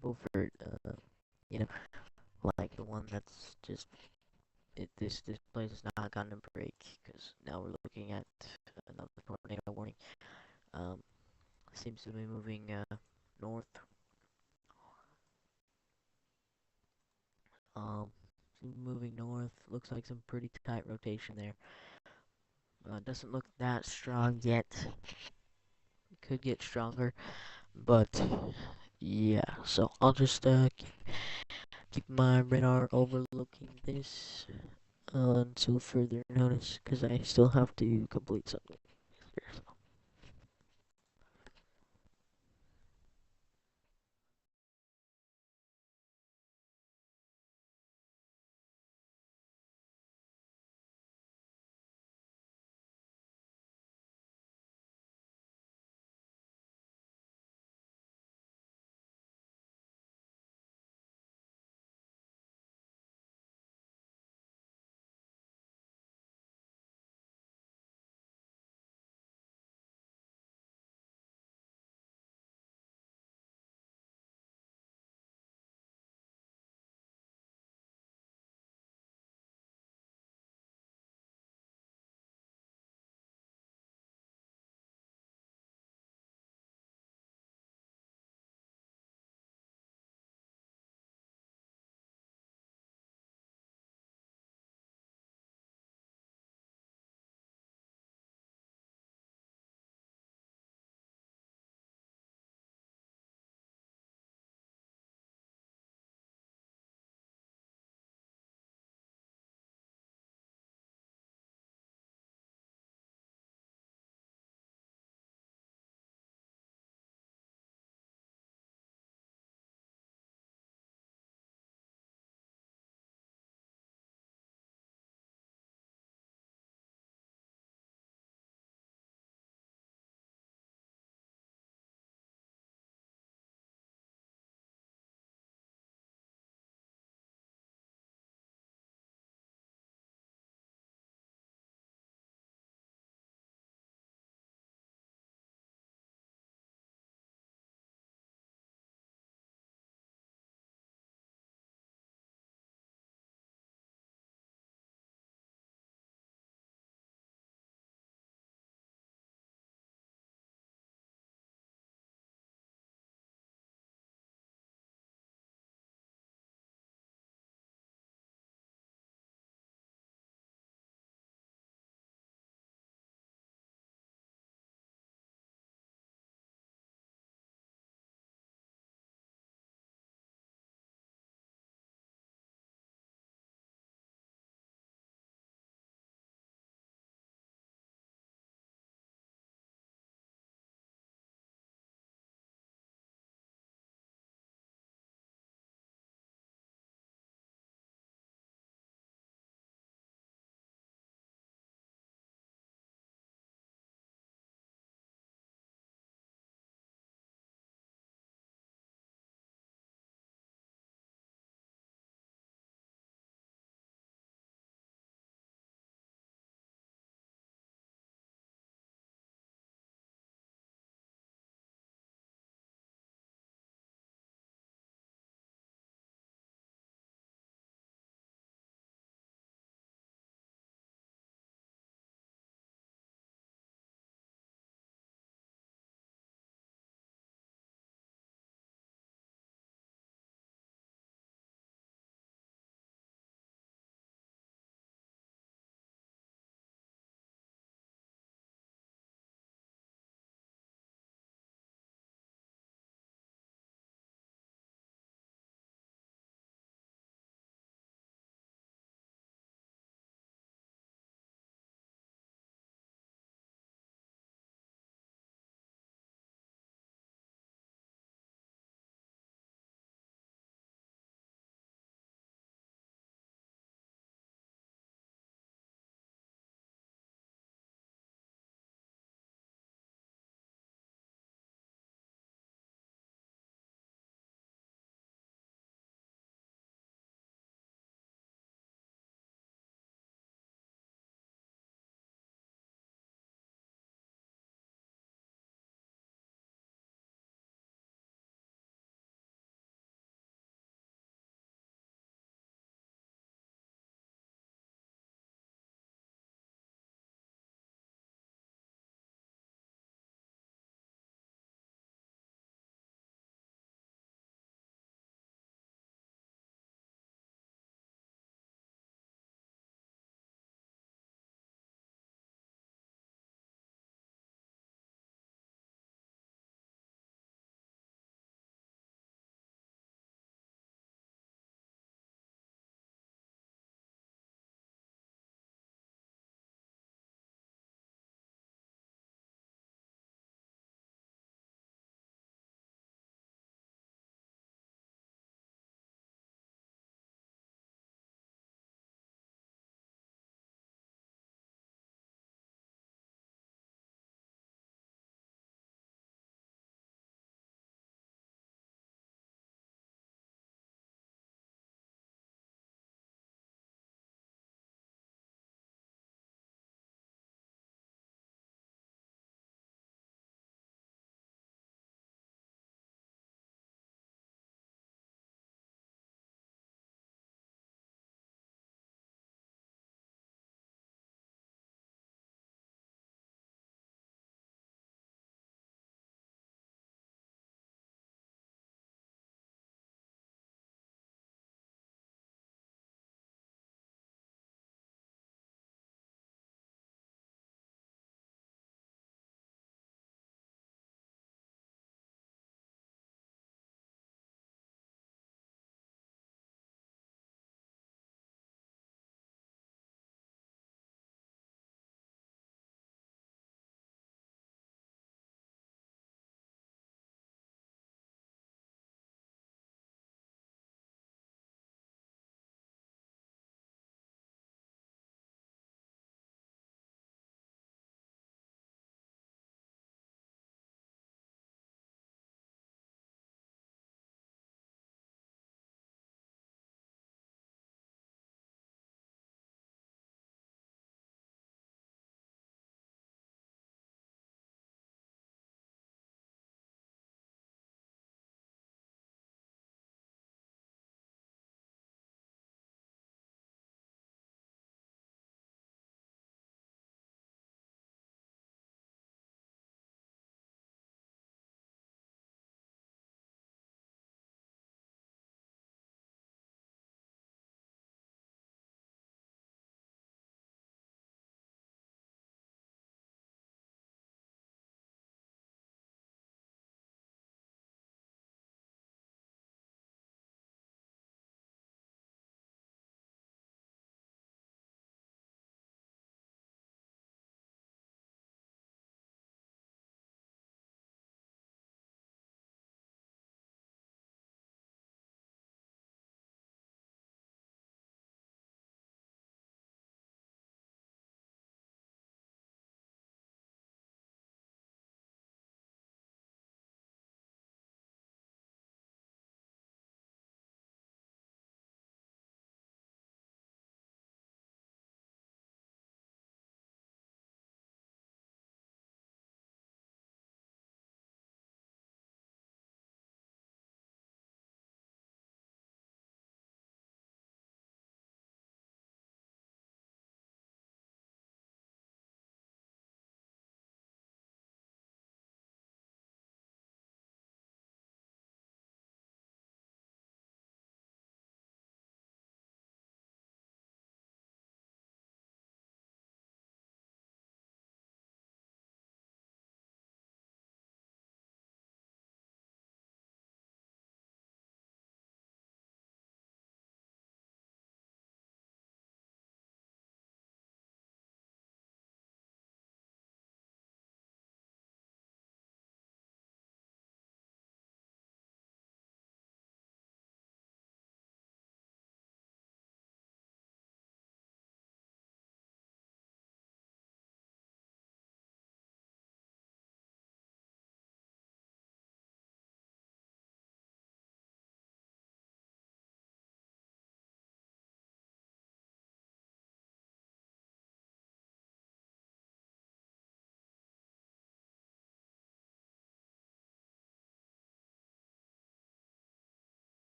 Beaufort. You know, like the one that's just this place has not gotten a break because now we're looking at another tornado warning. Um, seems to be moving north. Um, moving north. Looks like some pretty tight rotation there. Doesn't look that strong yet. Could get stronger, but yeah. So I'll just keep my radar overlooking this until further notice, because I still have to complete something.